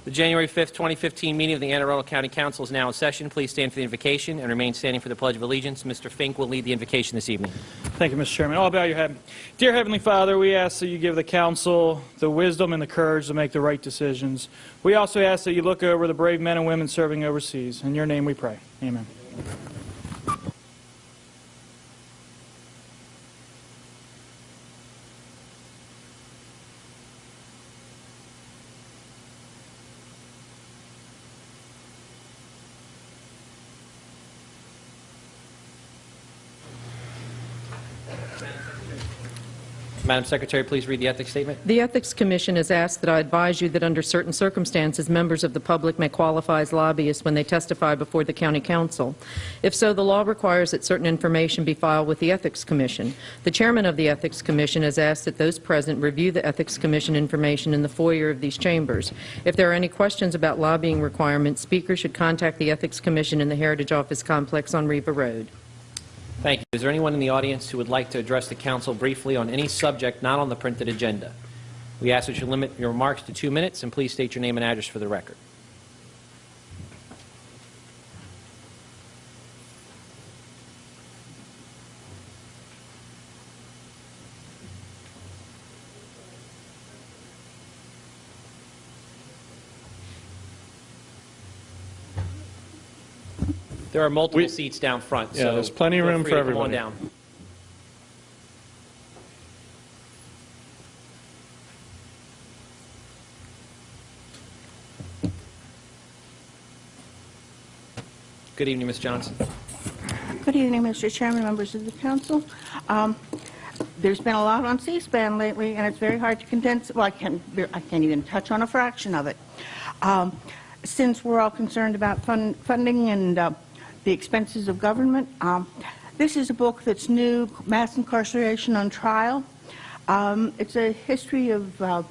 The January 5th, 2015 meeting of the Anne Arundel County Council is now in session. Please stand for the invocation and remain standing for the Pledge of Allegiance. Mr. Fink will lead the invocation this evening. Thank you, Mr. Chairman. All bow your head. Dear Heavenly Father, we ask that you give the council the wisdom and the courage to make the right decisions. We also ask that you look over the brave men and women serving overseas. In your name we pray. Amen. Madam Secretary, please read the ethics statement. The Ethics Commission has asked that I advise you that under certain circumstances, members of the public may qualify as lobbyists when they testify before the County Council. If so, the law requires that certain information be filed with the Ethics Commission. The Chairman of the Ethics Commission has asked that those present review the Ethics Commission information in the foyer of these chambers. If there are any questions about lobbying requirements, speakers should contact the Ethics Commission in the Heritage Office Complex on Riva Road. Thank you. Is there anyone in the audience who would like to address the council briefly on any subject not on the printed agenda? We ask that you limit your remarks to 2 minutes, and please state your name and address for the record. There are multiple seats down front. Yeah, there's plenty of room for everybody. Come on down. Good evening, Ms. Johnson. Good evening, Mr. Chairman, members of the council. There's been a lot on C-SPAN lately, and it's very hard to condense. Well, I can't even touch on a fraction of it. Since we're all concerned about funding and the expenses of government, this is a book that's new, Mass Incarceration on Trial. It's a history of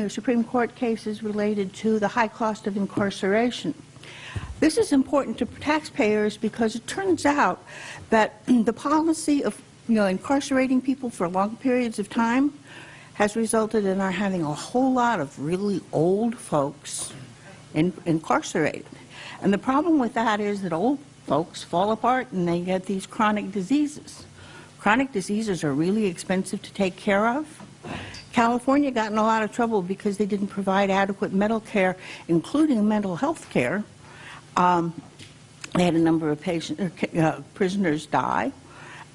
Supreme Court cases related to the high cost of incarceration. This is important to taxpayers because it turns out that the policy of incarcerating people for long periods of time has resulted in our having a whole lot of really old folks incarcerated. And the problem with that is that old folks fall apart and they get these chronic diseases. Chronic diseases are really expensive to take care of. California got in a lot of trouble because they didn't provide adequate medical care, including mental health care. They had a number of prisoners die,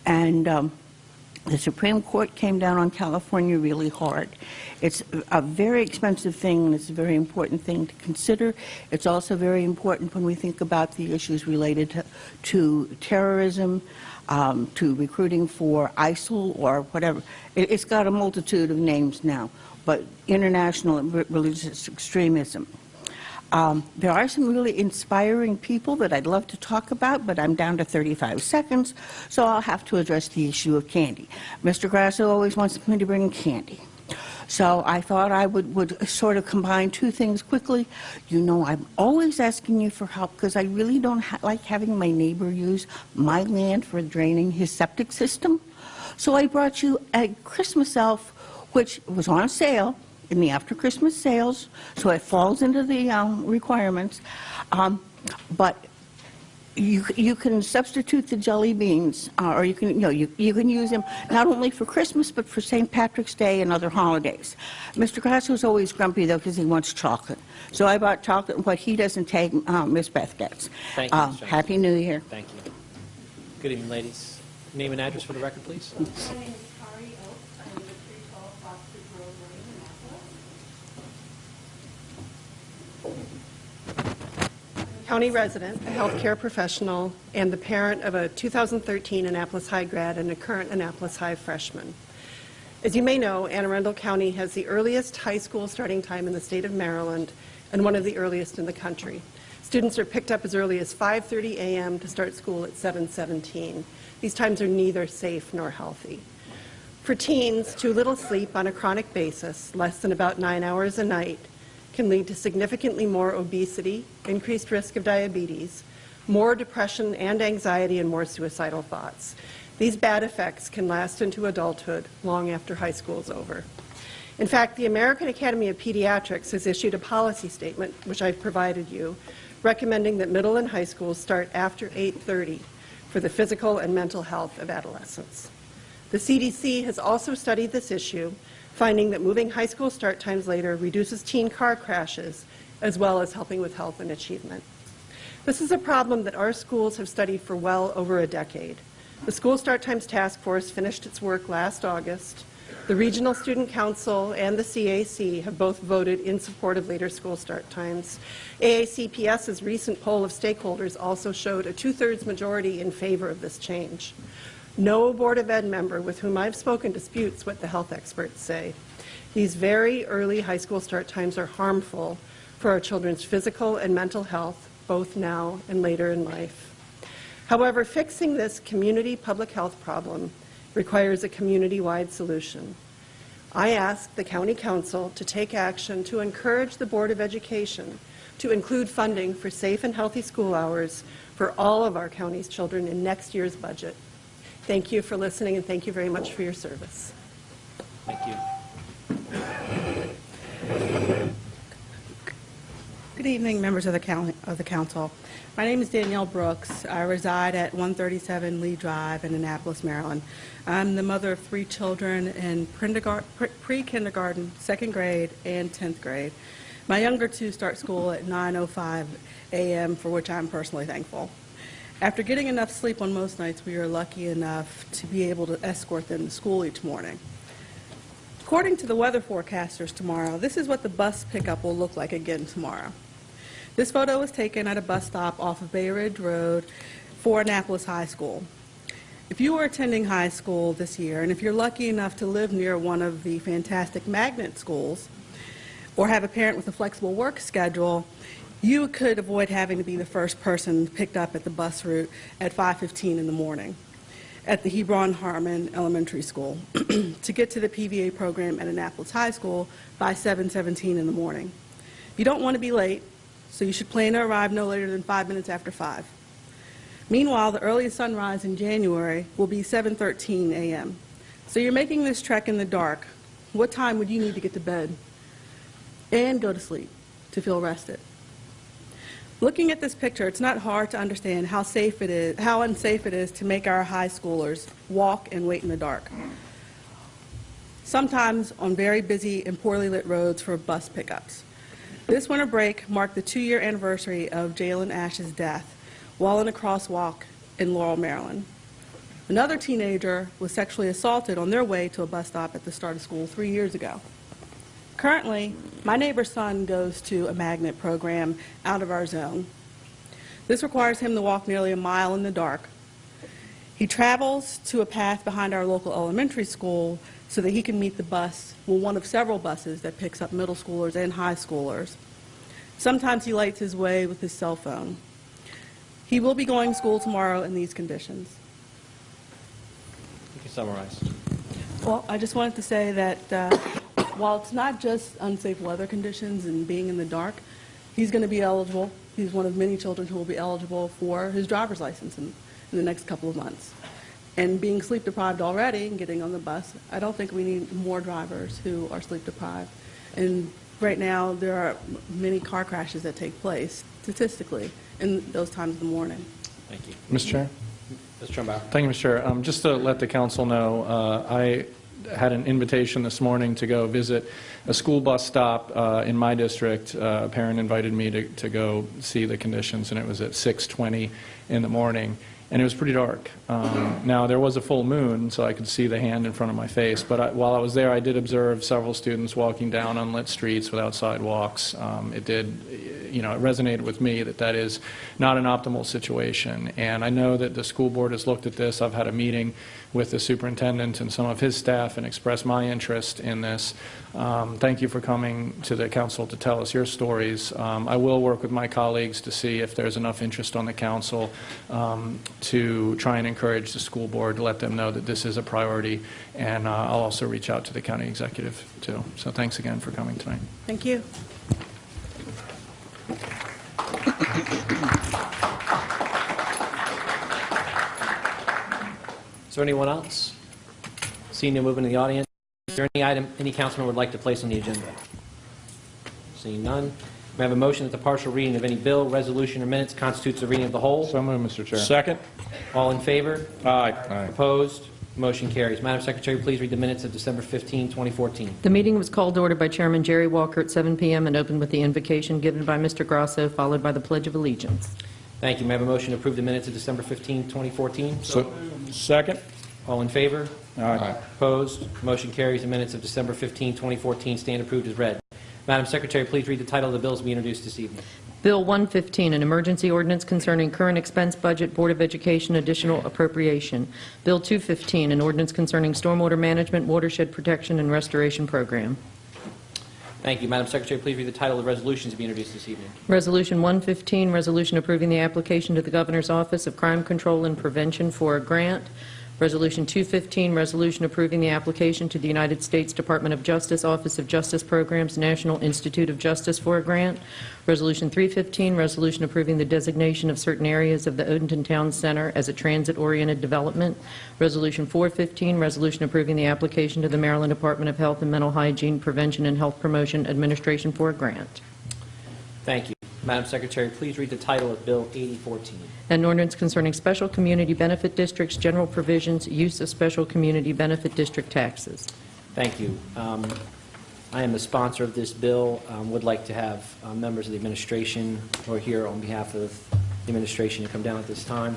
and the Supreme Court came down on California really hard. It's a very expensive thing, and it's a very important thing to consider. It's also very important when we think about the issues related to terrorism, to recruiting for ISIL or whatever. It's got a multitude of names now, but international religious extremism. There are some really inspiring people that I'd love to talk about, but I'm down to 35 seconds, so I'll have to address the issue of candy. Mr. Grasso always wants me to bring candy. So I thought I would sort of combine two things quickly. I'm always asking you for help because I really don't like having my neighbor use my land for draining his septic system. So I brought you a Christmas elf, which was on sale in the after Christmas sales, so it falls into the requirements. But you can substitute the jelly beans, or you can use them not only for Christmas but for St. Patrick's Day and other holidays. Mr. Grasso's always grumpy though because he wants chocolate, so I bought chocolate. What he doesn't take, Miss Beth gets. Thank you. Happy New Year. Thank you. Good evening, ladies. Name and address for the record, please. County resident, a healthcare professional, and the parent of a 2013 Annapolis High grad and a current Annapolis High freshman. As you may know, Anne Arundel County has the earliest high school starting time in the state of Maryland and one of the earliest in the country. Students are picked up as early as 5:30 a.m. to start school at 7:17. These times are neither safe nor healthy. For teens, too little sleep on a chronic basis, less than about 9 hours a night, can lead to significantly more obesity, increased risk of diabetes, more depression and anxiety, and more suicidal thoughts. These bad effects can last into adulthood long after high school is over. In fact, the American Academy of Pediatrics has issued a policy statement, which I've provided you, recommending that middle and high schools start after 8:30 for the physical and mental health of adolescents. The CDC has also studied this issue, finding that moving high school start times later reduces teen car crashes, as well as helping with health and achievement. This is a problem that our schools have studied for well over a decade. The School Start Times Task Force finished its work last August. The Regional Student Council and the CAC have both voted in support of later school start times. AACPS's recent poll of stakeholders also showed a two-thirds majority in favor of this change. No Board of Ed member with whom I've spoken disputes what the health experts say. These very early high school start times are harmful for our children's physical and mental health, both now and later in life. However, fixing this community public health problem requires a community-wide solution. I ask the County Council to take action to encourage the Board of Education to include funding for safe and healthy school hours for all of our county's children in next year's budget. Thank you for listening, and thank you very much for your service. Thank you. Good evening, members of the council. My name is Danielle Brooks. I reside at 137 Lee Drive in Annapolis, Maryland. I'm the mother of 3 children in pre-kindergarten, 2nd grade, and 10th grade. My younger 2 start school at 9:05 a.m., for which I'm personally thankful. After getting enough sleep on most nights, we are lucky enough to be able to escort them to school each morning. According to the weather forecasters tomorrow, this is what the bus pickup will look like again tomorrow. This photo was taken at a bus stop off of Bay Ridge Road for Annapolis High School. If you are attending high school this year, and if you're lucky enough to live near one of the fantastic magnet schools, or have a parent with a flexible work schedule, you could avoid having to be the first person picked up at the bus route at 5:15 in the morning at the Hebron Harmon Elementary School to get to the PVA program at Annapolis High School by 7:17 in the morning. You don't want to be late, so you should plan to arrive no later than 5 minutes after 5. Meanwhile, the earliest sunrise in January will be 7:13 a.m. So you're making this trek in the dark. What time would you need to get to bed and go to sleep to feel rested? Looking at this picture, it's not hard to understand how unsafe it is to make our high schoolers walk and wait in the dark, sometimes on very busy and poorly lit roads for bus pickups. This winter break marked the 2-year anniversary of Jalen Ash's death while in a crosswalk in Laurel, Maryland. Another teenager was sexually assaulted on their way to a bus stop at the start of school 3 years ago. Currently, my neighbor's son goes to a magnet program out of our zone. This requires him to walk nearly a mile in the dark. He travels to a path behind our local elementary school so that he can meet the bus, well, one of several buses that picks up middle schoolers and high schoolers. Sometimes he lights his way with his cell phone. He will be going to school tomorrow in these conditions. You can summarize. Well, I just wanted to say that while it's not just unsafe weather conditions and being in the dark, he's going to be eligible. He's one of many children who will be eligible for his driver's license in the next couple of months. And being sleep deprived already and getting on the bus, I don't think we need more drivers who are sleep deprived. And right now, there are many car crashes that take place, statistically, in those times of the morning. Thank you. Mr. Chair? Mr. Trumbauer. Thank you, Mr. Chair. Just to let the council know, I had an invitation this morning to go visit a school bus stop in my district. A parent invited me to go see the conditions, and it was at 6:20 in the morning. And it was pretty dark. Now, there was a full moon, so I could see the hand in front of my face. But while I was there, I did observe several students walking down unlit streets without sidewalks. It did, it resonated with me that is not an optimal situation. And I know that the school board has looked at this. I've had a meeting with the superintendent and some of his staff and expressed my interest in this. Thank you for coming to the council to tell us your stories. I will work with my colleagues to see if there's enough interest on the council to try and encourage the school board to let them know that this is a priority, and I'll also reach out to the county executive too. So thanks again for coming tonight. Thank you. Is there anyone else? Seeing no movement in the audience, Is there any item any councilman would like to place on the agenda? Seeing none, may I have a motion that the partial reading of any bill, resolution, or minutes constitutes the reading of the whole? So moved, Mr. Chair. Second. All in favor? Aye. Opposed? Motion carries. Madam Secretary, please read the minutes of December 15, 2014. The meeting was called to order by Chairman Jerry Walker at 7 p.m. and opened with the invocation given by Mr. Grasso, followed by the Pledge of Allegiance. Thank you. May I have a motion to approve the minutes of December 15, 2014? Second. All in favor? Aye. Opposed? Motion carries. The minutes of December 15, 2014 stand approved as read. Madam Secretary, please read the title of the bills to be introduced this evening. Bill 115, an emergency ordinance concerning current expense budget, Board of Education additional appropriation. Bill 215, an ordinance concerning stormwater management, watershed protection, and restoration program. Thank you. Madam Secretary, please read the title of the resolutions to be introduced this evening. Resolution 115, resolution approving the application to the Governor's Office of Crime Control and Prevention for a grant. Resolution 215, resolution approving the application to the United States Department of Justice, Office of Justice Programs, National Institute of Justice for a grant. Resolution 315, resolution approving the designation of certain areas of the Odenton Town Center as a transit-oriented development. Resolution 415, resolution approving the application to the Maryland Department of Health and Mental Hygiene, Prevention, and Health Promotion Administration for a grant. Thank you. Madam Secretary, please read the title of Bill 8014. An ordinance concerning special community benefit districts, general provisions, use of special community benefit district taxes. Thank you. I am the sponsor of this bill. Would like to have members of the administration who are here on behalf of the administration to come down at this time.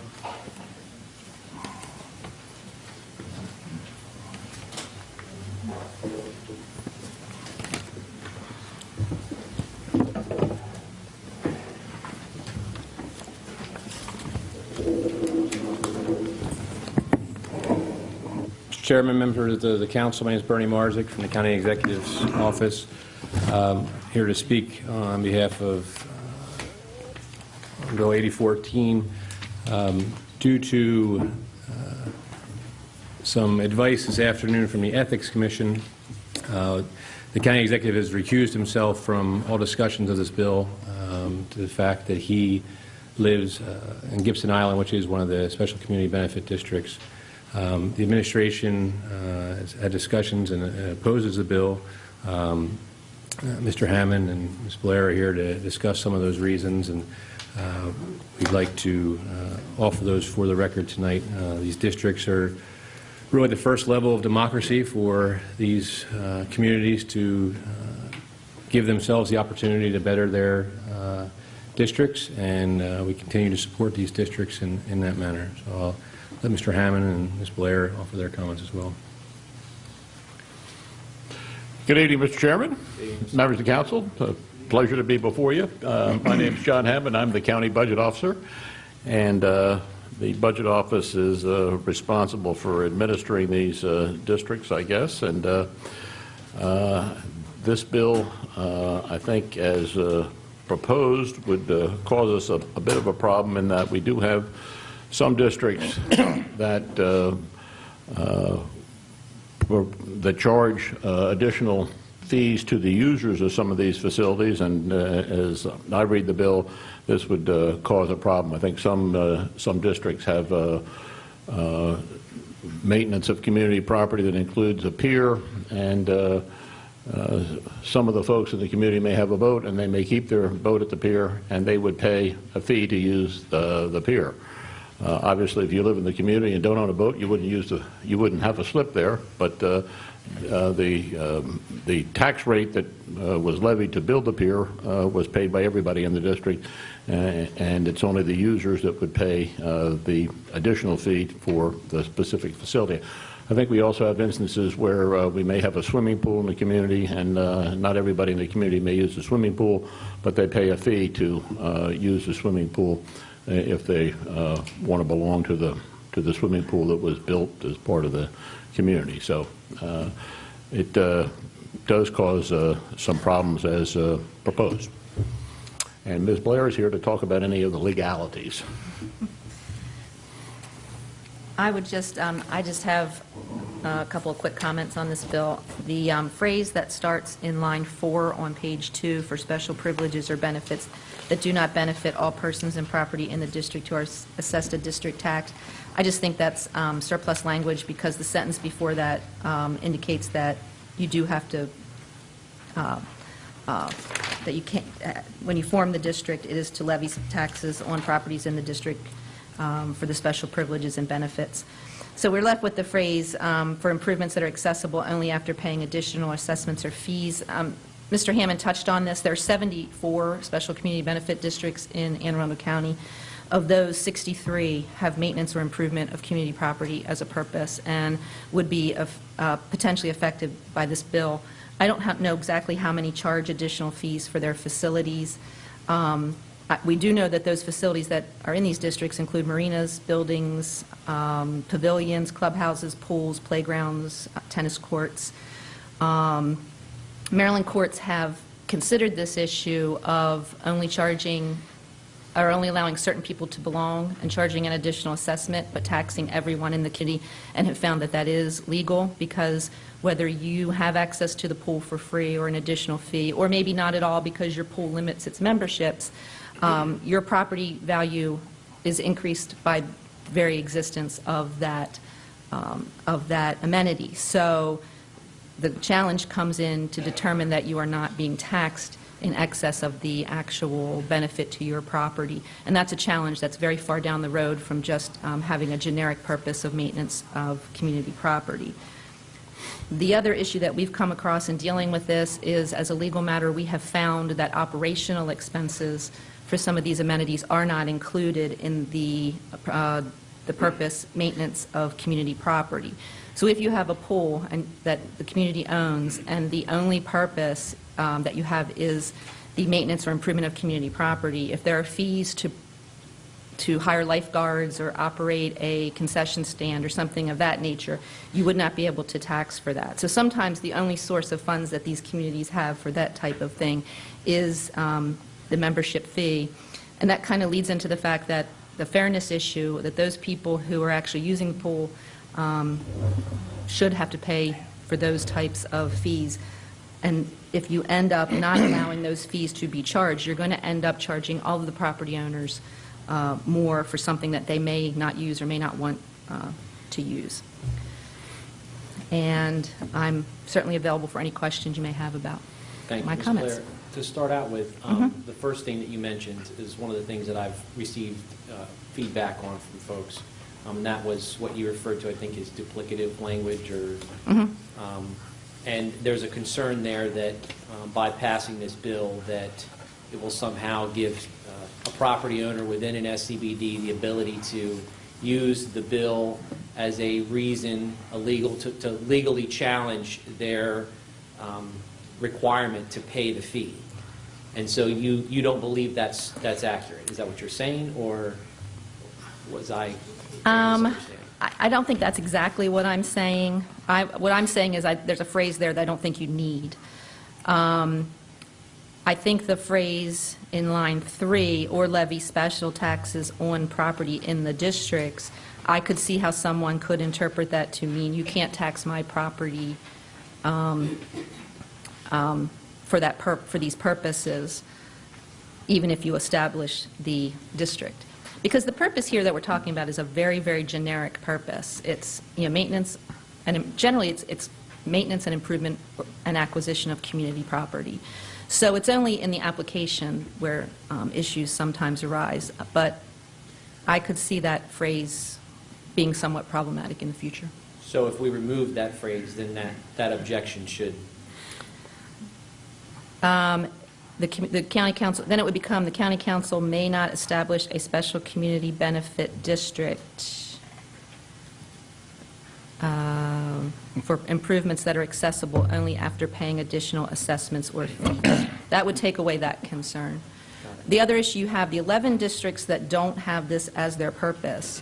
Chairman, members of the council, my name is Bernie Marzik from the County Executive's Office. Here to speak on behalf of Bill 8014. Due to some advice this afternoon from the Ethics Commission, the County Executive has recused himself from all discussions of this bill to the fact that he lives in Gibson Island, which is one of the special community benefit districts. The administration has had discussions and opposes the bill. Mr. Hammond and Ms. Blair are here to discuss some of those reasons, and we'd like to offer those for the record tonight. These districts are really the first level of democracy for these communities to give themselves the opportunity to better their districts, and we continue to support these districts in that manner. So I'll let Mr. Hammond and Ms. Blair offer their comments as well. Good evening, Mr. Chairman, members of the council. It's a pleasure to be before you. My name is John Hammond. I'm the county budget officer, and the budget office is responsible for administering these districts, I guess. And this bill, I think, as proposed, would cause us a bit of a problem in that we do have some districts that that charge additional fees to the users of some of these facilities, and as I read the bill, this would cause a problem. I think some districts have maintenance of community property that includes a pier, and some of the folks in the community may have a boat, and they may keep their boat at the pier, and they would pay a fee to use the pier. Obviously, if you live in the community and don't own a boat, you wouldn't have a slip there. But the tax rate that was levied to build the pier was paid by everybody in the district, and it's only the users that would pay the additional fee for the specific facility. I think we also have instances where we may have a swimming pool in the community, and not everybody in the community may use the swimming pool, but they pay a fee to use the swimming pool if they want to belong to the swimming pool that was built as part of the community. So it does cause some problems as proposed. And Ms. Blair is here to talk about any of the legalities. I just have a couple of quick comments on this bill. The phrase that starts in line 4 on page 2 for special privileges or benefits that do not benefit all persons and property in the district who are assessed a district tax, I just think that's surplus language, because the sentence before that indicates that you do have to, that you can't, when you form the district, it is to levy taxes on properties in the district for the special privileges and benefits. So we're left with the phrase, for improvements that are accessible only after paying additional assessments or fees. Mr. Hammond touched on this. There are 74 special community benefit districts in Anne Arundel County. Of those, 63 have maintenance or improvement of community property as a purpose and would be potentially affected by this bill. I don't know exactly how many charge additional fees for their facilities. We do know that those facilities that are in these districts include marinas, buildings, pavilions, clubhouses, pools, playgrounds, tennis courts. Maryland courts have considered this issue of only charging or only allowing certain people to belong and charging an additional assessment but taxing everyone in the community, and have found that that is legal, because whether you have access to the pool for free or an additional fee, or maybe not at all because your pool limits its memberships, your property value is increased by the very existence of that amenity. So the challenge comes in to determine that you are not being taxed in excess of the actual benefit to your property. And that's a challenge that's very far down the road from just having a generic purpose of maintenance of community property. The other issue that we've come across in dealing with this is, as a legal matter, we have found that operational expenses for some of these amenities are not included in the purpose maintenance of community property. So if you have a pool that the community owns, and the only purpose that you have is the maintenance or improvement of community property, if there are fees to hire lifeguards or operate a concession stand or something of that nature, you would not be able to tax for that. So sometimes the only source of funds that these communities have for that type of thing is the membership fee. And that kind of leads into the fact that the fairness issue, that those people who are actually using the pool should have to pay for those types of fees. And if you end up not allowing those fees to be charged, you're going to end up charging all of the property owners more for something that they may not use or may not want to use. And I'm certainly available for any questions you may have about my comments. Ms. Blair, to start out with, the first thing that you mentioned is one of the things that I've received feedback on from folks. And that was what you referred to, I think, as duplicative language, or and there's a concern there that by passing this bill that it will somehow give a property owner within an SCBD the ability to use the bill as a reason, to legally challenge their requirement to pay the fee. And so you don't believe that's accurate. Is that what you're saying, or was I misunderstanding? I don't think that's exactly what I'm saying. What I'm saying is there's a phrase there that I don't think you need. I think the phrase in line 3, or levy special taxes on property in the districts, I could see how someone could interpret that to mean you can't tax my property for these purposes, even if you establish the district. Because the purpose here that we're talking about is a very, very generic purpose. It's maintenance, and generally it's maintenance and improvement and acquisition of community property. So it's only in the application where issues sometimes arise. But I could see that phrase being somewhat problematic in the future. So if we remove that phrase, then that objection should... The county council, then it would become the county council may not establish a special community benefit district for improvements that are accessible only after paying additional assessments or fees. That would take away that concern. The other issue you have, the 11 districts that don't have this as their purpose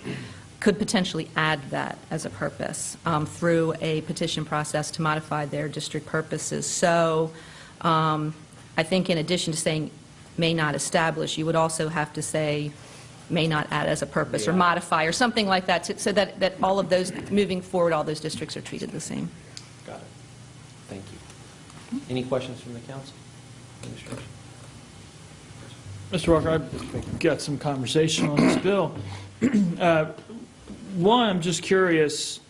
could potentially add that as a purpose through a petition process to modify their district purposes. So I think in addition to saying may not establish, you would also have to say may not add as a purpose, or modify, or something like that, so that all of those, moving forward, all those districts are treated the same. Got it. Thank you. Any questions from the council? Mr. Walker, I've got some conversation on this bill. One, I'm just curious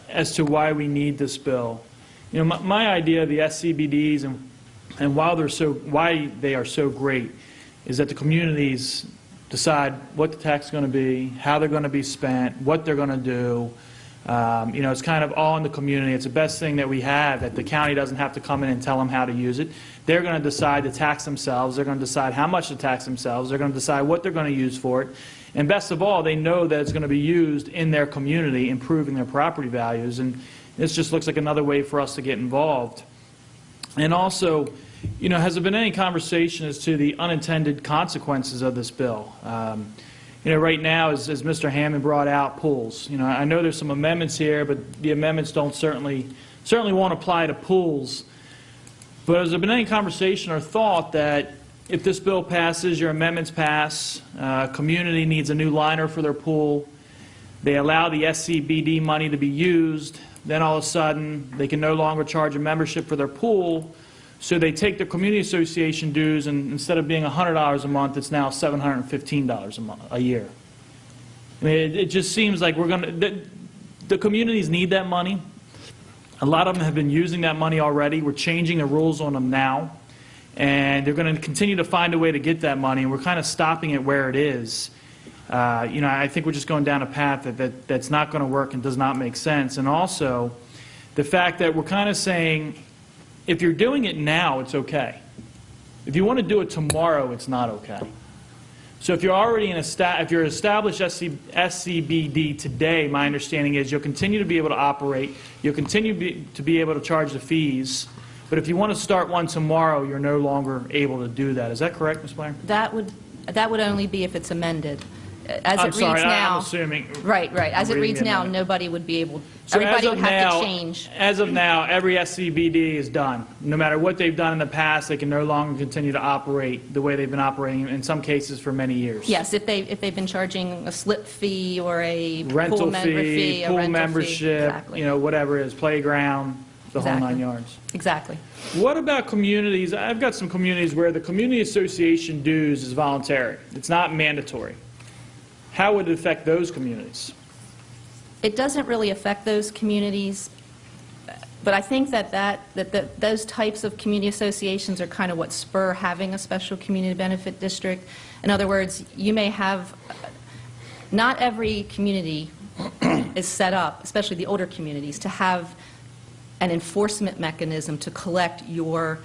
as to why we need this bill. You know, my idea of the SCBDs and why they are so great is that the communities decide what the tax is going to be, how they're going to be spent, what they're going to do. You know, it's kind of all in the community. It's the best thing that we have, that the county doesn't have to come in and tell them how to use it. They're going to decide to tax themselves. They're going to decide how much to tax themselves. They're going to decide what they're going to use for it. And best of all, they know that it's going to be used in their community, improving their property values. And this just looks like another way for us to get involved. And also, you know, has there been any conversation as to the unintended consequences of this bill? You know, right now, as Mr. Hammond brought out, pools. You know, I know there's some amendments here, but the amendments don't certainly won't apply to pools. But has there been any conversation or thought that if this bill passes, your amendments pass, community needs a new liner for their pool, they allow the SCBD money to be used, then all of a sudden they can no longer charge a membership for their pool, so they take the community association dues, and instead of being $100 a month, it's now $715 a year. I mean, it just seems like the communities need that money. A lot of them have been using that money already. We're changing the rules on them now, and they're going to continue to find a way to get that money, and we're kind of stopping it where it is. You know, I think we're just going down a path that's not going to work and does not make sense. And also, the fact that we're kind of saying, if you're doing it now, it's okay. If you want to do it tomorrow, it's not okay. So if you're already if you're established SCBD today, my understanding is you'll continue to be able to operate, you'll continue to be able to charge the fees, but if you want to start one tomorrow, you're no longer able to do that. Is that correct, Ms. Blair? That would only be if it's amended. As I'm it sorry, reads now, I'm assuming. right. As it reading reads the now, amendment. nobody would be able. So Everybody as would of have now, to change. As of now, every SCBD is done. No matter what they've done in the past, they can no longer continue to operate the way they've been operating in some cases for many years. Yes, if they've been charging a slip fee or a Rental pool member fee, a pool rental membership, fee. Exactly. you know, whatever it is, playground, the whole Exactly. 9 yards. Exactly. What about communities? I've got some communities where the community association dues is voluntary. It's not mandatory. How would it affect those communities? It doesn't really affect those communities, but I think that those types of community associations are kind of what spur having a special community benefit district. In other words, you may have, not every community is set up, especially the older communities, to have an enforcement mechanism to collect your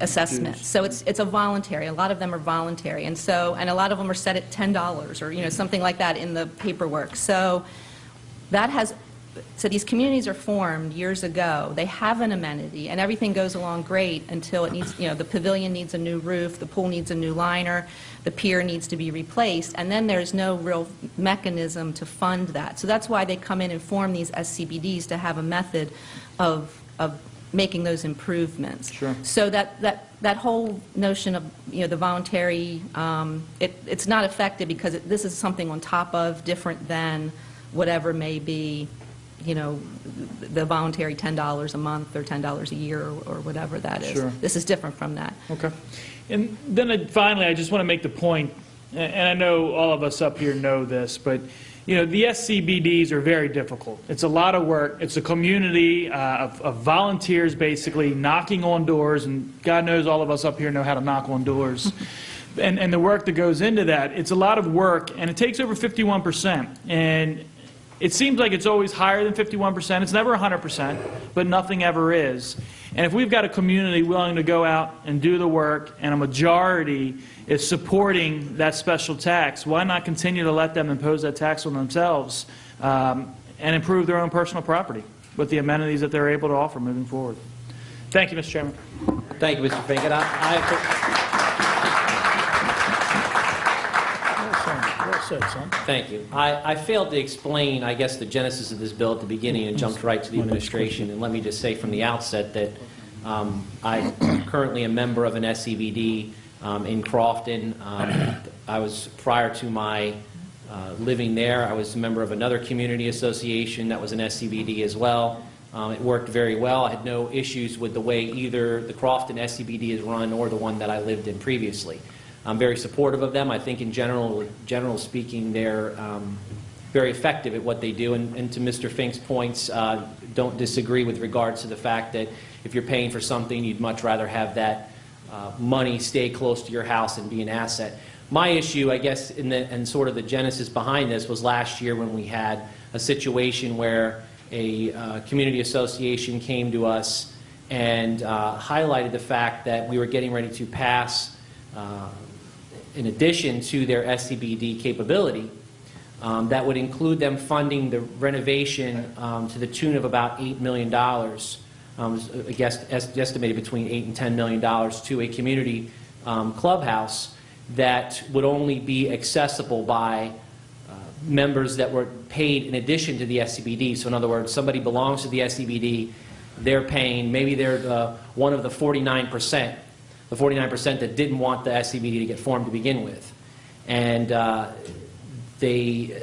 assessment. So it's a voluntary. A lot of them are voluntary, and a lot of them are set at $10 or, you know, something like that in the paperwork. So these communities are formed years ago. They have an amenity, and everything goes along great until it needs, you know, the pavilion needs a new roof, the pool needs a new liner, the pier needs to be replaced, and then there's no real mechanism to fund that. So that's why they come in and form these SCBDs, to have a method of making those improvements. Sure. So that whole notion of, you know, the voluntary, it's not effective because this is something on top of, different than whatever may be, you know, the voluntary $10 a month or $10 a year or whatever that is. Sure. This is different from that. Okay. And then finally, I just want to make the point, and I know all of us up here know this, but you know, the SCBDs are very difficult. It's a lot of work. It's a community of volunteers basically knocking on doors, and God knows all of us up here know how to knock on doors. And the work that goes into that, it's a lot of work, and it takes over 51%. And it seems like it's always higher than 51%. It's never 100%, but nothing ever is. And if we've got a community willing to go out and do the work, and a majority is supporting that special tax, why not continue to let them impose that tax on themselves and improve their own personal property with the amenities that they're able to offer moving forward? Thank you, Mr. Chairman. Thank you, Mr. Fink. And thank you. I failed to explain, I guess, the genesis of this bill at the beginning and jumped right to the administration. And let me just say from the outset that I'm currently a member of an SCBD in Crofton. I was, prior to my living there, I was a member of another community association that was an SCBD as well. It worked very well. I had no issues with the way either the Crofton SCBD is run or the one that I lived in previously. I'm very supportive of them. I think in general speaking, they're very effective at what they do. And to Mr. Fink's points, don't disagree with regards to the fact that if you're paying for something, you'd much rather have that money stay close to your house and be an asset. My issue, I guess, and sort of the genesis behind this was last year when we had a situation where a community association came to us and highlighted the fact that we were getting ready to pass, in addition to their SCBD capability, that would include them funding the renovation to the tune of about $8 million, I guess estimated between $8 and $10 million, to a community clubhouse that would only be accessible by members that were paid in addition to the SCBD. So in other words, somebody belongs to the SCBD, they're paying, maybe they're one of the 49%, that didn't want the SCBD to get formed to begin with. And they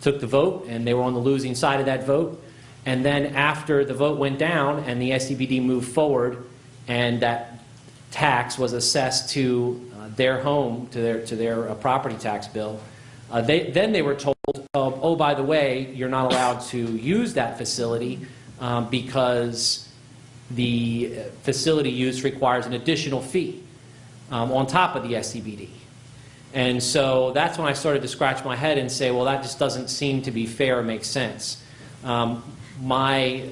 took the vote, and they were on the losing side of that vote. And then after the vote went down and the SCBD moved forward and that tax was assessed to their home, to their property tax bill, then they were told, oh, by the way, you're not allowed to use that facility because the facility use requires an additional fee on top of the SCBD. And so that's when I started to scratch my head and say, well, that just doesn't seem to be fair or make sense. My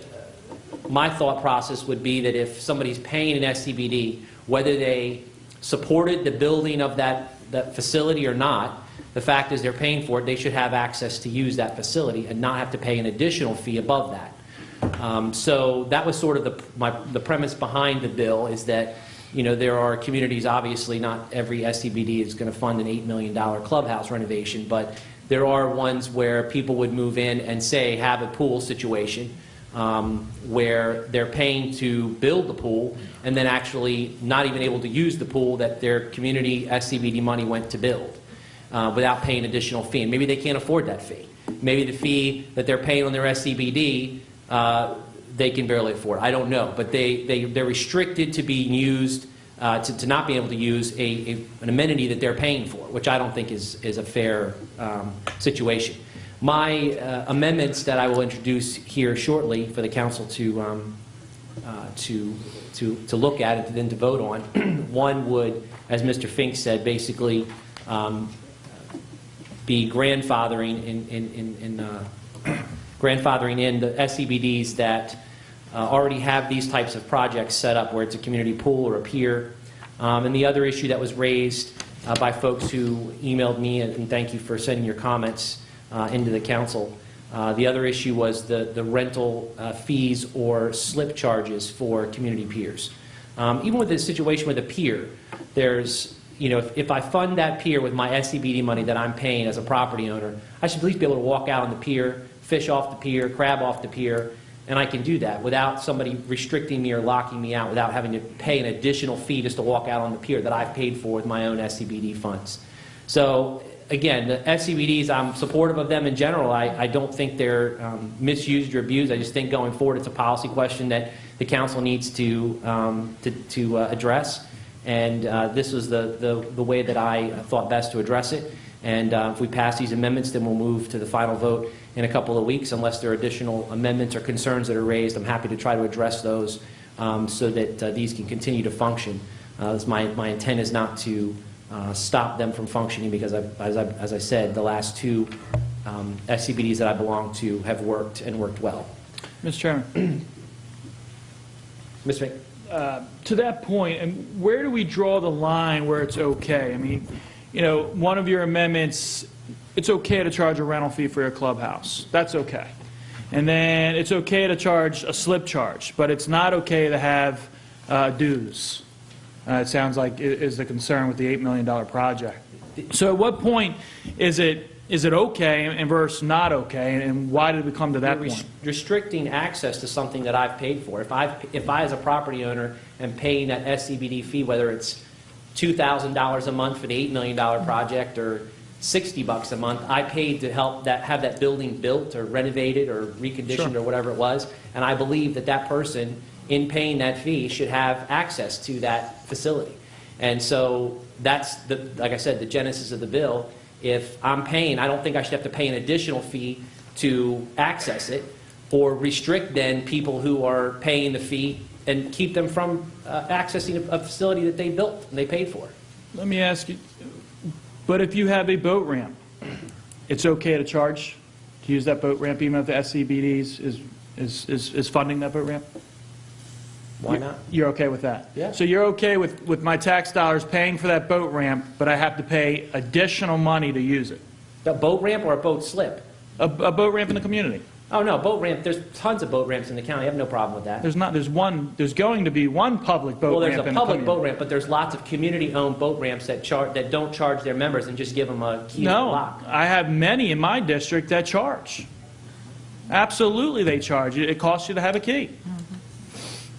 thought process would be that if somebody's paying an SCBD, whether they supported the building of that facility or not, the fact is they're paying for it, they should have access to use that facility and not have to pay an additional fee above that. So that was sort of the premise behind the bill, is that, you know, there are communities, obviously not every SCBD is going to fund an $8 million clubhouse renovation, but there are ones where people would move in and, say, have a pool situation where they're paying to build the pool and then actually not even able to use the pool that their community SCBD money went to build without paying additional fee. And maybe they can't afford that fee. Maybe the fee that they're paying on their SCBD they can barely afford. I don't know. But they're restricted to being used, to not being able to use an amenity that they're paying for, which I don't think is a fair situation. My amendments that I will introduce here shortly for the council to look at and then to vote on, one would, as Mr. Fink said, basically be grandfathering in the SCBDs that already have these types of projects set up, where it's a community pool or a pier. And the other issue that was raised by folks who emailed me, and thank you for sending your comments into the council, the other issue was the rental fees or slip charges for community piers. Even with the situation with a pier, there's, you know, if I fund that pier with my SCBD money that I'm paying as a property owner, I should at least be able to walk out on the pier, fish off the pier, crab off the pier, and I can do that without somebody restricting me or locking me out, without having to pay an additional fee just to walk out on the pier that I've paid for with my own SCBD funds. So again, the SCBDs, I'm supportive of them in general. I don't think they're misused or abused. I just think going forward it's a policy question that the council needs to address. And this was the way that I thought best to address it. And if we pass these amendments, then we'll move to the final vote in a couple of weeks. Unless there are additional amendments or concerns that are raised, I'm happy to try to address those so that these can continue to function. My intent is not to stop them from functioning, because as I said, the last two SCBDs that I belong to have worked and worked well. Mr. Chairman. Mr. Fink. To that point, and where do we draw the line where it's okay? I mean, you know, one of your amendments, it's okay to charge a rental fee for your clubhouse. That's okay. And then it's okay to charge a slip charge, but it's not okay to have dues. It sounds like it is the concern with the $8 million project. So at what point is it okay and versus not okay, and why did we come to that point? Restricting access to something that I've paid for. If I as a property owner am paying that SCBD fee, whether it's $2,000 a month for the $8 million project or $60 a month, I paid to help have that building built or renovated or reconditioned or whatever it was, and I believe that person, in paying that fee, should have access to that facility. And so that's, like I said, the genesis of the bill. If I'm paying, I don't think I should have to pay an additional fee to access it, or restrict then people who are paying the fee and keep them from accessing a facility that they built and they paid for. Let me ask you, but if you have a boat ramp, it's okay to charge to use that boat ramp even if the SCBDs is funding that boat ramp? Why not? You're okay with that? Yeah. So you're okay with my tax dollars paying for that boat ramp, but I have to pay additional money to use it? A boat ramp or a boat slip? A boat ramp in the community? Oh, no, boat ramp, there's tons of boat ramps in the county. I have no problem with that. There's going to be one public boat Well, ramp there's in a the public community. boat ramp, but there's lots of community-owned boat ramps that don't charge their members and just give them a key to the No, lock. I have many in my district that charge. Absolutely, they charge. It costs you to have a key.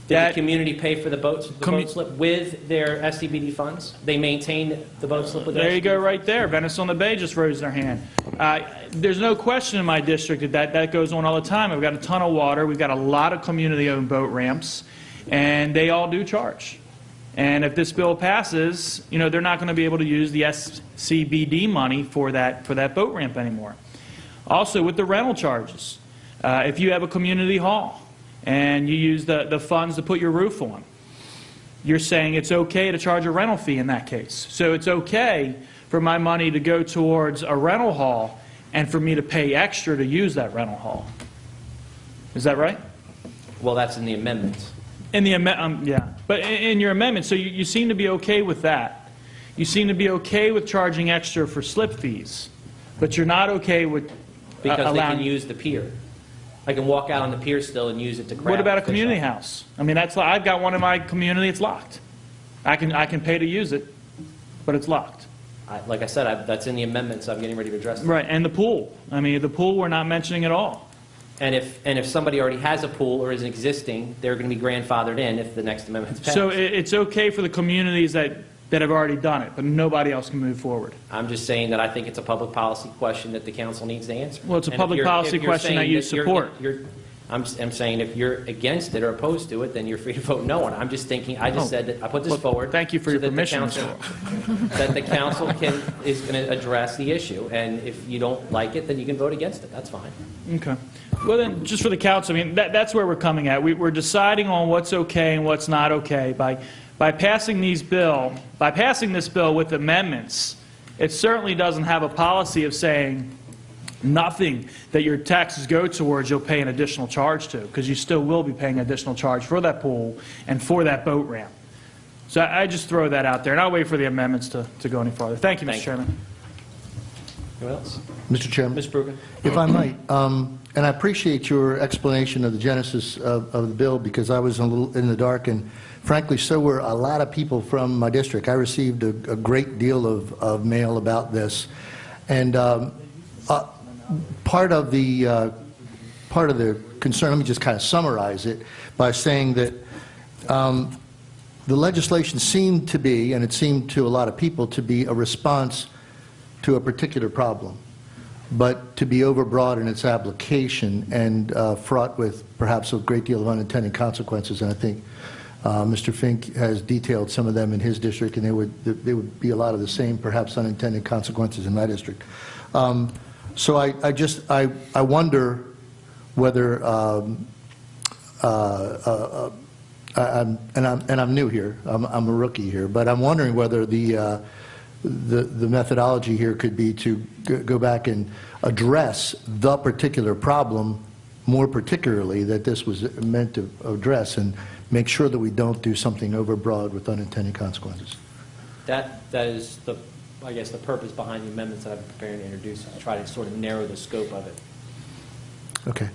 Did That- the community pay for the boat slip with their SCBD funds? They maintain the boat slip with their There you go, SCBD right there. Venice on the Bay just raised their hand. There's no question in my district that goes on all the time. I've got a ton of water. We've got a lot of community-owned boat ramps, and they all do charge. And if this bill passes, they're not going to be able to use the SCBD money for that boat ramp anymore. Also, with the rental charges, if you have a community hall and you use the funds to put your roof on, you're saying it's okay to charge a rental fee in that case. So it's okay for my money to go towards a rental hall and for me to pay extra to use that rental hall. Is that right? Well, that's in the amendments. In the yeah. But in your amendment, so you seem to be okay with that. You seem to be okay with charging extra for slip fees, but you're not okay with Because they allowing... can use the pier. I can walk out on the pier still and use it to crab. What about a fish community off. house? I mean, I've got one in my community, it's locked. I can pay to use it, but it's locked. Like I said, that's in the amendments. I'm getting ready to address them. Right, and the pool. I mean, the pool we're not mentioning at all. And if somebody already has a pool or is existing, they're going to be grandfathered in if the next amendment's passed. So it's okay for the communities that have already done it, but nobody else can move forward. I'm just saying that I think it's a public policy question that the council needs to answer. Well, it's a And if public you're- policy if you're question that saying you you're- support. I'm saying if you're against it or opposed to it, then you're free to vote no. And I'm just thinking, I just said that, I put this Well, forward. thank you for so your that the permission, council- That the council is going to address the issue. And if you don't like it, then you can vote against it. That's fine. Okay. Well, then, just for the council, I mean, that's where we're coming at. We're deciding on what's okay and what's not okay. By passing this bill with amendments, it certainly doesn't have a policy of saying nothing that your taxes go towards you'll pay an additional charge to, because you still will be paying additional charge for that pool and for that boat ramp. So I just throw that out there, and I'll wait for the amendments to go any farther. Thank you, Mr. Thank you. Chairman. Anyone else? Mr. Chairman, Ms. Bruggen? if I might, and I appreciate your explanation of the genesis of the bill, because I was a little in the dark, and frankly, so were a lot of people from my district. I received a great deal of mail about this, and part of the concern, let me just kind of summarize it by saying that the legislation seemed to be, and it seemed to a lot of people to be, a response to a particular problem, but to be overbroad in its application and fraught with perhaps a great deal of unintended consequences. And I think Mr. Fink has detailed some of them in his district, and there would be a lot of the same, perhaps unintended consequences in my district. So I wonder whether, I'm new here, I'm a rookie here, but I'm wondering whether the methodology here could be to go back and address the particular problem more particularly that this was meant to address, and make sure that we don't do something overbroad with unintended consequences. That is I guess the purpose behind the amendments that I'm preparing to introduce, is to try to sort of narrow the scope of it. Okay.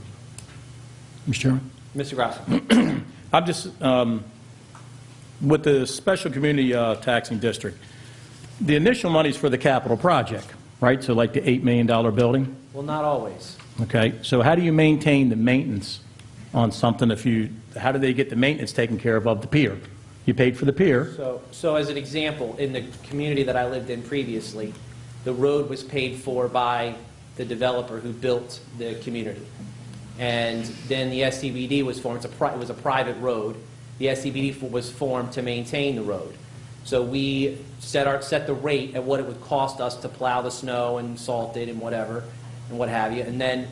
Mr. Chairman? Mr. Grasso? I'm just, with the special community taxing district, the initial money's for the capital project, right? So like the $8 million building? Well, not always. Okay, so how do you maintain the maintenance on something how do they get the maintenance taken care of the pier? You paid for the pier. So as an example, in the community that I lived in previously, the road was paid for by the developer who built the community. And then the SCBD was formed. It was a private road. The SCBD was formed to maintain the road. So we set the rate at what it would cost us to plow the snow and salt it and whatever and what have you. And then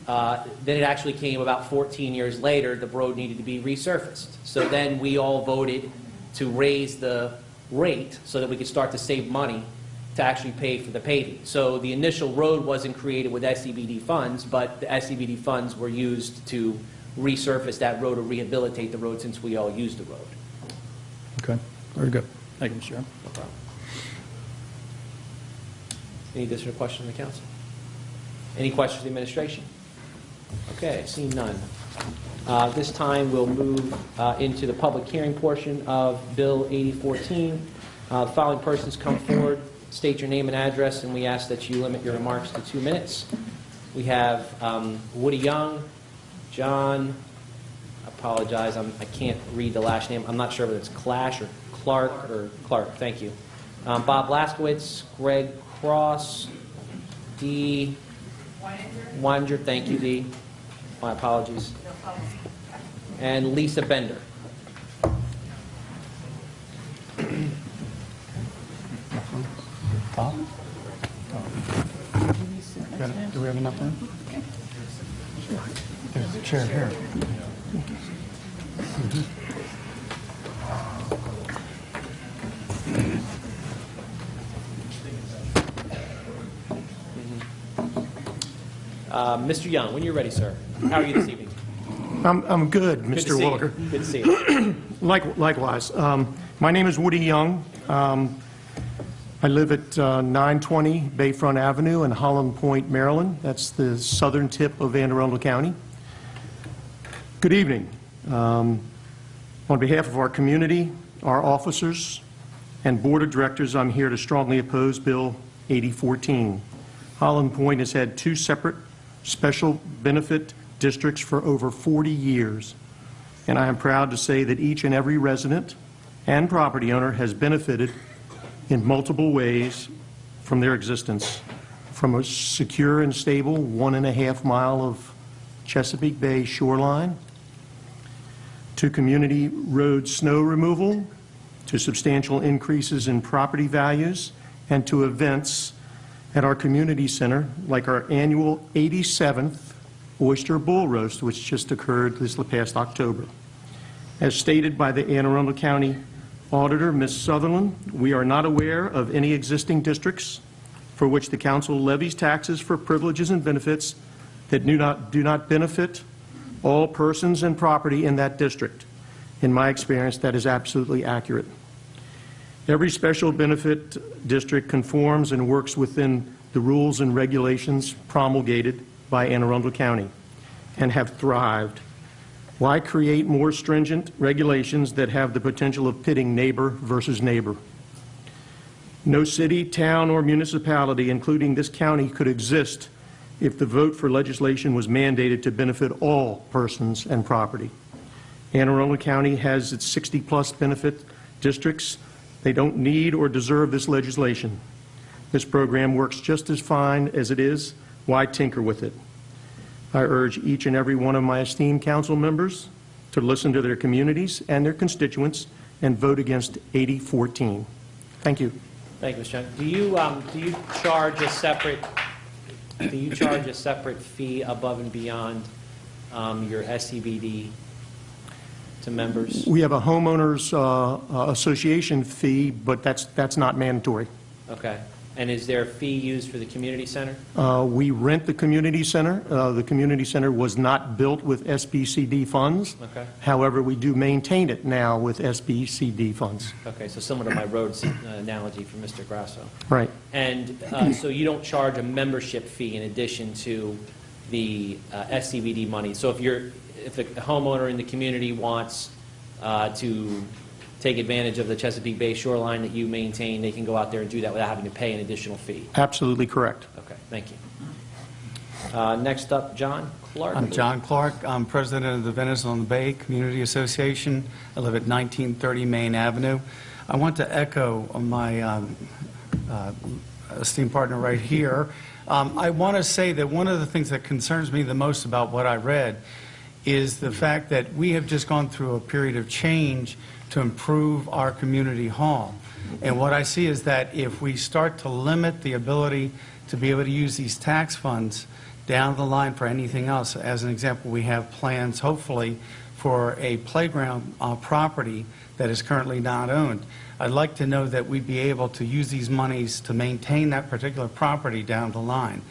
then it actually came about 14 years later, the road needed to be resurfaced. So then we all voted to raise the rate so that we could start to save money to actually pay for the paving. So the initial road wasn't created with SCBD funds, but the SCBD funds were used to resurface that road or rehabilitate the road since we all used the road. Okay, very good. Thank you, Mr. Chairman. No problem. Any additional questions from the council? Any questions from the administration? Okay, seeing none. This time we'll move into the public hearing portion of Bill 8014. The following persons come forward, state your name and address, and we ask that you limit your remarks to 2 minutes. We have Woody Young, John, I apologize, I can't read the last name. I'm not sure whether it's Clash or Clark, thank you. Bob Laskowitz, Greg Cross, Dee Weininger, thank you, Dee. My apologies. And Lisa Bender. Bob? Do we have enough room? There's a chair here. Mr. Young, when you're ready, sir. How are you this evening? I'm good, Good to Mr. see you. Walker. Good to see you. Likewise. My name is Woody Young. I live at 920 Bayfront Avenue in Holland Point, Maryland. That's the southern tip of Anne Arundel County. Good evening. On behalf of our community, our officers, and board of directors, I'm here to strongly oppose Bill 8014. Holland Point has had 2 separate special benefit districts for over 40 years, and I am proud to say that each and every resident and property owner has benefited in multiple ways from their existence, from a secure and stable 1.5 mile of Chesapeake Bay shoreline, to community road snow removal, to substantial increases in property values, and to events at our community center, like our annual 87th Oyster Bull Roast, which just occurred this past October. As stated by the Anne Arundel County Auditor, Ms. Sutherland, we are not aware of any existing districts for which the council levies taxes for privileges and benefits that do not benefit all persons and property in that district. In my experience, that is absolutely accurate. Every special benefit district conforms and works within the rules and regulations promulgated by Anne Arundel County and have thrived. Why create more stringent regulations that have the potential of pitting neighbor versus neighbor? No city, town, or municipality, including this county, could exist if the vote for legislation was mandated to benefit all persons and property. Anne Arundel County has its 60-plus benefit districts. They don't need or deserve this legislation. This program works just as fine as it is. Why tinker with it? I urge each and every one of my esteemed council members to listen to their communities and their constituents and vote against 8014. Thank you. Thank you, Mr. Young. Do you charge a separate fee above and beyond your SCBD to members? We have a homeowners association fee, but that's not mandatory. Okay. And is there a fee used for the community center? We rent the community center. The community center was not built with SBCD funds. Okay. However, we do maintain it now with SBCD funds. Okay, so similar to my roads analogy from Mr. Grasso. Right. And so you don't charge a membership fee in addition to the SCBD money. So if a homeowner in the community wants to take advantage of the Chesapeake Bay shoreline that you maintain, they can go out there and do that without having to pay an additional fee. Absolutely correct. Okay, thank you. Next up, John Clark. I'm John Clark. I'm president of the Venice on the Bay Community Association. I live at 1930 Main Avenue. I want to echo my esteemed partner right here. I want to say that one of the things that concerns me the most about what I read is the fact that we have just gone through a period of change to improve our community hall. And what I see is that if we start to limit the ability to be able to use these tax funds down the line for anything else. As an example, we have plans, hopefully, for a playground property that is currently not owned. I'd like to know that we'd be able to use these monies to maintain that particular property down the line.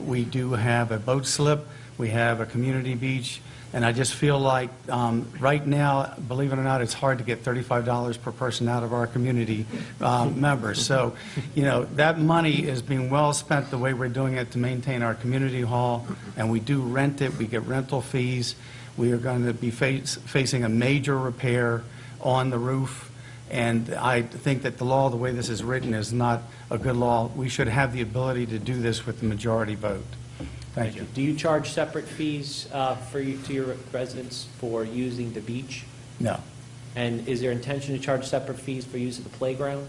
We do have a boat slip, we have a community beach, and I just feel like right now, believe it or not, it's hard to get $35 per person out of our community members. So, you know, that money is being well spent the way we're doing it to maintain our community hall, and we do rent it, we get rental fees. We are going to be facing a major repair on the roof, and I think that the law, the way this is written, is not a good law. We should have the ability to do this with the majority vote. Thank you. Do you charge separate fees to your residents for using the beach? No. And is there intention to charge separate fees for use of the playground?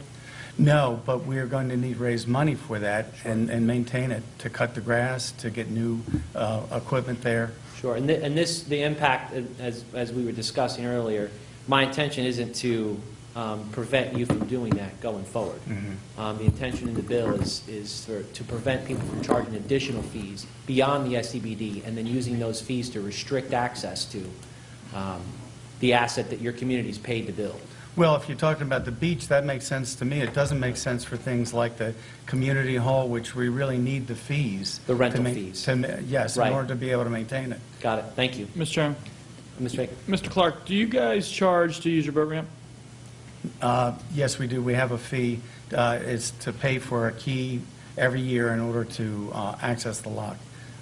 No, but we are going to need to raise money for that and maintain it, to cut the grass, to get new equipment there. Sure, and the impact, as we were discussing earlier, my intention isn't to prevent you from doing that going forward. Mm-hmm. The intention in the bill is to prevent people from charging additional fees beyond the SCBD and then using those fees to restrict access to the asset that your community's paid to build. Well, if you're talking about the beach, that makes sense to me. It doesn't make sense for things like the community hall, which we really need the fees. The rental fees. Yes, Right. in order to be able to maintain it. Got it, thank you. Mr. Chairman. Mr. Baker. Mr. Clark, do you guys charge to use your boat ramp? Yes, we do. We have a fee. It's to pay for a key every year in order to access the lock,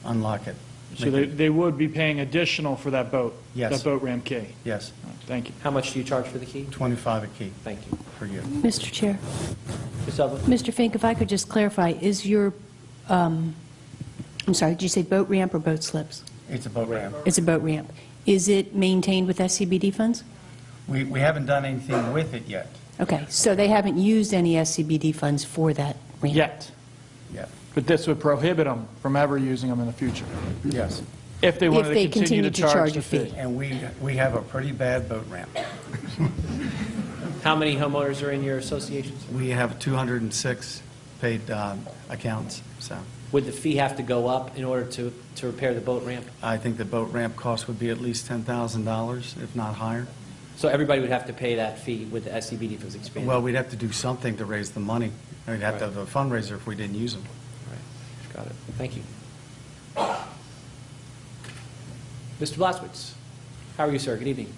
unlock it. So they would be paying additional for that boat? Yes. That boat ramp key? Yes, Thank you. How much do you charge for the key? $25 a key Thank you. per year. Mr. Chair. Ms. Sullivan? Mr. Fink, if I could just clarify, is your, I'm sorry, did you say boat ramp or boat slips? It's a boat ramp. It's a boat ramp. Is it maintained with SCBD funds? We haven't done anything with it yet. Okay, so they haven't used any SCBD funds for that ramp? Yet. Yeah. But this would prohibit them from ever using them in the future, Yes. if they wanted they to continue to charge the a fee. fee. And we have a pretty bad boat ramp. How many homeowners are in your associations? We have 206 paid accounts, so Would the fee have to go up in order to repair the boat ramp? I think the boat ramp cost would be at least $10,000, if not higher. So everybody would have to pay that fee with the SCBD if it was expanded? Well, we'd have to do something to raise the money. We'd have to Right. have a fundraiser if we didn't use them. Right. Got it. Thank you. Mr. Blaskowitz, how are you, sir? Good evening.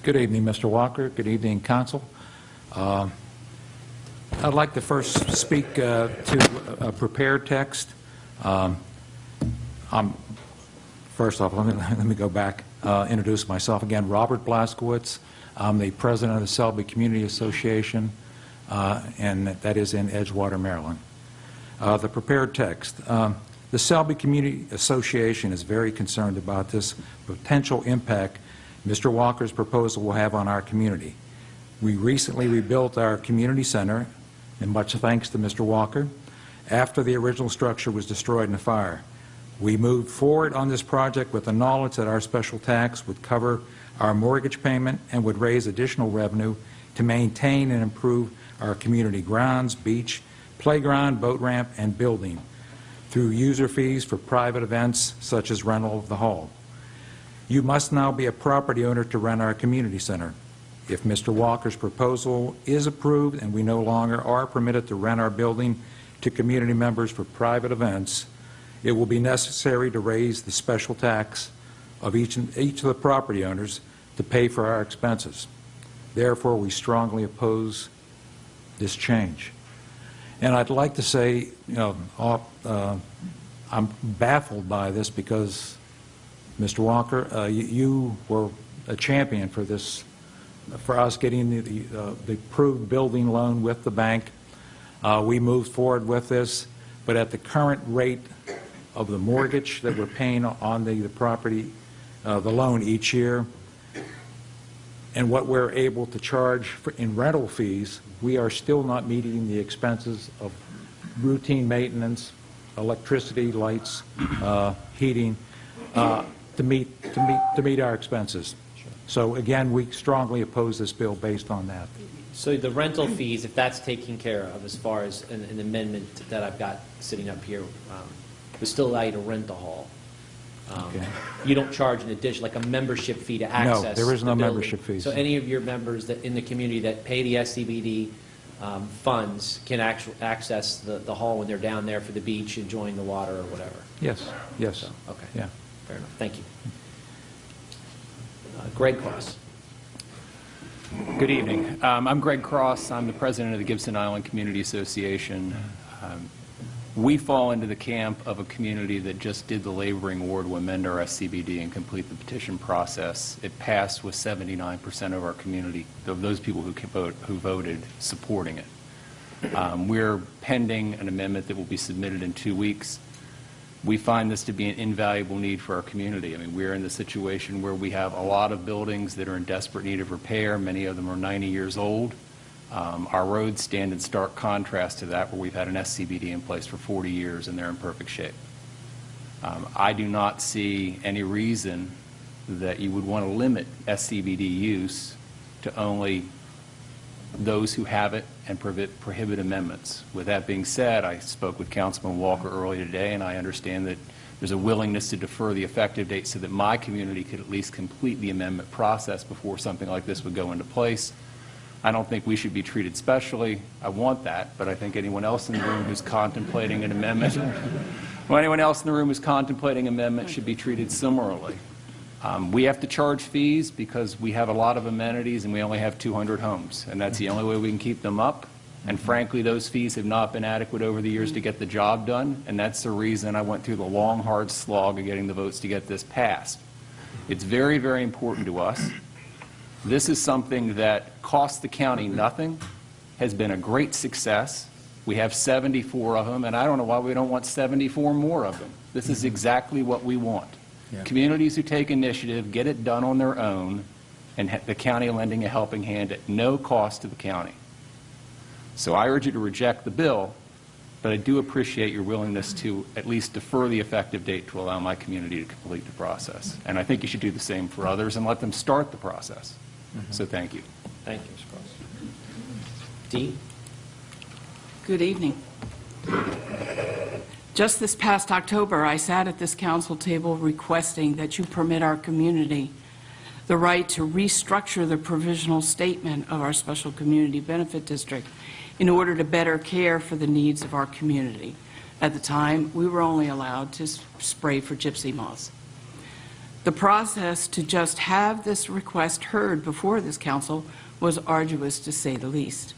Good evening, Mr. Walker. Good evening, Council. I'd like to first speak to a prepared text. First off, let me go back, introduce myself again. Robert Blaskowitz. I'm the president of the Selby Community Association, and that is in Edgewater, Maryland. The prepared text. The Selby Community Association is very concerned about this potential impact Mr. Walker's proposal will have on our community. We recently rebuilt our community center, and much thanks to Mr. Walker, after the original structure was destroyed in a fire. We moved forward on this project with the knowledge that our special tax would cover our mortgage payment and would raise additional revenue to maintain and improve our community grounds, beach, playground, boat ramp, and building through user fees for private events such as rental of the hall. You must now be a property owner to rent our community center. If Mr. Walker's proposal is approved and we no longer are permitted to rent our building to community members for private events, it will be necessary to raise the special tax of each of the property owners to pay for our expenses. Therefore, we strongly oppose this change. And I'd like to say, I'm baffled by this because, Mr. Walker, you were a champion for this, for us getting the approved building loan with the bank. We moved forward with this, but at the current rate of the mortgage that we're paying on the property, the loan each year, and what we're able to charge in rental fees, we are still not meeting the expenses of routine maintenance, electricity, lights, heating, to meet our expenses. So again, we strongly oppose this bill based on that. So the rental fees, if that's taken care of, as far as an amendment that I've got sitting up here, we still allow you to rent the hall. Okay. You don't charge an addition, like a membership fee to access No, there is no the building. membership fees. So any of your members that in the community that pay the SCBD funds can access the hall when they're down there for the beach, enjoying the water or whatever? Yes, yes. So, okay. Yeah. Fair enough. Thank you. Greg Cross. Good evening. I'm Greg Cross. I'm the president of the Gibson Island Community Association. We fall into the camp of a community that just did the laboring war to amend our SCBD and complete the petition process. It passed with 79% of our community, of those people who voted, supporting it. We're pending an amendment that will be submitted in 2 weeks. We find this to be an invaluable need for our community. I mean, we're in the situation where we have a lot of buildings that are in desperate need of repair. Many of them are 90 years old. Our roads stand in stark contrast to that, where we've had an SCBD in place for 40 years and they're in perfect shape. I do not see any reason that you would want to limit SCBD use to only those who have it and prohibit amendments. With that being said, I spoke with Councilman Walker earlier today, and I understand that there's a willingness to defer the effective date so that my community could at least complete the amendment process before something like this would go into place. I don't think we should be treated specially. I want that, but I think anyone else in the room who's contemplating an amendment, should be treated similarly. We have to charge fees because we have a lot of amenities and we only have 200 homes, and that's the only way we can keep them up. And frankly, those fees have not been adequate over the years to get the job done, and that's the reason I went through the long, hard slog of getting the votes to get this passed. It's very, very important to us. This is something that costs the county nothing, has been a great success. We have 74 of them, and I don't know why we don't want 74 more of them. This is exactly what we want. Yeah. Communities who take initiative, get it done on their own, and the county lending a helping hand at no cost to the county. So I urge you to reject the bill, but I do appreciate your willingness to at least defer the effective date to allow my community to complete the process. And I think you should do the same for others and let them start the process. So thank you. Thank you, Mr. Cross. Dee? Good evening. Just this past October, I sat at this council table requesting that you permit our community the right to restructure the provisional statement of our Special Community Benefit District in order to better care for the needs of our community. At the time, we were only allowed to spray for gypsy moths. The process to just have this request heard before this council was arduous, to say the least.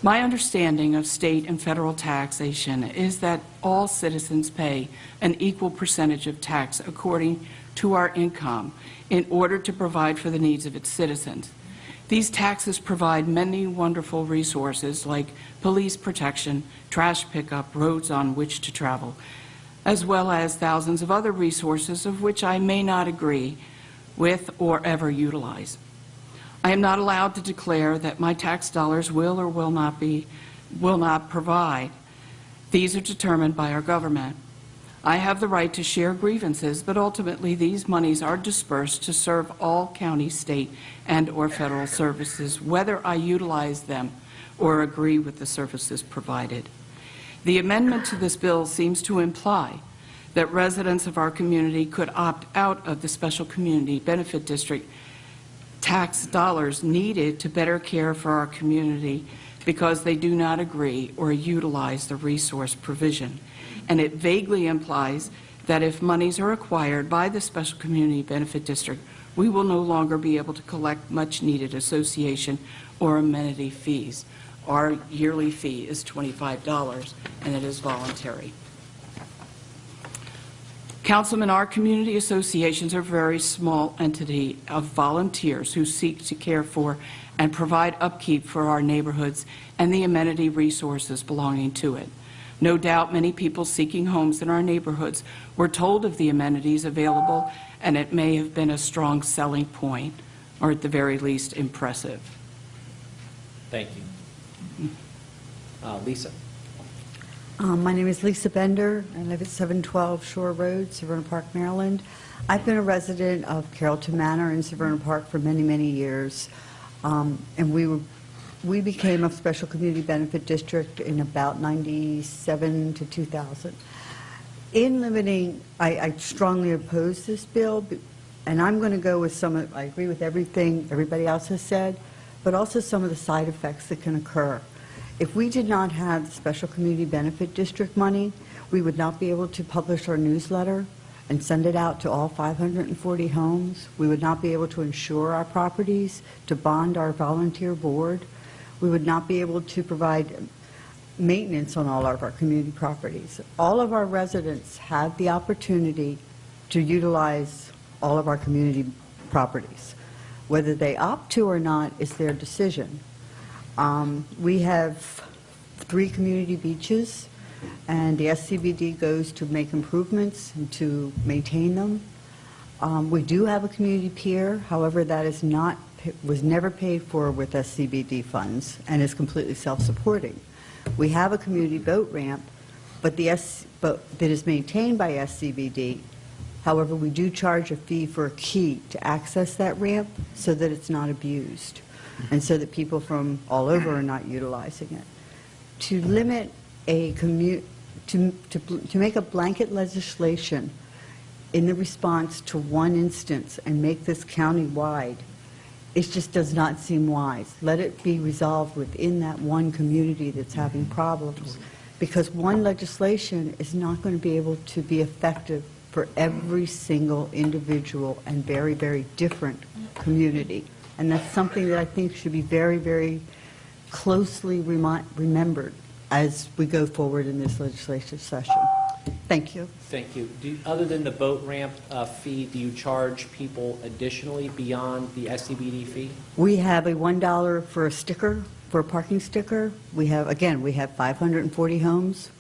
My understanding of state and federal taxation is that all citizens pay an equal percentage of tax according to our income in order to provide for the needs of its citizens. These taxes provide many wonderful resources like police protection, trash pickup, roads on which to travel, as well as thousands of other resources of which I may not agree with or ever utilize. I am not allowed to declare that my tax dollars will or will not provide. These are determined by our government. I have the right to share grievances, but ultimately these monies are dispersed to serve all county, state, and/or federal services, whether I utilize them or agree with the services provided. The amendment to this bill seems to imply that residents of our community could opt out of the Special Community Benefit District tax dollars needed to better care for our community because they do not agree or utilize the resource provision. And it vaguely implies that if monies are acquired by the Special Community Benefit District, we will no longer be able to collect much-needed association or amenity fees. Our yearly fee is $25, and it is voluntary. Councilman, our community associations are a very small entity of volunteers who seek to care for and provide upkeep for our neighborhoods and the amenity resources belonging to it. No doubt many people seeking homes in our neighborhoods were told of the amenities available, and it may have been a strong selling point, or at the very least, impressive. Thank you. Lisa? My name is Lisa Bender. I live at 712 Shore Road, Severna Park, Maryland. I've been a resident of Carrollton Manor in Severna Park for many, many years. And we became a special community benefit district in about 97 to 2000. In limiting, I strongly oppose this bill, and I'm going to go with I agree with everything everybody else has said, but also some of the side effects that can occur. If we did not have the special community benefit district money, we would not be able to publish our newsletter and send it out to all 540 homes. We would not be able to insure our properties, to bond our volunteer board. We would not be able to provide maintenance on all of our community properties. All of our residents have the opportunity to utilize all of our community properties. Whether they opt to or not is their decision. We have 3 community beaches, and the SCBD goes to make improvements and to maintain them. We do have a community pier, however, that was never paid for with SCBD funds and is completely self-supporting. We have a community boat ramp, but that is maintained by SCBD. However, we do charge a fee for a key to access that ramp so that it's not abused and so that people from all over are not utilizing it. To limit to make a blanket legislation in the response to one instance and make this county-wide, it just does not seem wise. Let it be resolved within that one community that's having problems, because one legislation is not going to be able to be effective for every single individual and very, very different community. And that's something that I think should be very, very closely remembered as we go forward in this legislative session. Thank you. Thank you. Other than the boat ramp fee, do you charge people additionally beyond the SCBD fee? We have a $1 for a sticker, for a parking sticker. We have 540 homes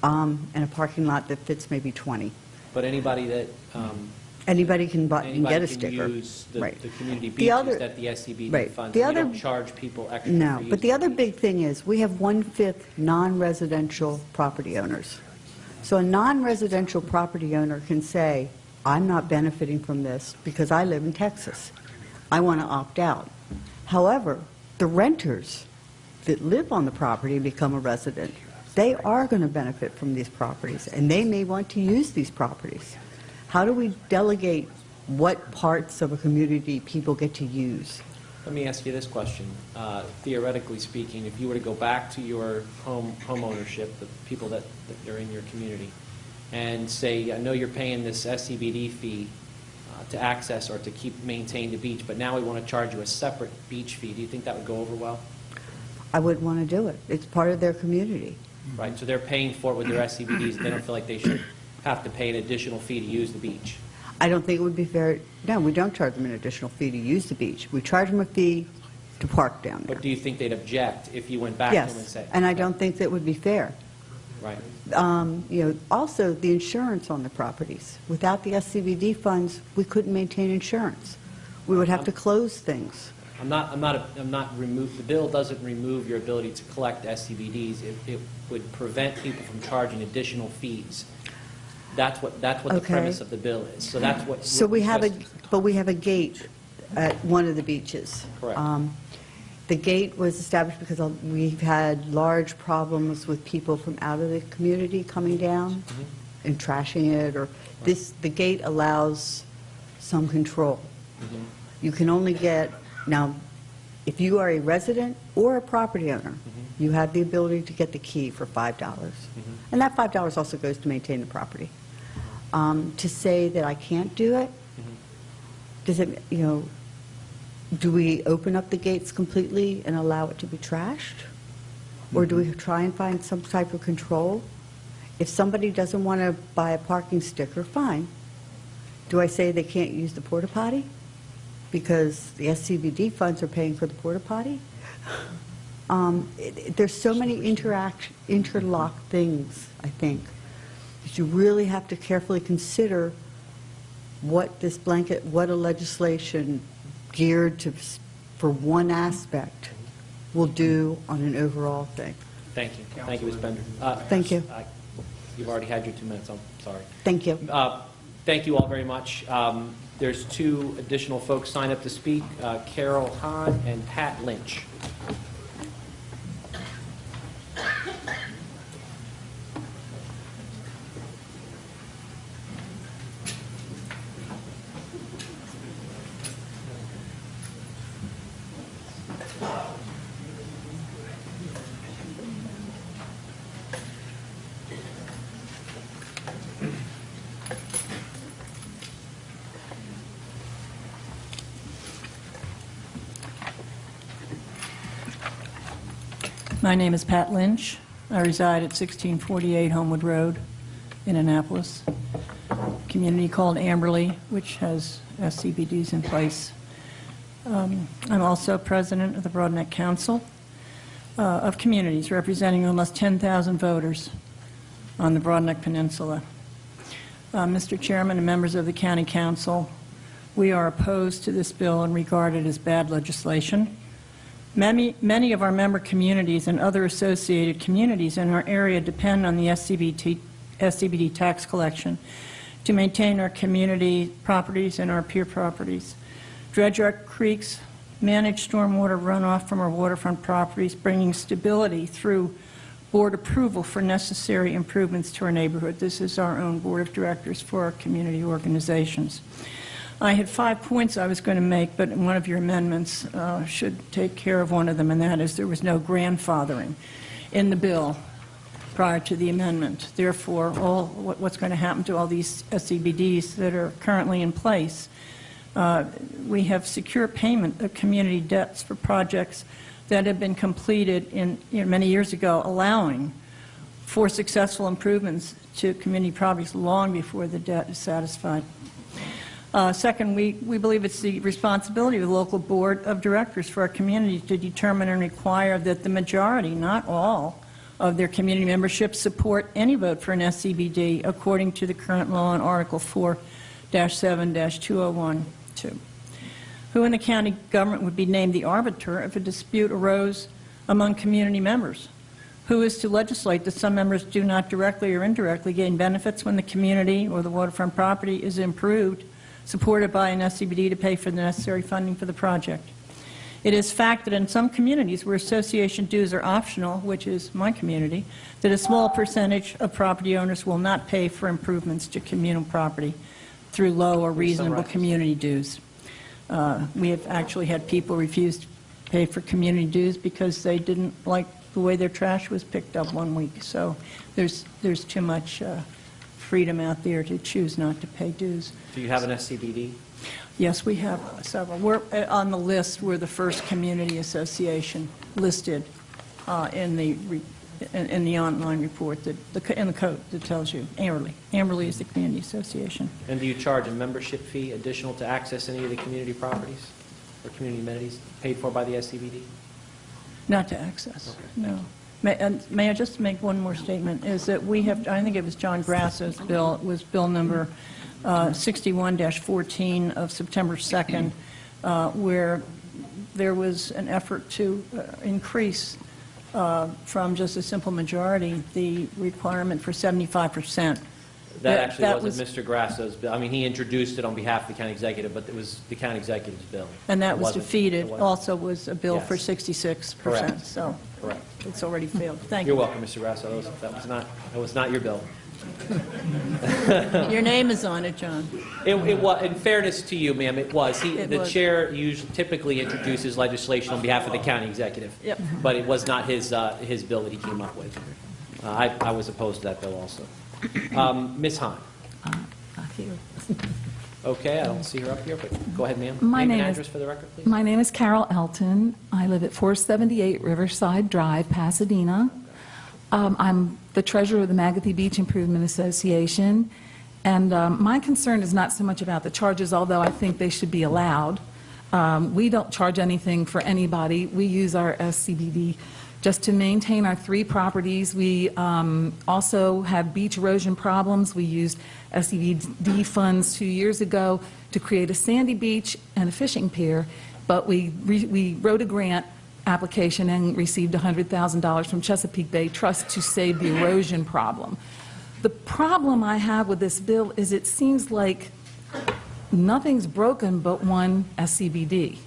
and a parking lot that fits maybe 20. But anybody that Anybody can get a sticker. Use the community The beaches other- that the SCBD right. funds. The We other- don't charge people extra. No, for but the using other big thing is, we have 1/5 non-residential property owners. So a non-residential property owner can say, I'm not benefiting from this because I live in Texas. I want to opt out. However, the renters that live on the property and become a resident, they are going to benefit from these properties, and they may want to use these properties. How do we delegate what parts of a community people get to use? Let me ask you this question. Theoretically speaking, if you were to go back to your home ownership, the people that are in your community, and say, I know you're paying this SCBD fee to access or to maintain the beach, but now we want to charge you a separate beach fee. Do you think that would go over well? I wouldn't want to do it. It's part of their community. Right, so they're paying for it with their SCBDs. They don't feel like they should have to pay an additional fee to use the beach. I don't think it would be fair. No, we don't charge them an additional fee to use the beach. We charge them a fee to park down there. But do you think they'd object if you went back to them and Yes, said? and I don't think that would be fair. Right. Also, the insurance on the properties. Without the SCBD funds, we couldn't maintain insurance. We would have to close things. The bill doesn't remove your ability to collect SCBDs. It would prevent people from charging additional fees. That's what the Okay. premise of the bill is. So that's what. So we have a gate at one of the beaches. Correct. The gate was established because we've had large problems with people from out of the community coming down and trashing it, or the gate allows some control. You can only get, now, if you are a resident or a property owner, you have the ability to get the key for $5. And that $5 also goes to maintain the property. To say that I can't do it, does it, do we open up the gates completely and allow it to be trashed? Or do we try and find some type of control? If somebody doesn't want to buy a parking sticker, fine. Do I say they can't use the porta potty because the SCBD funds are paying for the porta potty? There's so many interlocked things, I think, that you really have to carefully consider what a legislation geared for one aspect will do on an overall thing. Thank you. Thank you, Ms. Bender. Thank you. You've already had your 2 minutes. I'm sorry. Thank you. Thank you all very much. There's 2 additional folks signed up to speak, Carol Hahn and Pat Lynch. My name is Pat Lynch. I reside at 1648 Homewood Road in Annapolis. Community called Amberley, which has SCBDs in place. I'm also president of the Broadneck Council of Communities, representing almost 10,000 voters on the Broadneck Peninsula. Mr. Chairman and members of the County Council, we are opposed to this bill and regard it as bad legislation. Many of our member communities and other associated communities in our area depend on the SCBD tax collection to maintain our community properties and our peer properties. Dredge our creeks, manage stormwater runoff from our waterfront properties, bringing stability through board approval for necessary improvements to our neighborhood. This is our own board of directors for our community organizations. I had 5 points I was going to make, but one of your amendments should take care of one of them, and that is there was no grandfathering in the bill prior to the amendment. Therefore, what's going to happen to all these SCBDs that are currently in place? We have secure payment of community debts for projects that have been completed many years ago, allowing for successful improvements to community properties long before the debt is satisfied. Second, we believe it's the responsibility of the local board of directors for our community to determine and require that the majority, not all, of their community membership support any vote for an SCBD according to the current law in Article 4-7-2012. Who in the county government would be named the arbiter if a dispute arose among community members? Who is to legislate that some members do not directly or indirectly gain benefits when the community or the waterfront property is improved, supported by an SCBD to pay for the necessary funding for the project? It is fact that in some communities where association dues are optional, which is my community, that a small percentage of property owners will not pay for improvements to communal property through low or reasonable community dues. We have actually had people refuse to pay for community dues because they didn't like the way their trash was picked up one week. So there's too much freedom out there to choose not to pay dues. Do you have an SCBD? Yes, we have several. We're on the list. We're the first community association listed in the online report, in the code that tells you Amberley. Amberley is the community association. And do you charge a membership fee additional to access any of the community properties or community amenities paid for by the SCBD? Not to access, no. May I just make one more statement, is that we have, I think it was John Grasso's bill, it was bill number 61-14 of September 2nd, where there was an effort to increase from just a simple majority the requirement for 75%. That actually wasn't Mr. Grasso's bill. I mean, he introduced it on behalf of the county executive, but it was the county executive's bill. And that was defeated. Also was a bill for 66%. Correct. So correct. It's already failed. Thank you. You're welcome, Mr. Grasso. That was not your bill. Your name is on it, John. It was, in fairness to you, ma'am, it was. The was. chair typically introduces legislation on behalf of the county executive. Yep. But it was not his bill that he came up with. I was opposed to that bill also. Ms. Hahn. Not here. Okay, I don't see her up here, but go ahead, ma'am. My name and is- address for the record, please. My name is Carol Elton. I live at 478 Riverside Drive, Pasadena. I'm the treasurer of the Magathie Beach Improvement Association, and my concern is not so much about the charges, although I think they should be allowed. We don't charge anything for anybody. We use our SCBD just to maintain our 3 properties. We also have beach erosion problems. We used SCBD funds 2 years ago to create a sandy beach and a fishing pier, but we wrote a grant application and received $100,000 from Chesapeake Bay Trust to save the erosion problem. The problem I have with this bill is it seems like nothing's broken but one SCBD.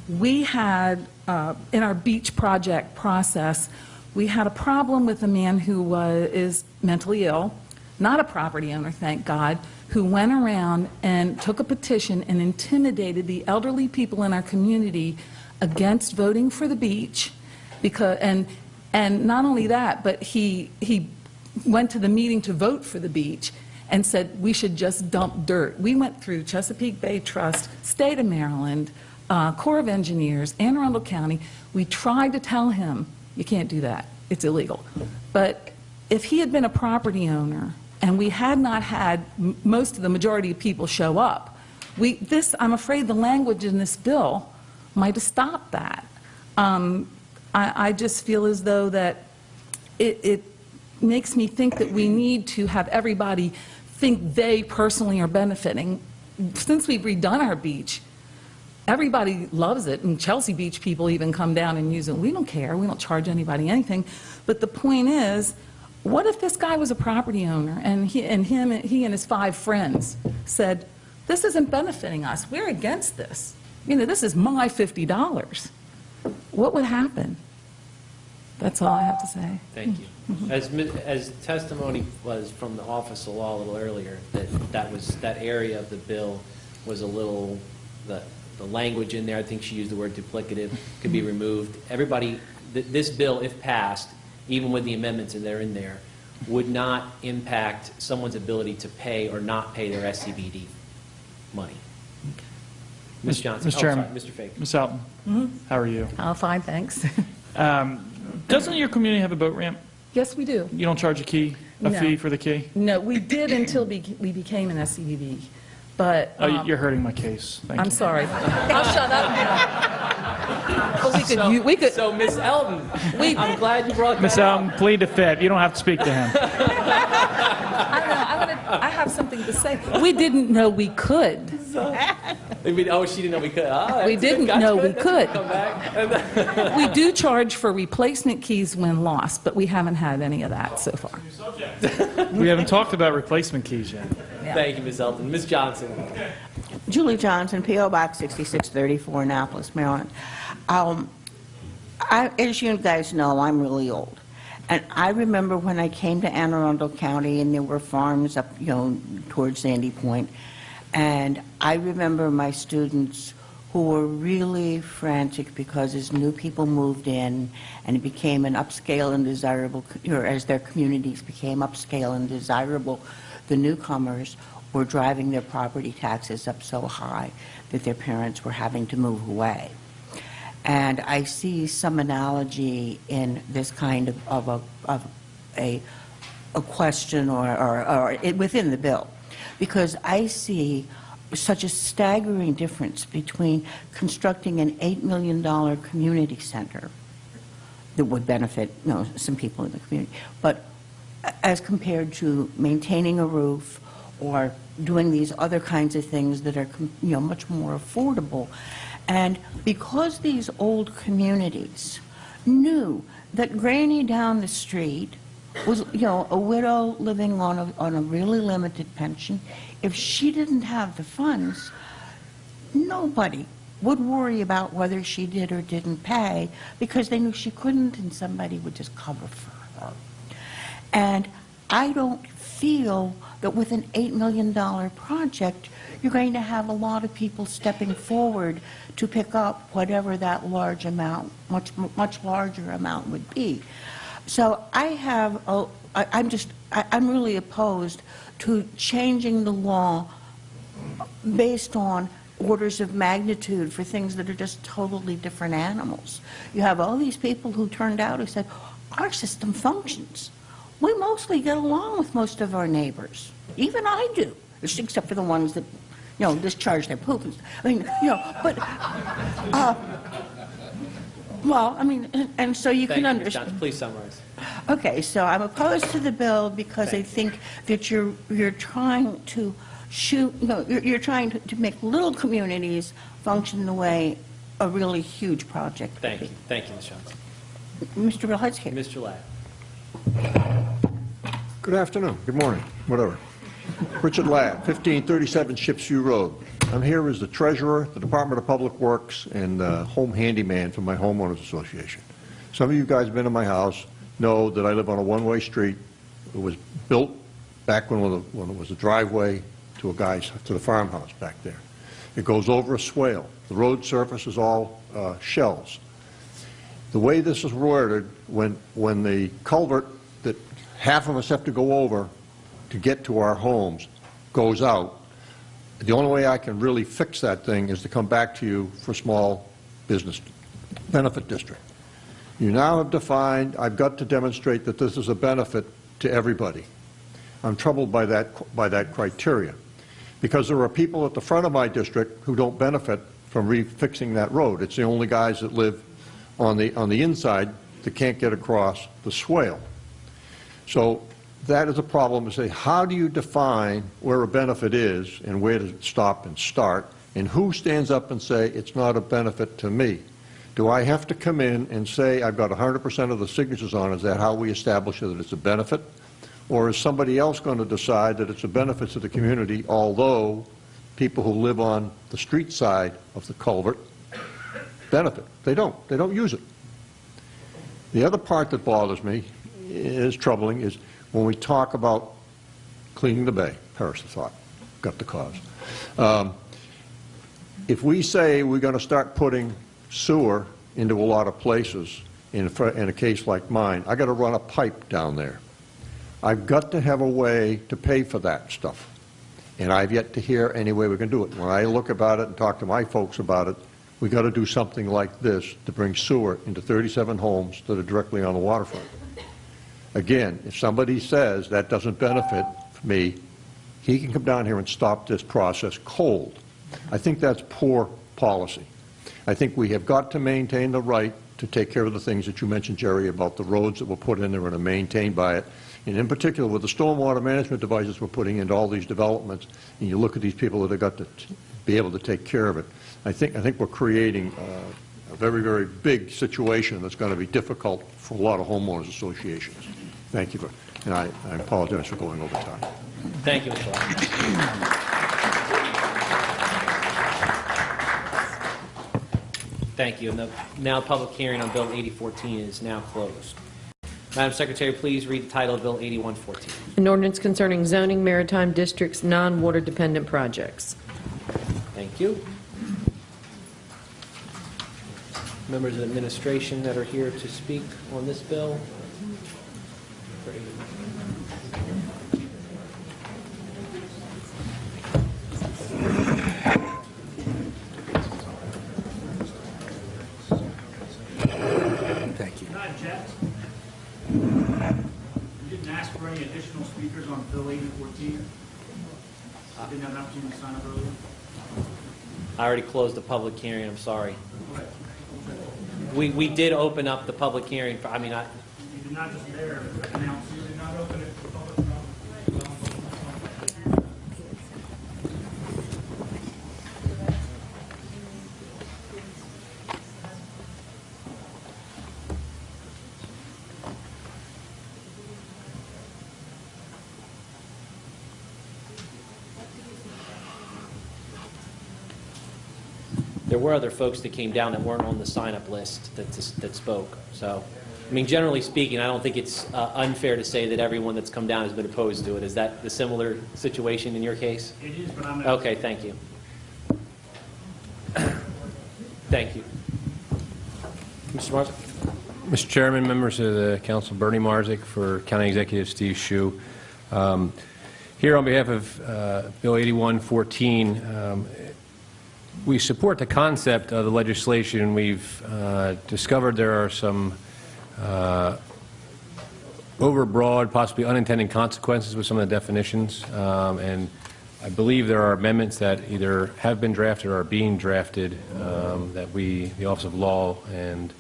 We had, in our beach project process, we had a problem with a man who is mentally ill, not a property owner, thank God, who went around and took a petition and intimidated the elderly people in our community against voting for the beach, because, and not only that, but he went to the meeting to vote for the beach and said we should just dump dirt. We went through Chesapeake Bay Trust, State of Maryland, Corps of Engineers, Anne Arundel County. We tried to tell him, you can't do that, it's illegal. But if he had been a property owner and we had not had most of the majority of people show up, I'm afraid the language in this bill might have stopped that. I just feel as though that it makes me think that we need to have everybody think they personally are benefiting. Since we've redone our beach, everybody loves it, and Chelsea Beach people even come down and use it. We don't care. We don't charge anybody anything. But the point is, what if this guy was a property owner and he and his 5 friends said, this isn't benefiting us. We're against this. You know, this is my $50. What would happen? That's all I have to say. Thank you. As testimony was from the Office of Law a little earlier, that area of the bill was a little, the language in there, I think she used the word duplicative, could be removed. Everybody, this bill, if passed, even with the amendments that are in there, would not impact someone's ability to pay or not pay their SCBD money. Ms. Johnson. Mr. Chairman. Sorry, Mr. Fake. Ms. Elton. How are you? Oh, fine, thanks. Doesn't your community have a boat ramp? Yes, we do. You don't charge a fee for the key? No, we did until we became an SCBD, but... Oh, you're hurting my case. Thank I'm you. sorry. I'll shut up now. We could... So, Ms. Elton, I'm glad you brought that Ms. Elton, plead the fifth. You don't have to speak to him. I don't know. I have something to say. We didn't know we could. Oh, she didn't know we could. We didn't know we could. Come back. We do charge for replacement keys when lost, but we haven't had any of that so far. We haven't talked about replacement keys yet. Thank you, Ms. Elton. Ms. Johnson. Julie Johnson, P.O. Box 6634, Annapolis, Maryland. As you guys know, I'm really old. And I remember when I came to Anne Arundel County and there were farms up, towards Sandy Point. And I remember my students who were really frantic because as new people moved in and it became an upscale and desirable, or as their communities became upscale and desirable, the newcomers were driving their property taxes up so high that their parents were having to move away. And I see some analogy in this kind of a question or within the bill, because I see such a staggering difference between constructing an $8 million community center that would benefit some people in the community, but as compared to maintaining a roof or doing these other kinds of things that are much more affordable. And because these old communities knew that Granny down the street was, a widow living on a really limited pension, if she didn't have the funds, nobody would worry about whether she did or didn't pay because they knew she couldn't and somebody would just cover for her. And I don't feel that with an $8 million project, you're going to have a lot of people stepping forward to pick up whatever that large amount, much larger amount would be. So I'm really opposed to changing the law based on orders of magnitude for things that are just totally different animals. You have all these people who turned out who said, our system functions. We mostly get along with most of our neighbors. Even I do, except for the ones that, discharge their poop. Well, and so you can understand. Please summarize. Okay, so I'm opposed to the bill because I think that you're trying to you're trying to make little communities function the way a really huge project. Thank you. Thank you, Ms. Johnson. Mr. Biletsky. Mr. Ladd. Good afternoon, good morning, whatever. Richard Ladd, 1537 Shipsview Road. I'm here as the treasurer, the Department of Public Works, and home handyman for my homeowners association. Some of you guys have been in my house, know that I live on a one-way street. It was built back when it was a driveway to the farmhouse back there. It goes over a swale. The road surface is all shells. The way this is worded, when the culvert that half of us have to go over to get to our homes goes out, the only way I can really fix that thing is to come back to you for small business benefit district. You now have defined, I've got to demonstrate that this is a benefit to everybody. I'm troubled by that criteria, because there are people at the front of my district who don't benefit from refixing that road. It's the only guys that live on the inside that can't get across the swale. So that is a problem to say, how do you define where a benefit is and where to stop and start, and who stands up and say it's not a benefit to me? Do I have to come in and say I've got 100% of the signatures on it? Is that how we establish that it's a benefit? Or is somebody else going to decide that it's a benefit to the community, although people who live on the street side of the culvert benefit? They don't use it. The other part that bothers me, is troubling, is when we talk about cleaning the bay, perish the thought, got the cause. If we say we're going to start putting sewer into a lot of places, in a case like mine, I got to run a pipe down there. I've got to have a way to pay for that stuff, and I've yet to hear any way we can do it. When I look about it and talk to my folks about it, we got to do something like this to bring sewer into 37 homes that are directly on the waterfront. Again, if somebody says that doesn't benefit me, he can come down here and stop this process cold. I think that's poor policy. I think we have got to maintain the right to take care of the things that you mentioned, Jerry, about the roads that were put in there and are maintained by it. And in particular, with the stormwater management devices we're putting into all these developments, and you look at these people that have got to be able to take care of it, I think we're creating a very, very big situation that's going to be difficult for a lot of homeowners associations. Thank you, and I apologize for going over time. Thank you, Mr. Ladd. Thank you. And now public hearing on Bill 8014 is now closed. Madam Secretary, please read the title of Bill 8114. An ordinance concerning zoning maritime districts non-water dependent projects. Thank you. Members of the administration that are here to speak on this bill. Thank you. You didn't ask for any additional speakers on Bill 8014? Didn't have an opportunity to sign up earlier? I already closed the public hearing. I'm sorry. We did open up the public hearing. You did not just there announce, you did not open it for public comment. There were other folks that came down that weren't on the sign-up list that spoke. So, generally speaking, I don't think it's unfair to say that everyone that's come down has been opposed to it. Is that the similar situation in your case? It is, but I'm not. Okay, thank you. Thank you. Mr. Marzik? Mr. Chairman, members of the council, Bernie Marzik for County Executive Steve Hsu. Here on behalf of Bill 8114, we support the concept of the legislation. We've discovered there are some overbroad, possibly unintended consequences with some of the definitions, and I believe there are amendments that either have been drafted or are being drafted that the Office of Law and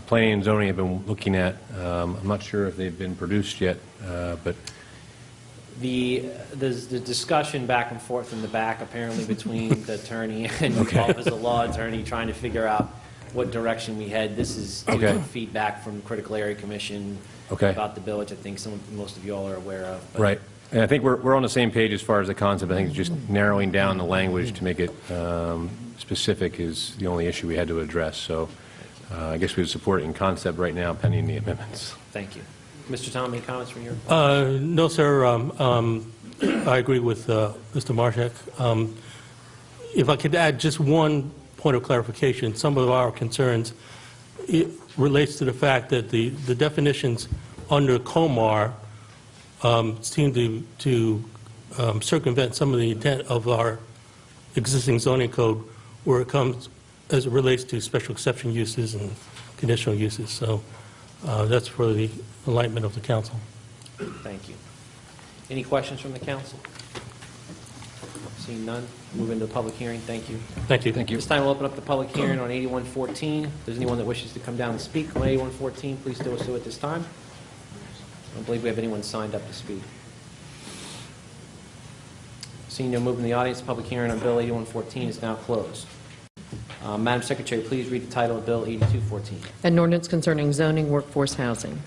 Planning and Zoning have been looking at. I'm not sure if they've been produced yet, but There's the discussion back and forth in the back, apparently, between the attorney and Bob as a law attorney, trying to figure out what direction we head. This is due to feedback from Critical Area Commission about the bill, which I think most of you all are aware of. But Right. And I think we're on the same page as far as the concept. I think it's just narrowing down the language to make it specific is the only issue we had to address. So I guess we would support it in concept right now, pending the amendments. Thank you. Mr. Tom, any comments from your? No, sir. I agree with Mr. Marshak. If I could add just one point of clarification, some of our concerns, it relates to the fact that the definitions under COMAR seem to circumvent some of the intent of our existing zoning code where it comes as it relates to special exception uses and conditional uses. So that's for the enlightenment of the council. Thank you. Any questions from the council? Seeing none, move into the public hearing. Thank you. Thank you. Thank you. This time we'll open up the public hearing on 8114. If there's anyone that wishes to come down and speak on 8114, please do so at this time. I don't believe we have anyone signed up to speak. Seeing no movement in the audience, the public hearing on Bill 8114 is now closed. Madam Secretary, please read the title of Bill 8214. An ordinance concerning zoning workforce housing.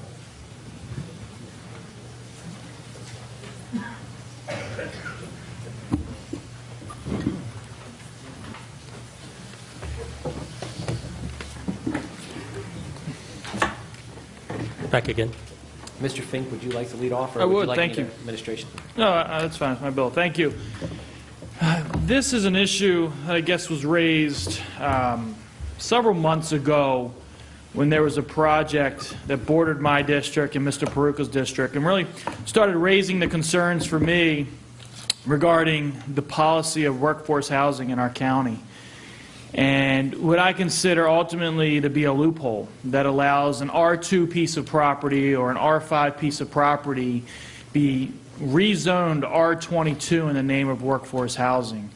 Back again. Mr. Fink, would you like to lead off, or I would you would, like thank me you. to administration? No, that's fine. It's my bill. Thank you. This is an issue that I guess was raised several months ago when there was a project that bordered my district and Mr. Peruka's district, and really started raising the concerns for me regarding the policy of workforce housing in our county. And what I consider ultimately to be a loophole that allows an R2 piece of property or an R5 piece of property be rezoned R22 in the name of workforce housing.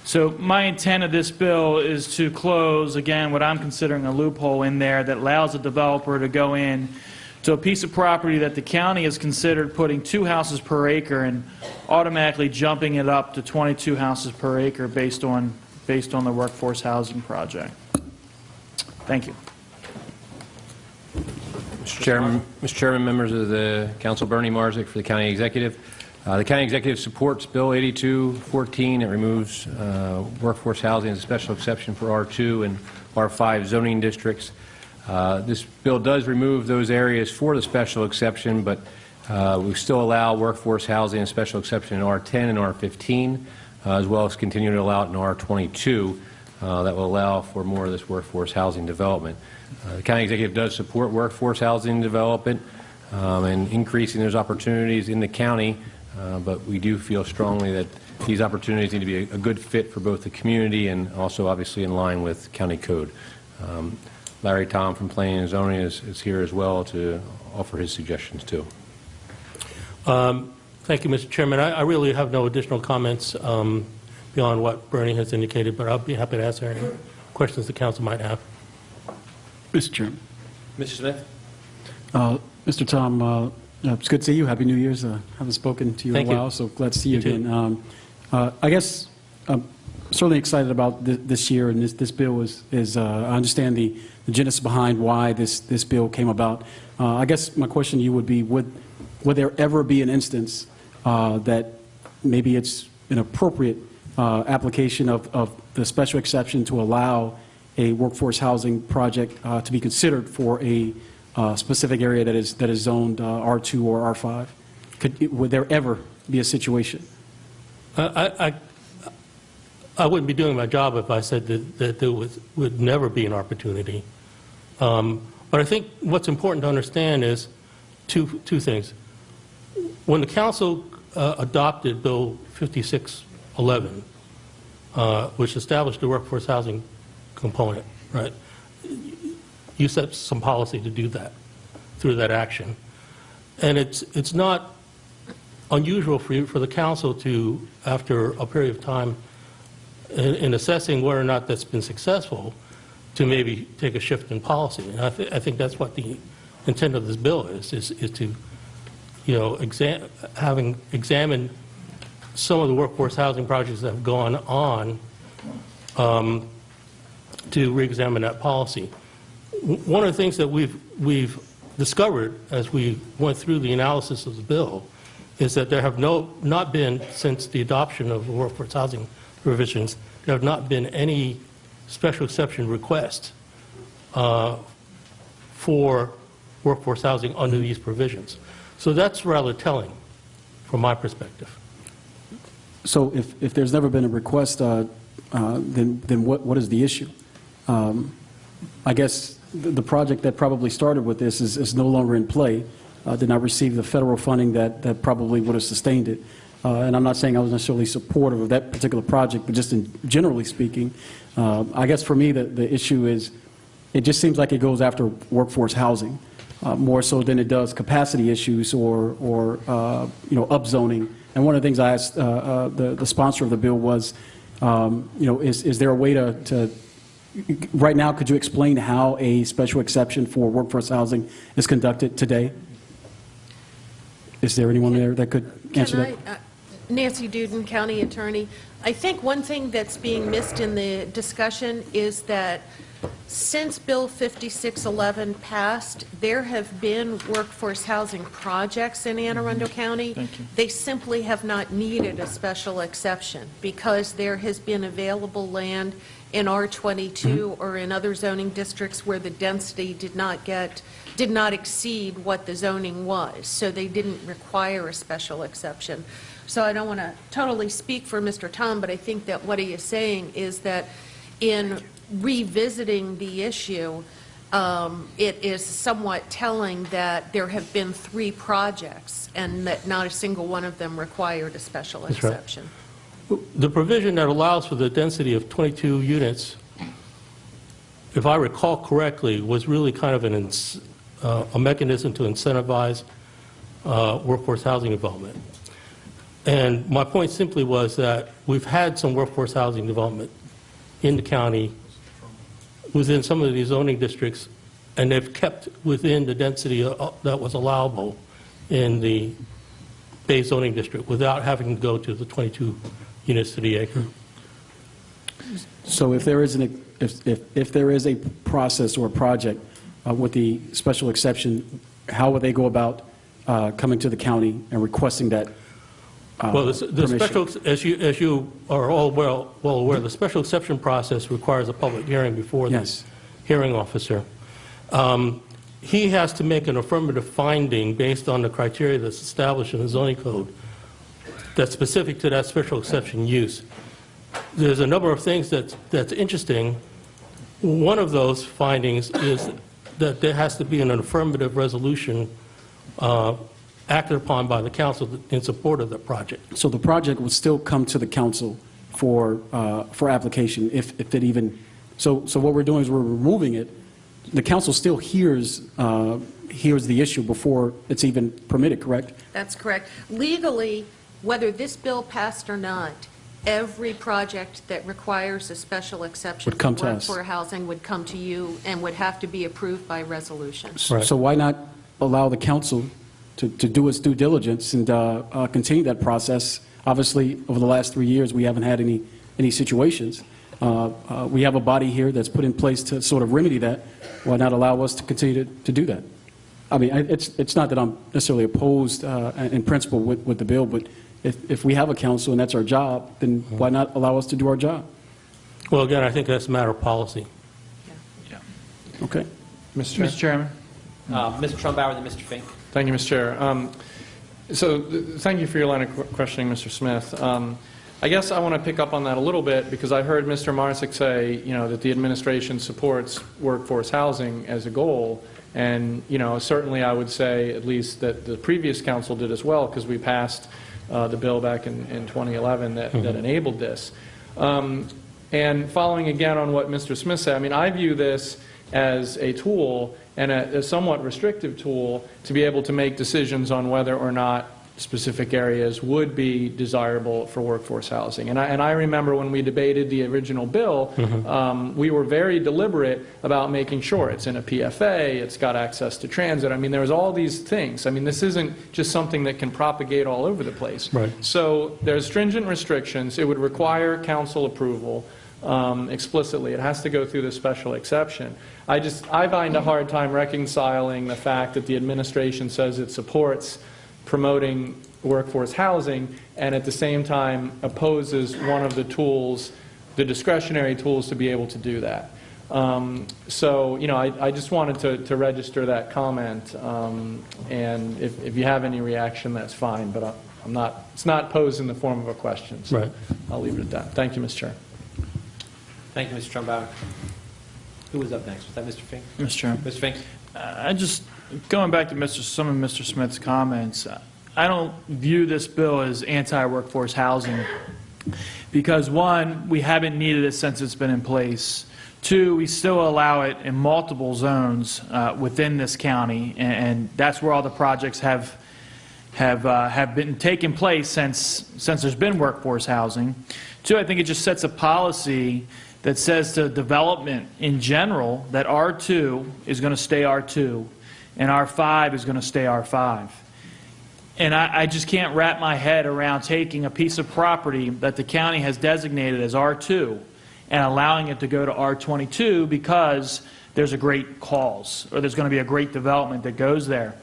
So my intent of this bill is to close, again, what I'm considering a loophole in there that allows a developer to go in to a piece of property that the county has considered putting 2 houses per acre and automatically jumping it up to 22 houses per acre based on the workforce housing project. Thank you. Mr. Chairman, members of the council, Bernie Marzik for the county executive. The county executive supports Bill 8214. It removes workforce housing as a special exception for R2 and R5 zoning districts. This bill does remove those areas for the special exception, but we still allow workforce housing and special exception in R10 and R15, as well as continue to allow it in R22. That will allow for more of this workforce housing development. The county executive does support workforce housing development and increasing those opportunities in the county, but we do feel strongly that these opportunities need to be a good fit for both the community and also obviously in line with county code. Larry Tom from Planning and Zoning is here as well to offer his suggestions too. Thank you, Mr. Chairman. I really have no additional comments beyond what Bernie has indicated, but I'll be happy to answer any questions the council might have. Mr. Chairman. Mr. Smith? Mr. Tom, it's good to see you. Happy New Year's. Haven't spoken to you in a while, so glad to see you again. I guess I'm certainly excited about this year, and this bill is I understand the genesis behind why this bill came about. I guess my question to you would be, would there ever be an instance that maybe it's an appropriate application of the special exception to allow a workforce housing project to be considered for a specific area that is zoned R2 or R5? Would there ever be a situation? I wouldn't be doing my job if I said that there would never be an opportunity. But I think what's important to understand is two things. When the council adopted Bill 5611, which established the workforce housing component, right? You set some policy to do that through that action. And it's not unusual for the council to, after a period of time in assessing whether or not that's been successful, to maybe take a shift in policy. And I think that's what the intent of this bill is to having examined some of the workforce housing projects that have gone on, to re-examine that policy. One of the things that we've discovered as we went through the analysis of the bill is that there have not been, since the adoption of the workforce housing provisions, there have not been any special exception requests for workforce housing under these provisions. So that's rather telling from my perspective. So if there's never been a request, then what is the issue? I guess the project that probably started with this is no longer in play, did not receive the federal funding that probably would have sustained it. And I'm not saying I was necessarily supportive of that particular project, but just generally speaking, I guess for me the issue is it just seems like it goes after workforce housing more so than it does capacity issues or upzoning. And one of the things I asked the sponsor of the bill was, is there a way to right now, could you explain how a special exception for workforce housing is conducted today? Is there anyone there that could answer that? Nancy Duden, County Attorney. I think one thing that's being missed in the discussion is that since Bill 5611 passed, there have been workforce housing projects in Anne Arundel County. Thank you. They simply have not needed a special exception because there has been available land in R22 or in other zoning districts where the density did not exceed what the zoning was, so they didn't require a special exception. So I don't want to totally speak for Mr. Tom, but I think that what he is saying is that in revisiting the issue, it is somewhat telling that there have been 3 projects and that not a single one of them required a special exception. Right. The provision that allows for the density of 22 units, if I recall correctly, was really kind of a mechanism to incentivize workforce housing development. And my point simply was that we've had some workforce housing development in the county within some of these zoning districts, and they've kept within the density that was allowable in the Bay zoning district without having to go to the 22 units to the acre. So if there is if there is a process or a project with the special exception, how would they go about coming to the county and requesting that? Well, the special, as you are all well aware, the special exception process requires a public hearing before the hearing officer. He has to make an affirmative finding based on the criteria that's established in the zoning code that's specific to that special exception use. There's a number of things that's interesting. One of those findings is that there has to be an affirmative resolution acted upon by the council in support of the project. So the project would still come to the council for application if it even, so what we're doing is we're removing it. The council still hears the issue before it's even permitted, correct? That's correct. Legally, whether this bill passed or not, every project that requires a special exception Would come to us. for housing would come to you and would have to be approved by resolution. So why not allow the council to do its due diligence and continue that process? Obviously, over the last 3 years, we haven't had any situations. We have a body here that's put in place to sort of remedy that. Why not allow us to continue to do that? I mean, it's not that I'm necessarily opposed in principle with the bill, but if we have a council and that's our job, then why not allow us to do our job? Well, again, I think that's a matter of policy. Okay. Mr. Chairman? Mr. Trumbauer, then Mr. Fink. Thank you, Mr. Chair. Thank you for your line of questioning, Mr. Smith. I guess I want to pick up on that a little bit because I heard Mr. Marsick say, that the administration supports workforce housing as a goal, and, certainly I would say at least that the previous council did as well because we passed the bill back in 2011 that enabled this. And following again on what Mr. Smith said, I mean, I view this as a tool and a somewhat restrictive tool to be able to make decisions on whether or not specific areas would be desirable for workforce housing. And I remember when we debated the original bill, we were very deliberate about making sure it's in a PFA, it's got access to transit. I mean, there was all these things. I mean, this isn't just something that can propagate all over the place. Right. So there's stringent restrictions. It would require council approval explicitly. It has to go through the special exception. I find a hard time reconciling the fact that the administration says it supports promoting workforce housing and at the same time opposes one of the tools, the discretionary tools to be able to do that. So, you know, I just wanted to register that comment, and if you have any reaction, that's fine, but it's not posed in the form of a question, so right. I'll leave it at that. Thank you, Mr. Chair. Thank you, Mr. Trumbauer. Who was up next? Was that Mr. Fink? Mr. Chairman. Mr. Fink? I just, going back to some of Mr. Smith's comments, I don't view this bill as anti-workforce housing because, one, we haven't needed it since it's been in place. Two, we still allow it in multiple zones within this county, and that's where all the projects have been taking place since there's been workforce housing. Two, I think it just sets a policy that says to development in general that R2 is going to stay R2 and R5 is going to stay R5. And I just can't wrap my head around taking a piece of property that the county has designated as R2 and allowing it to go to R22 because there's a great cause or there's going to be a great development that goes there.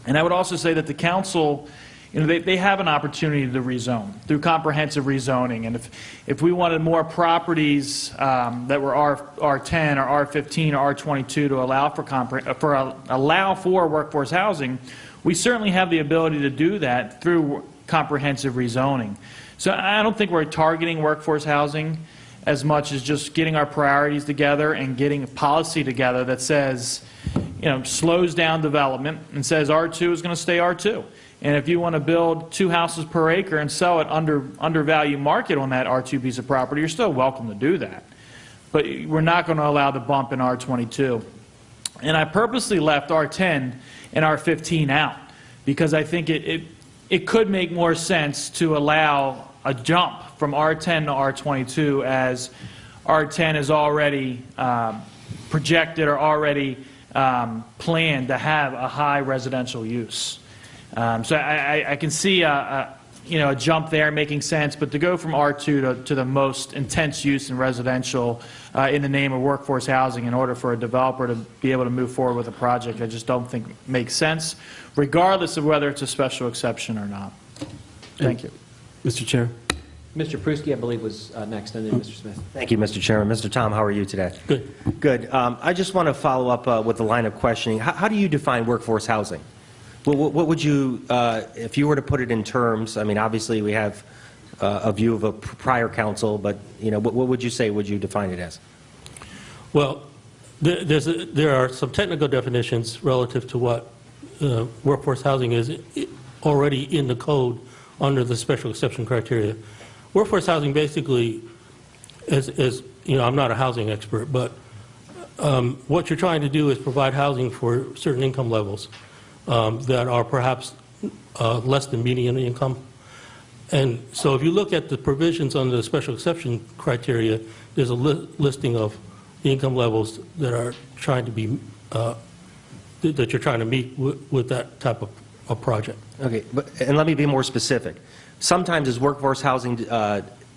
And I would also say that the council, you know, they have an opportunity to rezone through comprehensive rezoning. And if we wanted more properties that were R10 or R15 or R22 to allow for workforce housing, we certainly have the ability to do that through comprehensive rezoning. So I don't think we're targeting workforce housing as much as just getting our priorities together and getting a policy together that says, you know, slows down development and says R2 is going to stay R2. And if you want to build 2 houses per acre and sell it undervalue market on that R2 piece of property, you're still welcome to do that. But we're not going to allow the bump in R22. And I purposely left R10 and R15 out because I think it could make more sense to allow a jump from R10 to R22 as R10 is already projected or already planned to have a high residential use. So I can see a jump there making sense, but to go from R2 to the most intense use in residential in the name of workforce housing in order for a developer to be able to move forward with a project, I just don't think makes sense, regardless of whether it's a special exception or not. Thank you. Mr. Chair. Mr. Pruski, I believe, was next, and then Mr. Smith. Thank you, Mr. Chairman. Mr. Tom, how are you today? Good. Good. I just want to follow up with the line of questioning. How do you define workforce housing? What would you, if you were to put it in terms, I mean, obviously we have a view of a prior council, but, you know, what would you say would you define it as? Well, there are some technical definitions relative to what workforce housing is already in the code under the special exception criteria. Workforce housing basically is, you know, I'm not a housing expert, but what you're trying to do is provide housing for certain income levels that are perhaps less than median income. And so if you look at the provisions under the special exception criteria, there's a listing of the income levels that are trying to be, that you're trying to meet with that type of project. Okay, and let me be more specific. Sometimes is workforce housing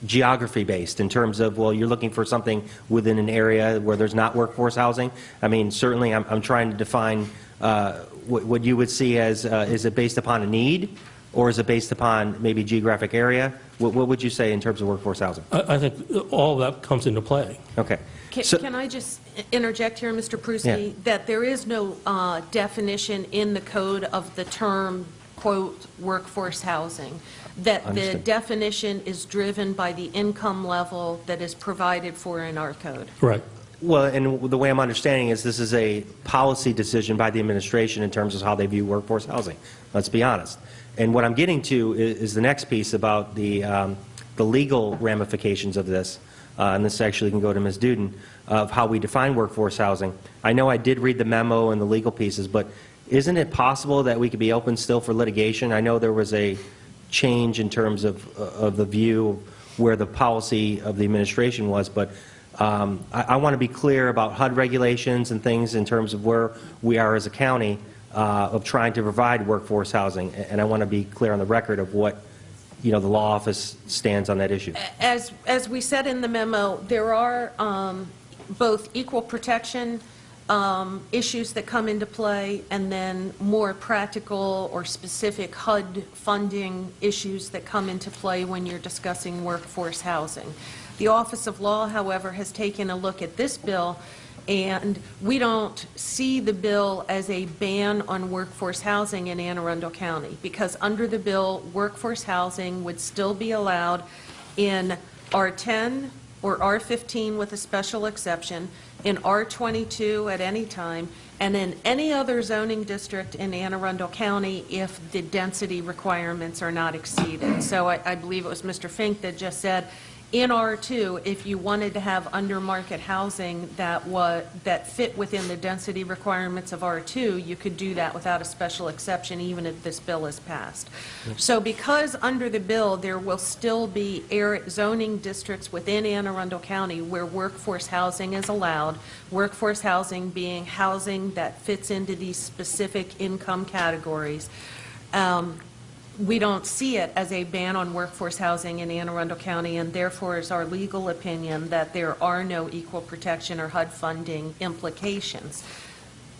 geography-based in terms of, well, you're looking for something within an area where there's not workforce housing? I mean, certainly I'm trying to define what you would see as, is it based upon a need, or is it based upon maybe geographic area? What would you say in terms of workforce housing? I think all of that comes into play. Okay. Can I just interject here, Mr. Pruski, that there is no definition in the code of the term, quote, workforce housing, that Understood. the definition is driven by the income level that is provided for in our code. Right. Well, and the way I'm understanding is this is a policy decision by the administration in terms of how they view workforce housing. Let's be honest. And what I'm getting to is the next piece about the legal ramifications of this. and this actually can go to Ms. Duden, of how we define workforce housing. I know I did read the memo and the legal pieces, but isn't it possible that we could be open still for litigation? I know there was a change in terms of the view of where the policy of the administration was, but I want to be clear about HUD regulations and things in terms of where we are as a county of trying to provide workforce housing, and I want to be clear on the record of what the law office stands on that issue. As we said in the memo, there are both equal protection issues that come into play, and then more practical or specific HUD funding issues that come into play when you're discussing workforce housing. The Office of Law, however, has taken a look at this bill, and we don't see the bill as a ban on workforce housing in Anne Arundel County, because under the bill, workforce housing would still be allowed in R10 or R15 with a special exception, in R22 at any time, and in any other zoning district in Anne Arundel County if the density requirements are not exceeded. So I believe it was Mr. Fink that just said, in R2, if you wanted to have under-market housing that fit within the density requirements of R2, you could do that without a special exception, even if this bill is passed. So because under the bill, there will still be zoning districts within Anne Arundel County where workforce housing is allowed, workforce housing being housing that fits into these specific income categories. We don't see it as a ban on workforce housing in Anne Arundel County, and therefore is our legal opinion that there are no equal protection or HUD funding implications.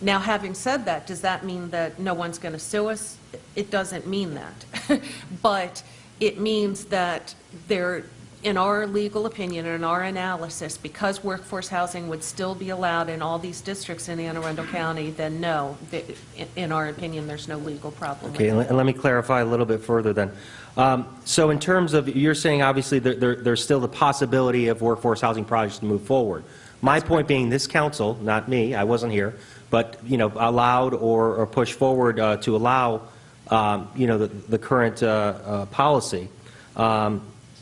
Now, having said that, does that mean that no one's going to sue us? It doesn't mean that. But it means that there, in our legal opinion and in our analysis, because workforce housing would still be allowed in all these districts in Anne Arundel County, then no, in our opinion, there's no legal problem. Okay, and let me clarify a little bit further then. So in terms of, you're saying obviously there's still the possibility of workforce housing projects to move forward. My point being, this council, not me, I wasn't here, but allowed or pushed forward to allow the current policy.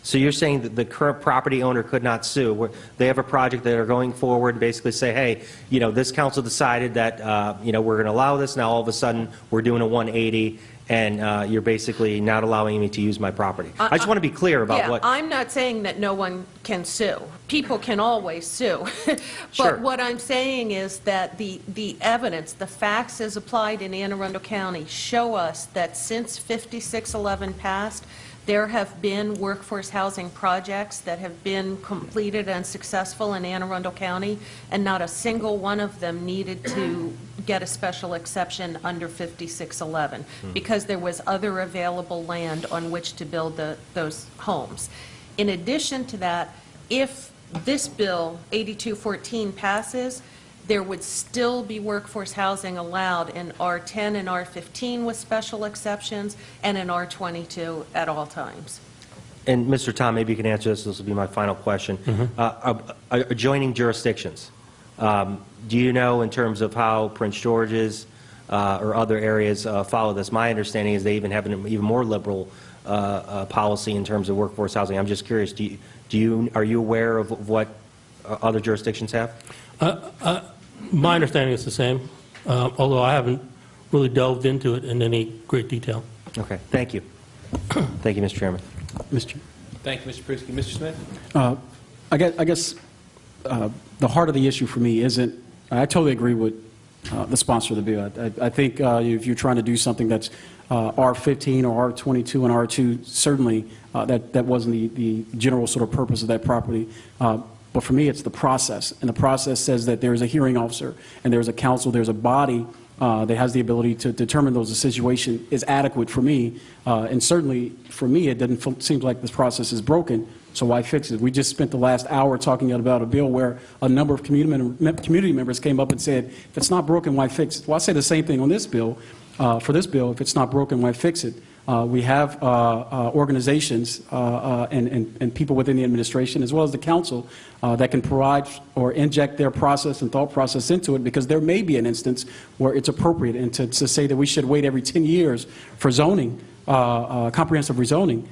So you're saying that the current property owner could not sue. They have a project that are going forward and basically say, hey, this council decided that, we're going to allow this. Now all of a sudden we're doing a 180 and you're basically not allowing me to use my property. I just want to be clear about what... I'm not saying that no one can sue. People can always sue. But Sure. what I'm saying is that the evidence, the facts as applied in Anne Arundel County show us that since 5611 passed, there have been workforce housing projects that have been completed and successful in Anne Arundel County, and not a single one of them needed to get a special exception under 5611 because there was other available land on which to build those homes. In addition to that, if this bill 8214 passes, there would still be workforce housing allowed in R10 and R15 with special exceptions, and in R22 at all times. And Mr. Tom, maybe you can answer this. This will be my final question. Adjoining jurisdictions. Do you know in terms of how Prince George's or other areas follow this? My understanding is they even have an even more liberal policy in terms of workforce housing. I'm just curious. Are you aware of what other jurisdictions have? My understanding is the same, although I haven't really delved into it in any great detail. Okay, thank you. Thank you, Mr. Chairman. Thank you, Mr. Pruski. Mr. Smith? I guess the heart of the issue for me isn't, I totally agree with the sponsor of the bill. I think if you're trying to do something that's R15 or R22 and R2, certainly that wasn't the general sort of purpose of that property. But for me, it's the process. And the process says that there is a hearing officer and there's a council, there's a body that has the ability to determine those the situation is adequate for me. And certainly, for me, it doesn't seem like this process is broken, so why fix it? We just spent the last hour talking about a bill where a number of community members came up and said, if it's not broken, why fix it? Well, I say the same thing on this bill. For this bill, if it's not broken, why fix it? We have organizations and people within the administration, as well as the council, that can provide or inject their process and thought process into it, because there may be an instance where it's appropriate. And to say that we should wait every 10 years for zoning, comprehensive rezoning,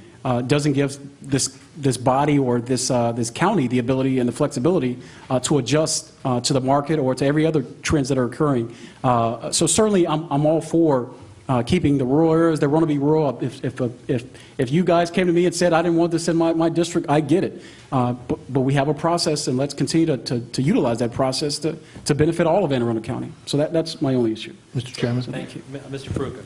doesn't give this this body or this county the ability and the flexibility to adjust to the market or to every other trends that are occurring. So certainly, I'm all for keeping the rural areas. They want to be rural. If you guys came to me and said I didn't want this in my district, I get it. But we have a process, and let's continue to utilize that process to benefit all of Anne Arundel County. So that's my only issue. Mr. Chairman. Thank you. Mr. Peruka.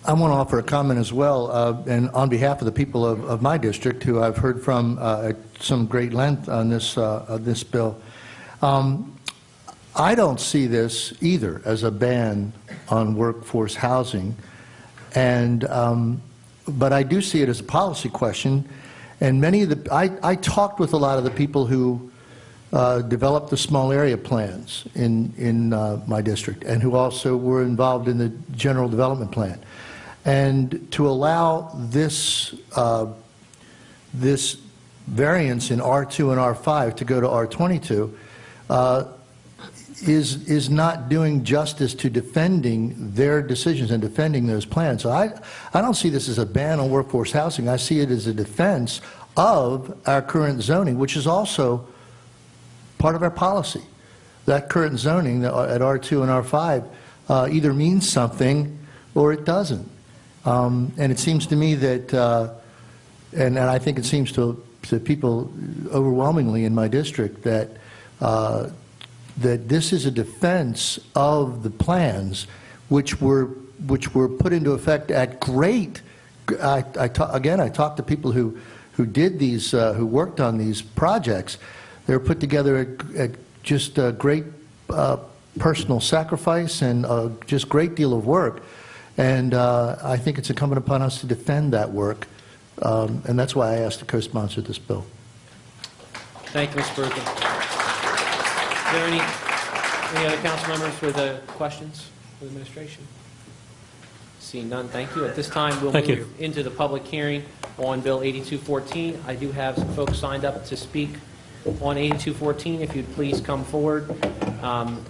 I want to offer a comment as well, and on behalf of the people of my district, who I've heard from at some great length on this bill. I don't see this either as a ban on workforce housing, but I do see it as a policy question. And I talked with a lot of the people who developed the small area plans in my district, and who also were involved in the general development plan. And to allow this this variance in R2 and R5 to go to R22 is not doing justice to defending their decisions and defending those plans. So I don't see this as a ban on workforce housing. I see it as a defense of our current zoning, which is also part of our policy. That current zoning at R2 and R5 either means something or it doesn't. And it seems to me that, and I think it seems to people overwhelmingly in my district, that that this is a defense of the plans which were put into effect at great. I talked to people who did these, who worked on these projects. They were put together at just a great personal sacrifice and a just great deal of work. And I think it's incumbent upon us to defend that work. And that's why I asked to co-sponsor this bill. Thank you, Mr. Peruka. Are there any other council members with questions for the administration? Seeing none, thank you. At this time, we'll move into the public hearing on Bill 8214. I do have some folks signed up to speak on 8214. If you'd please come forward.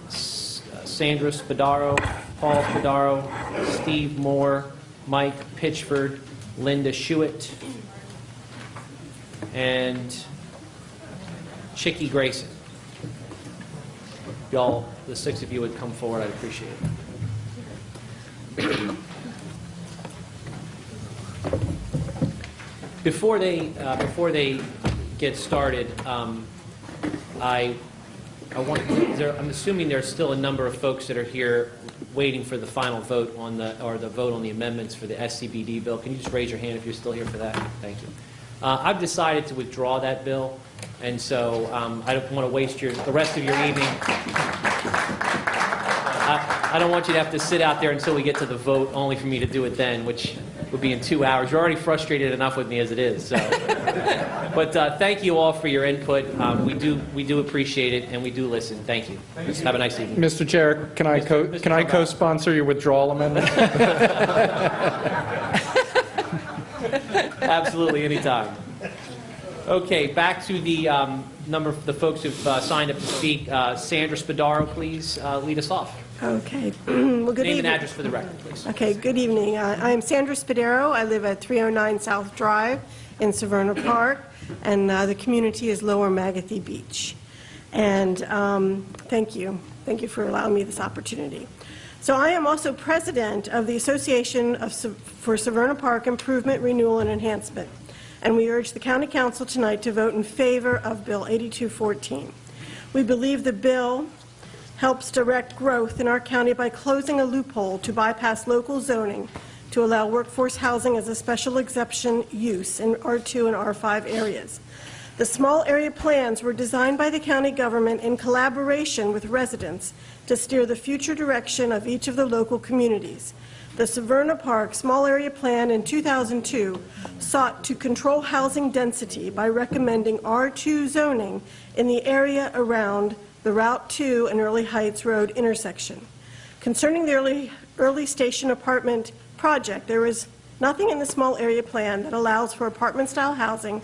Sandra Spadaro, Paul Spadaro, Steve Moore, Mike Pitchford, Linda Schuett, and Chicky Grayson. Y'all, the six of you would come forward, I'd appreciate it. Before they get started, I'm assuming there's still a number of folks that are here waiting for the final vote on the vote on the amendments for the SCBD bill. Can you just raise your hand if you're still here for that? Thank you. I've decided to withdraw that bill, and so I don't want to waste the rest of your evening. I don't want you to have to sit out there until we get to the vote, only for me to do it then, which would be in 2 hours. You're already frustrated enough with me as it is. So. But thank you all for your input. We do appreciate it, and we do listen. Thank you. Have a nice evening. Mr. Chair, can I co-sponsor your withdrawal amendment? Absolutely, anytime. Okay, back to the the folks who've signed up to speak. Sandra Spadaro, please lead us off. Okay. Well, good evening. Name and address for the record, please. Okay, good evening. I am Sandra Spadaro. I live at 309 South Drive in Severna Park, and the community is Lower Magathie Beach. And thank you. Thank you for allowing me this opportunity. So I am also president of the Association for Severna Park Improvement, Renewal, and Enhancement. And we urge the County Council tonight to vote in favor of Bill 8214. We believe the bill helps direct growth in our county by closing a loophole to bypass local zoning to allow workforce housing as a special exception use in R2 and R5 areas. The small area plans were designed by the county government in collaboration with residents to steer the future direction of each of the local communities. The Severna Park Small Area Plan in 2002 sought to control housing density by recommending R2 zoning in the area around the Route 2 and Early Heights Road intersection. Concerning the early station apartment project, there is nothing in the small area plan that allows for apartment-style housing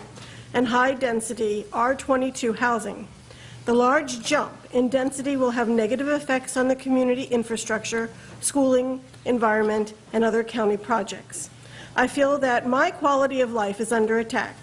and high-density R22 housing. The large jump in density will have negative effects on the community infrastructure, schooling, environment, and other county projects. I feel that my quality of life is under attack.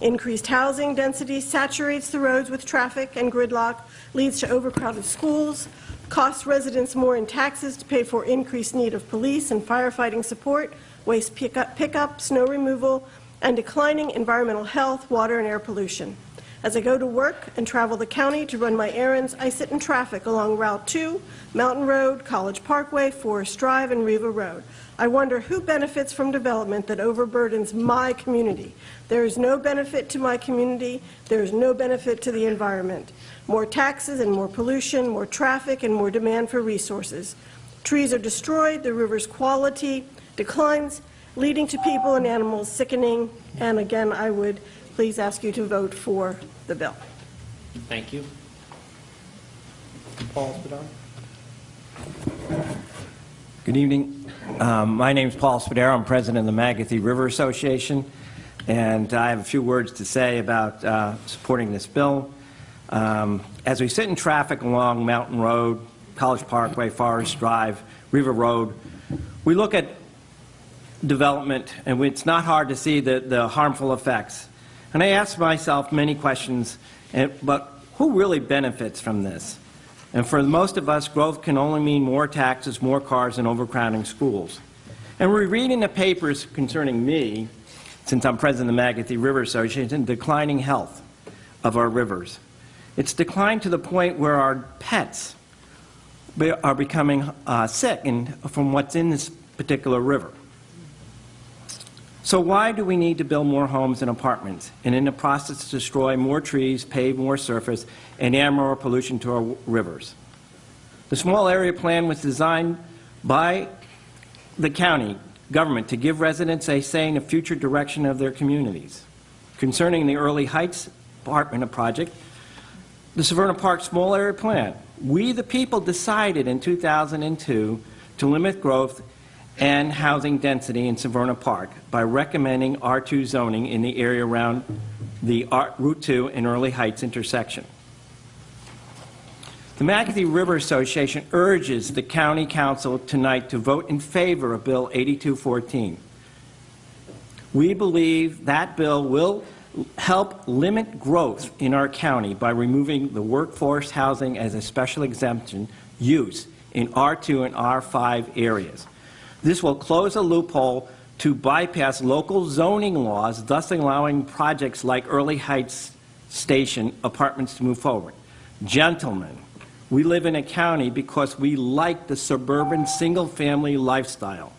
Increased housing density saturates the roads with traffic and gridlock, leads to overcrowded schools, costs residents more in taxes to pay for increased need of police and firefighting support, waste pickup, snow removal, and declining environmental health, water, and air pollution. As I go to work and travel the county to run my errands, I sit in traffic along Route 2, Mountain Road, College Parkway, Forest Drive, and Riva Road. I wonder who benefits from development that overburdens my community. There is no benefit to my community. There is no benefit to the environment. More taxes and more pollution, more traffic, and more demand for resources. Trees are destroyed, the river's quality declines, leading to people and animals sickening. And again, I would please ask you to vote for the bill. Thank you. Paul Spadaro. Good evening. My name is Paul Spadaro. I'm president of the Magathie River Association, and I have a few words to say about supporting this bill. As we sit in traffic along Mountain Road, College Parkway, Forest Drive, River Road, we look at development, and it's not hard to see the harmful effects. And I ask myself many questions, but who really benefits from this? And for most of us, growth can only mean more taxes, more cars, and overcrowding schools. And we read in the papers concerning me, since I'm president of the Magathie River Association, declining health of our rivers. It's declined to the point where our pets are becoming sick from what's in this particular river. So why do we need to build more homes and apartments, and in the process destroy more trees, pave more surface, and add more pollution to our rivers? The small area plan was designed by the county government to give residents a say in the future direction of their communities. Concerning the Early Heights apartment project, the Severna Park small area plan, we the people decided in 2002 to limit growth and housing density in Severna Park by recommending R2 zoning in the area around the Route 2 and Early Heights intersection. The Magathie River Association urges the County Council tonight to vote in favor of Bill 8214. We believe that bill will help limit growth in our county by removing the workforce housing as a special exemption use in R2 and R5 areas. This will close a loophole to bypass local zoning laws, thus allowing projects like Early Heights Station apartments to move forward. Gentlemen, we live in a county because we like the suburban single-family lifestyle.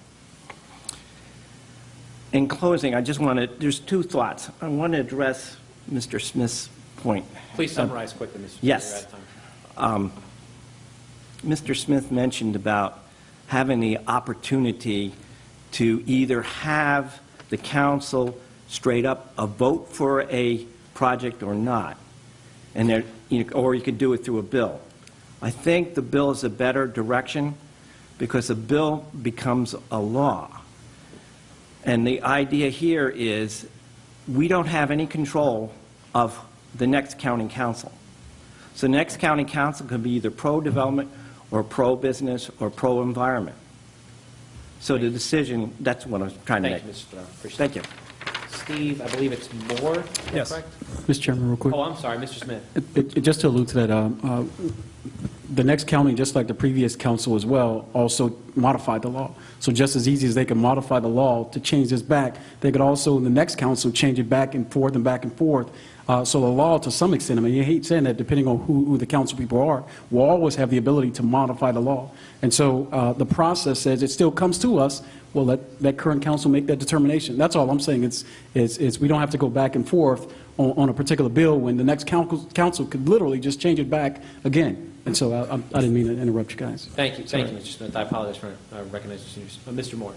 In closing, there's two thoughts. I want to address Mr. Smith's point. Please summarize quickly, Mr. Yes. Mr. Smith mentioned about having the opportunity to either have the council straight up a vote for a project or not, and or you could do it through a bill. I think the bill is a better direction because a bill becomes a law. And the idea here is we don't have any control of the next county council. So the next county council could be either pro-development or pro-business or pro-environment. So the decision, that's what I was trying to make. Thank you, Mr. Spadaro. Appreciate Thank you. Steve, I believe it's Moore, is that Yes. correct? Mr. Chairman, real quick. Oh, I'm sorry, Mr. Smith. Just to allude to that, the next county, just like the previous council as well, also modified the law. So just as easy as they can modify the law to change this back, they could also, in the next council, change it back and forth and back and forth. So the law, to some extent, I mean, you hate saying that, depending on who the council people are, will always have the ability to modify the law. And so the process says it still comes to us. Well, let that current council make that determination. That's all I'm saying. It's we don't have to go back and forth on a particular bill when the next council could literally just change it back again. And so I didn't mean to interrupt you guys. Thank you, Mr. Smith. I apologize for recognizing you. Mr. Moore.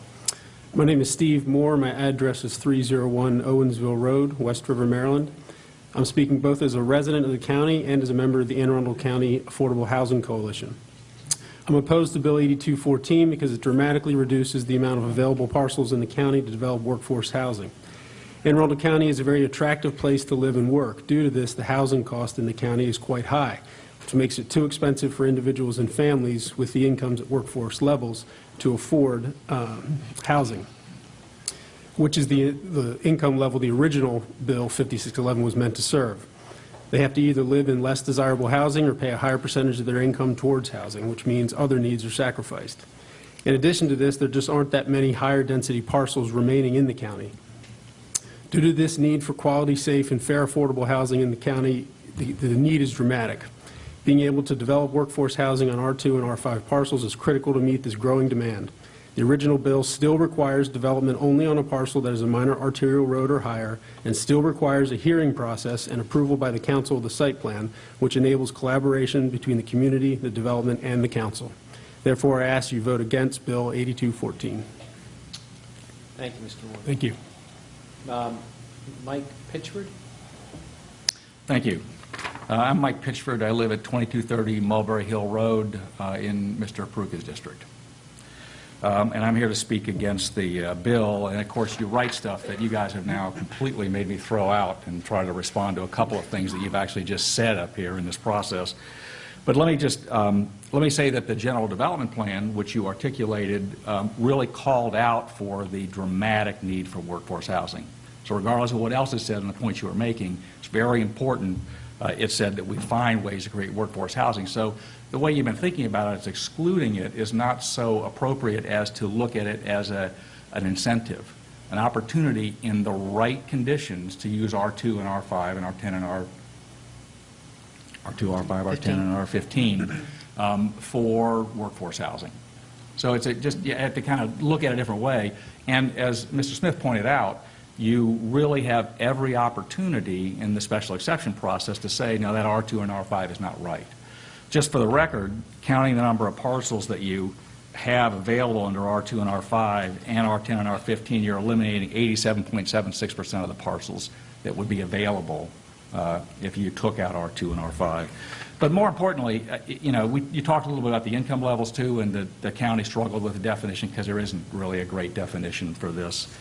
My name is Steve Moore. My address is 301 Owensville Road, West River, Maryland. I'm speaking both as a resident of the county and as a member of the Anne Arundel County Affordable Housing Coalition. I'm opposed to Bill 8214 because it dramatically reduces the amount of available parcels in the county to develop workforce housing. Anne Arundel County is a very attractive place to live and work. Due to this, the housing cost in the county is quite high, which makes it too expensive for individuals and families with the incomes at workforce levels to afford housing. which is the income level the original Bill 5611 was meant to serve. They have to either live in less desirable housing or pay a higher percentage of their income towards housing, which means other needs are sacrificed. In addition to this, there just aren't that many higher density parcels remaining in the county. Due to this need for quality, safe, and fair affordable housing in the county, the need is dramatic. Being able to develop workforce housing on R2 and R5 parcels is critical to meet this growing demand. The original bill still requires development only on a parcel that is a minor arterial road or higher, and still requires a hearing process and approval by the council of the site plan, which enables collaboration between the community, the development, and the council. Therefore, I ask you vote against Bill 8214. Thank you, Mr. Moore. Thank you. Mike Pitchford? Thank you. I'm Mike Pitchford. I live at 2230 Mulberry Hill Road in Mr. Peruka's district. And I'm here to speak against the bill. And of course, you write stuff that you guys have now completely made me throw out and try to respond to a couple of things that you've actually just said up here in this process. But let me just let me say that the general development plan, which you articulated, really called out for the dramatic need for workforce housing. So regardless of what else is said and the points you were making, it's very important. It said that we find ways to create workforce housing. So the way you've been thinking about it, is excluding it, is not so appropriate as to look at it as an incentive, an opportunity in the right conditions to use R2 and R5 and R10 and R2, R5, R10, and R15 for workforce housing. So it's you have to kind of look at it a different way. And as Mr. Smith pointed out, you really have every opportunity in the special exception process to say, no, that R2 and R5 is not right. Just for the record, counting the number of parcels that you have available under R2 and R5 and R10 and R15, you're eliminating 87.76% of the parcels that would be available if you took out R2 and R5. But more importantly, you talked a little bit about the income levels too, and the county struggled with the definition because there isn't really a great definition for this.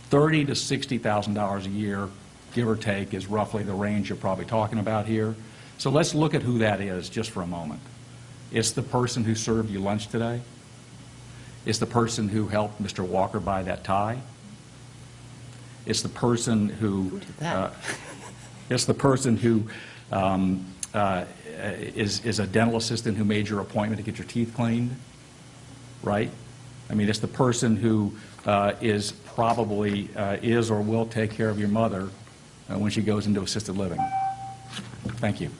$30,000 to $60,000 a year, give or take, is roughly the range you're probably talking about here. So let's look at who that is just for a moment. It's the person who served you lunch today. It's the person who helped Mr. Walker buy that tie. It's the person who it's the person who is a dental assistant who made your appointment to get your teeth cleaned, right? I mean, it's the person who is probably is or will take care of your mother when she goes into assisted living. Thank you.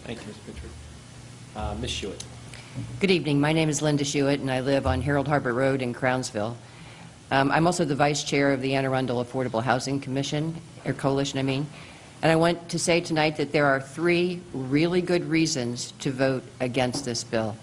Thank you, Ms. Pitchford. Ms. Schuett. Good evening. My name is Linda Schuett, and I live on Harold Harbor Road in Crownsville. I'm also the vice chair of the Anne Arundel Affordable Housing Commission, or Coalition, I mean. And I want to say tonight that there are 3 really good reasons to vote against this bill.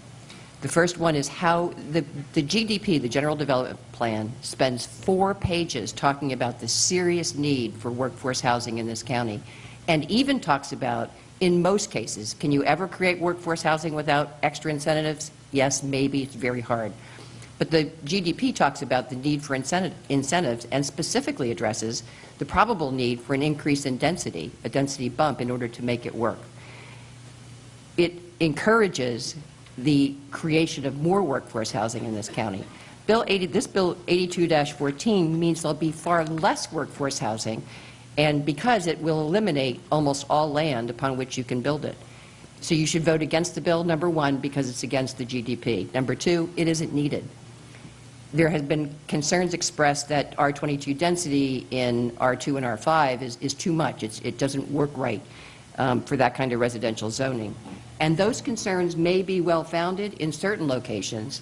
The first one is how the GDP, the General Development Plan, spends 4 pages talking about the serious need for workforce housing in this county, and even talks about, in most cases, can you ever create workforce housing without extra incentives? Yes, maybe. It's very hard. But the GDP talks about the need for incentives and specifically addresses the probable need for an increase in density, a density bump, in order to make it work. It encourages the creation of more workforce housing in this county. This Bill 82-14 means there'll be far less workforce housing, and because it will eliminate almost all land upon which you can build it. So you should vote against the bill, number 1, because it's against the GDP. Number 2, it isn't needed. There have been concerns expressed that R22 density in R2 and R5 is too much. It doesn't work right for that kind of residential zoning. And those concerns may be well-founded in certain locations,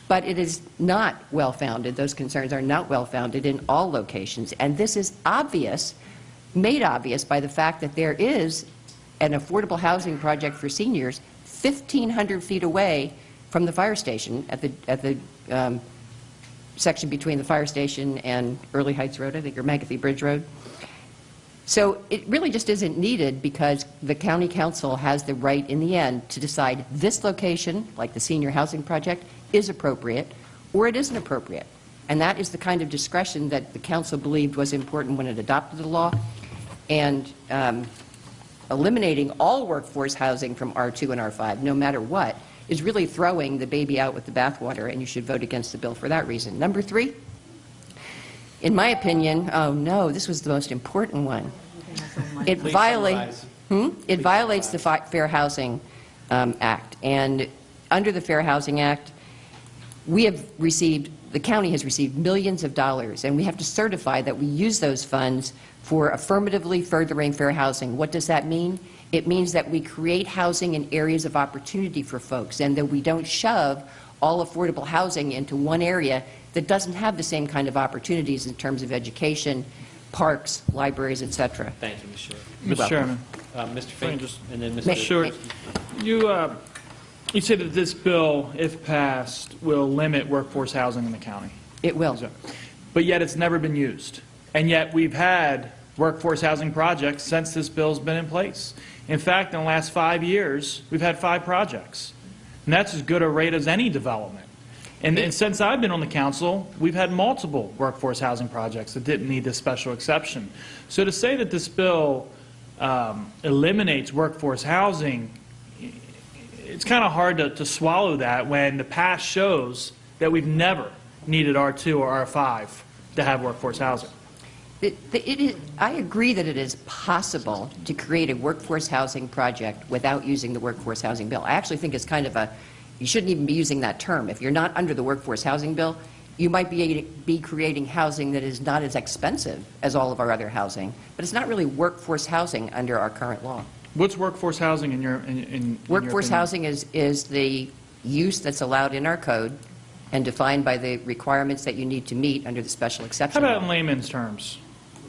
but it is not well-founded. Those concerns are not well-founded in all locations. And this is obvious, made obvious by the fact that there is an affordable housing project for seniors 1,500 feet away from the fire station at the section between the fire station and Early Heights Road, I think, or McAfee Bridge Road. So it really just isn't needed because the county council has the right in the end to decide this location, like the senior housing project, is appropriate or it isn't appropriate. And that is the kind of discretion that the council believed was important when it adopted the law. And eliminating all workforce housing from R2 and R5, no matter what, is really throwing the baby out with the bathwater, and you should vote against the bill for that reason. Number 3, in my opinion, oh no, this was the most important one. It violates the Fair Housing Act. And under the Fair Housing Act, the county has received millions of dollars, and we have to certify that we use those funds for affirmatively furthering fair housing. What does that mean? It means that we create housing in areas of opportunity for folks, and that we don't shove all affordable housing into one area that doesn't have the same kind of opportunities in terms of education, parks, libraries, etc. Thank you, Ms. Short. Mr. Chairman. Mr. Fink, and then Mr. Mr. Short, you said that this bill, if passed, will limit workforce housing in the county. It will. But yet it's never been used. And yet we've had workforce housing projects since this bill's been in place. In fact, in the last 5 years, we've had 5 projects. And that's as good a rate as any development. And since I've been on the council, we've had multiple workforce housing projects that didn't need this special exception. So to say that this bill eliminates workforce housing, it's kind of hard to swallow that when the past shows that we've never needed R2 or R5 to have workforce housing. I agree that it is possible to create a workforce housing project without using the workforce housing bill. I actually think it's kind of you shouldn't even be using that term. If you're not under the workforce housing bill, you might be creating housing that is not as expensive as all of our other housing, but it's not really workforce housing under our current law. What's workforce housing in your Workforce opinion? housing is the use that's allowed in our code and defined by the requirements that you need to meet under the special exception. How about law. in layman's terms?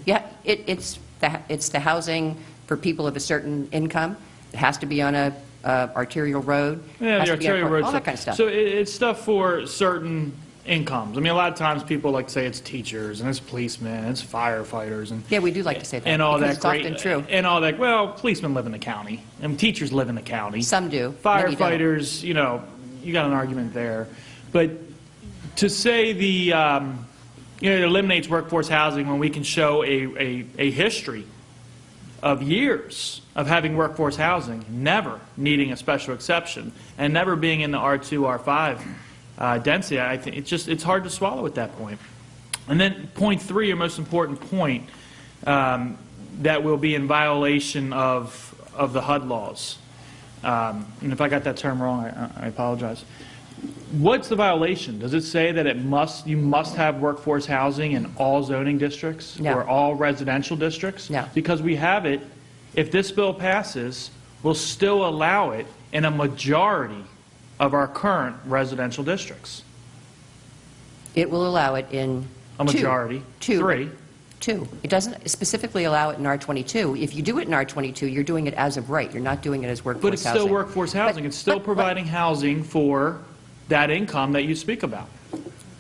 Yeah, it's the housing for people of a certain income. It has to be on a arterial road. Yeah, has the to be on arterial road all that kind of stuff. So it's stuff for certain incomes. I mean, a lot of times people like to say it's teachers and it's policemen and it's firefighters and yeah, we do like to say that. and all because that it's often true. and all that. Well, policemen live in the county and teachers live in the county. Some do. Many don't. Firefighters, you got an argument there, but to say it eliminates workforce housing when we can show a history of years of having workforce housing, never needing a special exception, and never being in the R2, R5 density, I think it's hard to swallow at that point. And then point 3, your most important point, that will be in violation of the HUD laws. And if I got that term wrong, I apologize. What's the violation? Does it say that you must have workforce housing in all zoning districts or all residential districts? No. Because we have it, if this bill passes, we'll still allow it in a majority of our current residential districts. It will allow it in A majority. 3. 2. It doesn't specifically allow it in R22. If you do it in R22, you're doing it as of right. You're not doing it as workforce housing. But it's still workforce housing. It's still providing housing for that income that you speak about.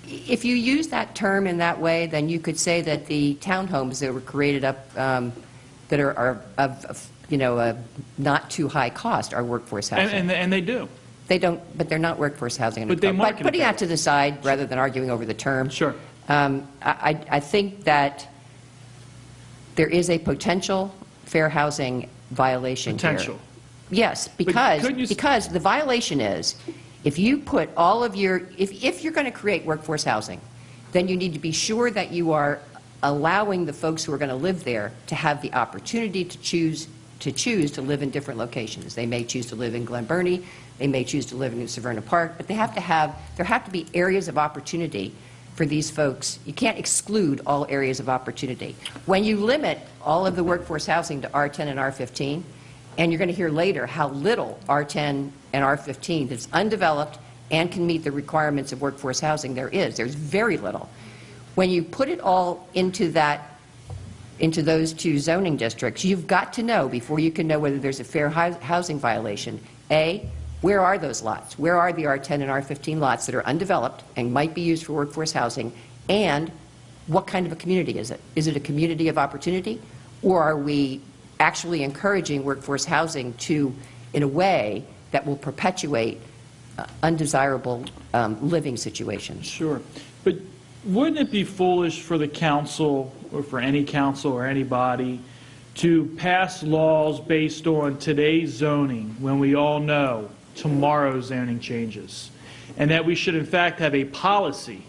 If you use that term in that way, then you could say that the townhomes that were created up that are of not too high cost are workforce housing. And they do. They don't, but they're not workforce housing. But they market it putting that that to the side rather than arguing over the term. Sure. I think that there is a potential fair housing violation Potential. here. Yes, because the violation is if you put all of your, if you're going to create workforce housing, then you need to be sure that you are allowing the folks who are going to live there to have the opportunity to choose to live in different locations. They may choose to live in Glen Burnie, they may choose to live in New Severna Park, but there have to be areas of opportunity for these folks. You can't exclude all areas of opportunity. When you limit all of the workforce housing to R10 and R15, and you're going to hear later how little R10 and R15 that's undeveloped and can meet the requirements of workforce housing there is. There's very little. When you put it all into those 2 zoning districts, you've got to know, before you can know whether there's a fair housing violation, A, where are those lots? Where are the R10 and R15 lots that are undeveloped and might be used for workforce housing? And what kind of a community is it? Is it a community of opportunity? Or are we actually encouraging workforce housing in a way that will perpetuate undesirable living situations? Sure. But wouldn't it be foolish for the council, or for any council or anybody, to pass laws based on today's zoning when we all know tomorrow's zoning changes? And that we should in fact have a policy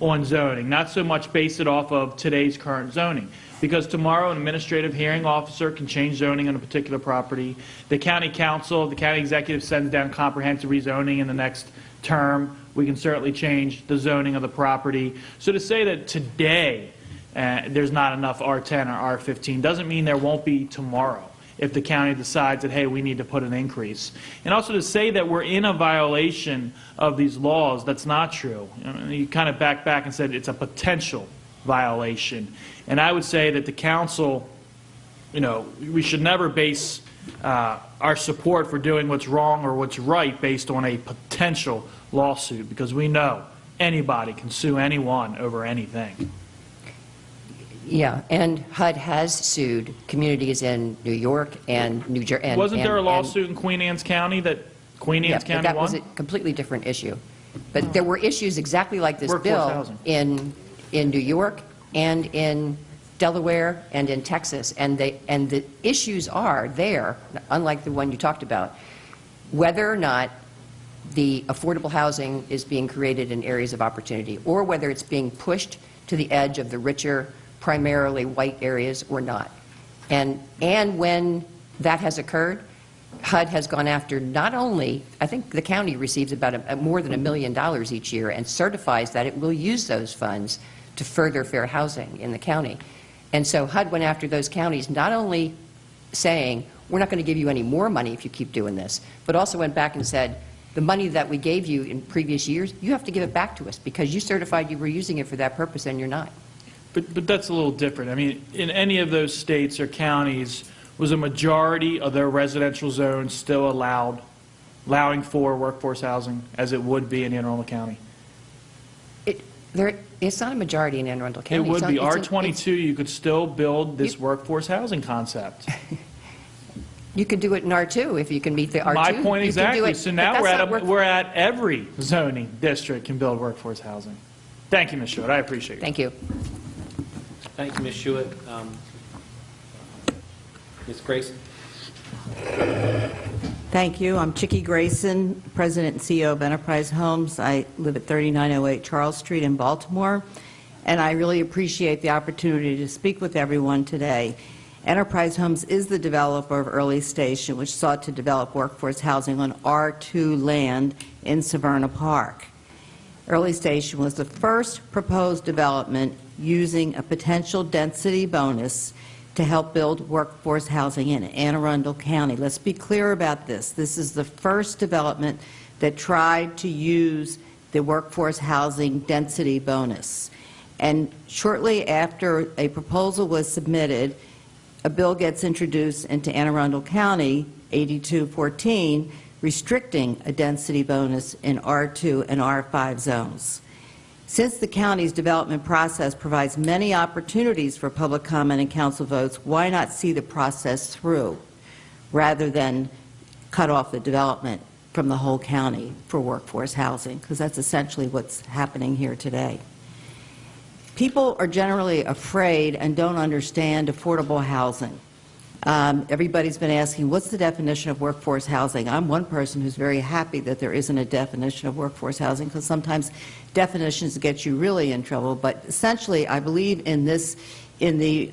on zoning, not so much base it off of today's current zoning. Because tomorrow, an administrative hearing officer can change zoning on a particular property. The county council, the county executive sends down comprehensive rezoning in the next term. We can certainly change the zoning of the property. So to say that today there's not enough R10 or R15 doesn't mean there won't be tomorrow if the county decides that, hey, we need to put an increase. And also to say that we're in a violation of these laws, that's not true. You kind of back and said it's a potential violation. And I would say that the council, we should never base our support for doing what's wrong or what's right based on a potential lawsuit, because we know anybody can sue anyone over anything. Yeah, and HUD has sued communities in New York and New Jersey. Wasn't there a lawsuit in Queen Anne's County that Queen Anne's County that won? was a completely different issue. But there were issues exactly like this Workforce bill housing. in New York and in Delaware and in Texas, and the issues are there, unlike the one you talked about, whether or not the affordable housing is being created in areas of opportunity, or whether it's being pushed to the edge of the richer, primarily white areas or not. And when that has occurred, HUD has gone after not only, I think the county receives about more than $1 million each year and certifies that it will use those funds to further fair housing in the county. And so HUD went after those counties, not only saying, we're not going to give you any more money if you keep doing this, but also went back and said, the money that we gave you in previous years, you have to give it back to us because you certified you were using it for that purpose and you're not. But that's a little different. I mean, in any of those states or counties, was a majority of their residential zones still allowing for workforce housing as it would be in Anne Arundel County? It's not a majority in Anne Arundel County. It would be. R22, you could still build this workforce housing concept. You could do it in R2 if you can meet the R2. My point You can do exactly. it, So but now that's we're at every zoning district can build workforce housing. Thank you, Ms. Schuett. I appreciate it. Thank you. Thank you, Ms. Schuett. Ms. Grayson? Thank you. I'm Chickie Grayson, President and CEO of Enterprise Homes. I live at 3908 Charles Street in Baltimore, and I really appreciate the opportunity to speak with everyone today. Enterprise Homes is the developer of Early Station, which sought to develop workforce housing on R2 land in Severna Park. Early Station was the first proposed development using a potential density bonus to help build workforce housing in Anne Arundel County. Let's be clear about this. This is the first development that tried to use the workforce housing density bonus. And shortly after a proposal was submitted, a bill gets introduced into Anne Arundel County, 8214, restricting a density bonus in R2 and R5 zones. Since the county's development process provides many opportunities for public comment and council votes, why not see the process through rather than cut off the development from the whole county for workforce housing? Because that's essentially what's happening here today. People are generally afraid and don't understand affordable housing. Everybody's been asking, what's the definition of workforce housing? I'm one person who's very happy that there isn't a definition of workforce housing, because sometimes definitions get you really in trouble. But essentially, I believe in the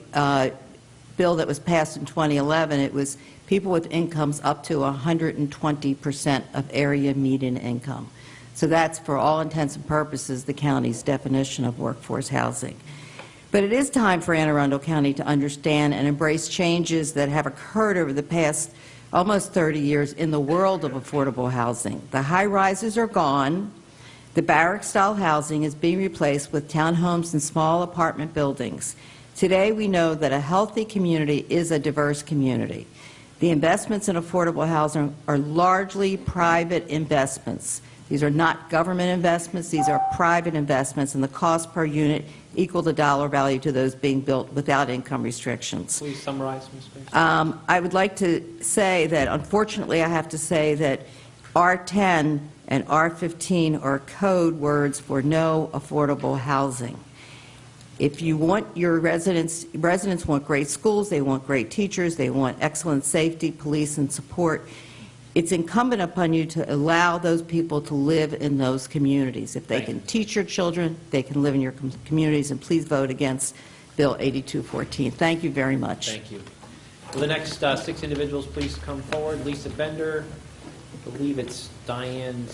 bill that was passed in 2011, it was people with incomes up to 120% of area median income. So that's, for all intents and purposes, the county's definition of workforce housing. But it is time for Anne Arundel County to understand and embrace changes that have occurred over the past almost 30 years in the world of affordable housing. The high-rises are gone. The barrack-style housing is being replaced with townhomes and small apartment buildings. Today, we know that a healthy community is a diverse community. The investments in affordable housing are largely private investments. These are not government investments. These are private investments, and the cost per unit equal the dollar value to those being built without income restrictions. Please summarize, Ms. Grayson. I would like to say that, unfortunately, I have to say that R10 and R15 are code words for no affordable housing. If you want your residents want great schools, they want great teachers, they want excellent safety, police, and support. it's incumbent upon you to allow those people to live in those communities. If they Thank can you. teach your children, they can live in your communities, and please vote against Bill 8214. Thank you very much. Thank you. Will the next 6 individuals please come forward? Lisa Bender, I believe it's Diane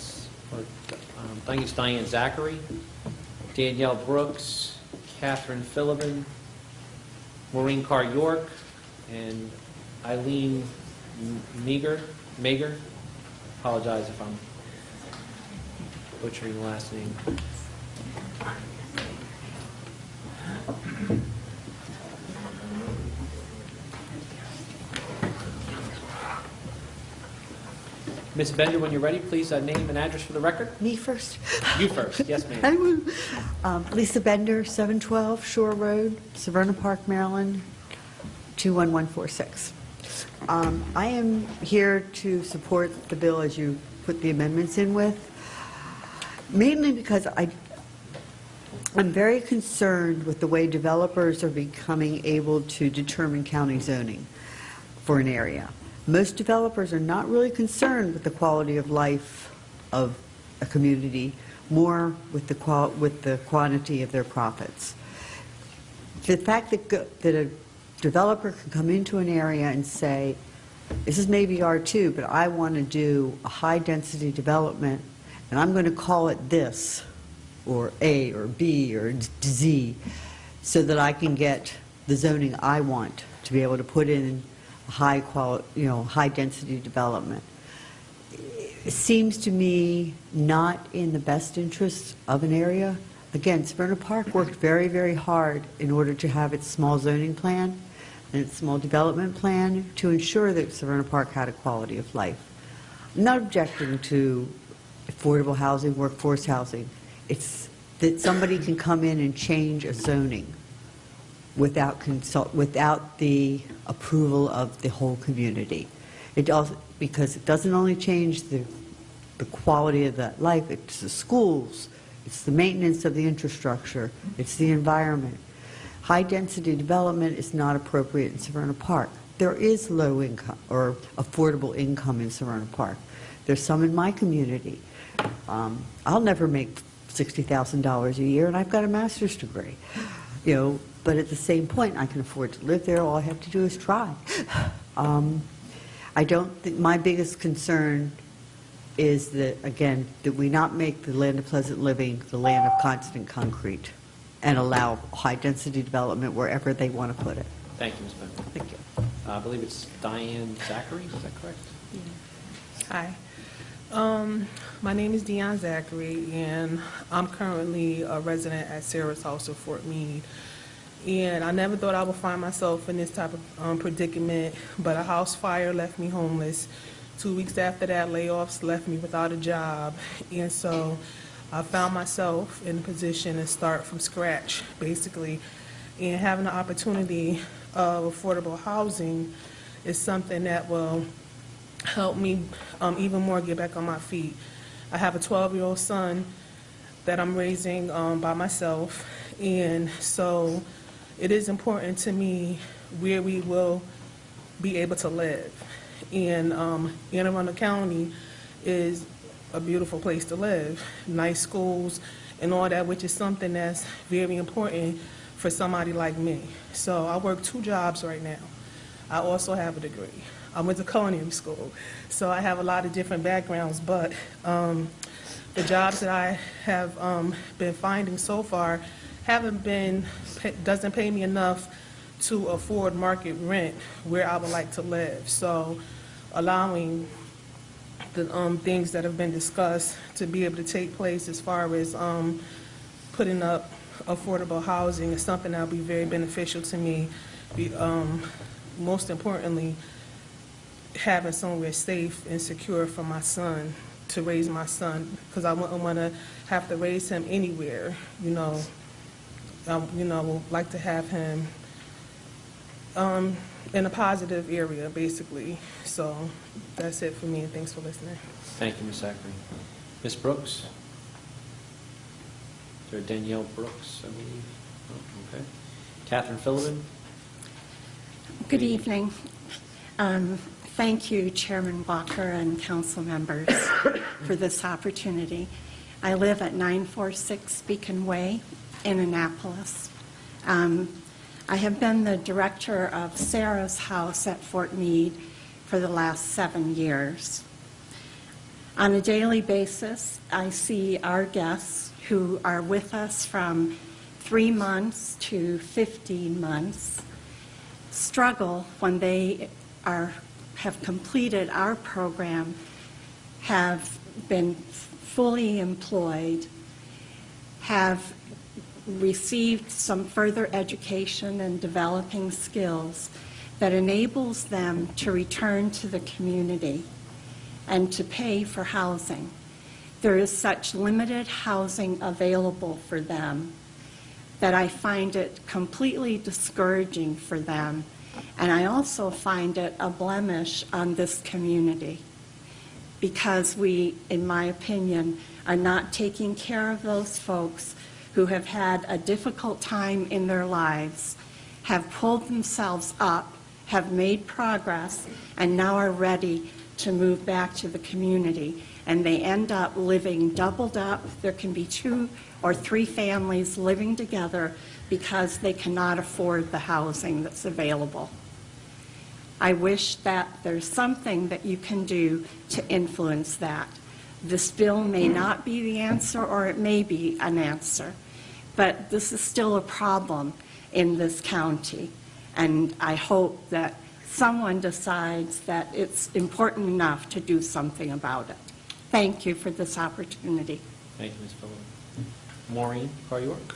Zachary, Danielle Brooks, Catherine Philibin, Maureen Carr York, and Eileen Mager. Apologize if I'm butchering the last name. Ms. Bender, when you're ready, please name and address for the record. Me first. You first. Yes, ma'am. I will. Lisa Bender, 712 Shore Road, Severna Park, Maryland, 21146. I am here to support the bill as you put the amendments in with, mainly because I'm very concerned with the way developers are becoming able to determine county zoning for an area. Most developers are not really concerned with the quality of life of a community, more with the quantity of their profits. The fact that a developer can come into an area and say, this is maybe R2, but I want to do a high-density development, and I'm going to call it this, or A, or B, or Z, so that I can get the zoning I want to be able to put in high quality, high density development. It seems to me not in the best interest of an area. Again, Severna Park worked very, very hard in order to have its small zoning plan and its small development plan to ensure that Severna Park had a quality of life. I'm not objecting to affordable housing, workforce housing. It's that somebody can come in and change a zoning without the approval of the whole community. Because it doesn't only change the quality of that life, it's the schools, it's the maintenance of the infrastructure, it's the environment. High-density development is not appropriate in Severna Park. There is low income or affordable income in Severna Park. There's some in my community. I'll never make $60,000 a year, and I've got a master's degree. But at the same point, I can afford to live there. All I have to do is try. I don't think my biggest concern is that, again, that we not make the land of pleasant living the land of constant concrete and allow high-density development wherever they want to put it. Thank you, Ms. Bender. Thank you. I believe it's Diane Zachary, is that correct? Hi. My name is Deion Zachary, and I'm currently a resident at Sarah's House of Fort Meade. And I never thought I would find myself in this type of predicament, but a house fire left me homeless. 2 weeks after that, layoffs left me without a job. And so I found myself in a position to start from scratch, basically. And having the opportunity of affordable housing is something that will help me even more get back on my feet. I have a 12-year-old son that I'm raising by myself, and so it is important to me where we will be able to live. And Anne Arundel County is a beautiful place to live, nice schools and all that, which is something that's very important for somebody like me. So I work 2 jobs right now. I also have a degree. I went to culinary school, so I have a lot of different backgrounds, but the jobs that I have been finding so far doesn't pay me enough to afford market rent where I would like to live. So allowing the things that have been discussed to be able to take place as far as putting up affordable housing is something that will be very beneficial to me. Most importantly, having somewhere safe and secure for my son, to raise my son, because I wouldn't want to have to raise him anywhere, like to have him in a positive area, basically. So that's it for me, and thanks for listening. Thank you, Ms. Zachary. Ms. Brooks? Is there Danielle Brooks, I believe? Oh, okay. Catherine Philibin? Good evening. Thank you, Chairman Walker and council members, for this opportunity. I live at 946 Beacon Way in Annapolis. I have been the director of Sarah's House at Fort Meade for the last 7 years. On a daily basis, I see our guests who are with us from 3 months to 15 months struggle when they have completed our program, have been fully employed, have received some further education and developing skills that enables them to return to the community and to pay for housing. There is such limited housing available for them that I find it completely discouraging for them, and I also find it a blemish on this community because we, in my opinion, are not taking care of those folks who have had a difficult time in their lives, have pulled themselves up, have made progress, and now are ready to move back to the community. And they end up living doubled up. There can be 2 or 3 families living together because they cannot afford the housing that's available. I wish that there's something that you can do to influence that. This bill may not be the answer, or it may be an answer, but this is still a problem in this county, and I hope that someone decides that it's important enough to do something about it. Thank you for this opportunity. Thank you, Ms. Phillip. Maureen Carr-York.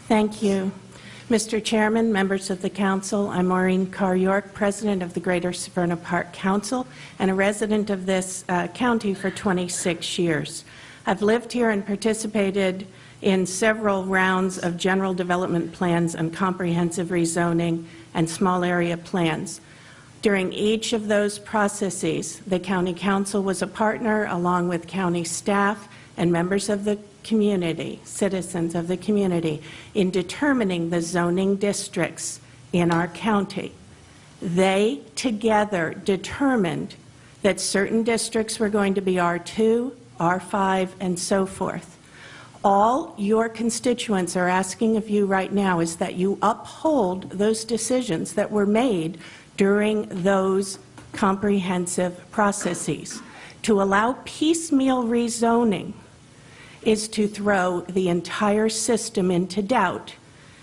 Thank you. Mr. Chairman, members of the council, I'm Maureen Carr-York, president of the Greater Severna Park Council and a resident of this county for 26 years. I've lived here and participated in several rounds of general development plans and comprehensive rezoning and small area plans. During each of those processes, the county council was a partner along with county staff and members of the community, citizens of the community, in determining the zoning districts in our county. They together determined that certain districts were going to be R2, R5, and so forth. All your constituents are asking of you right now is that you uphold those decisions that were made during those comprehensive processes. To allow piecemeal rezoning is to throw the entire system into doubt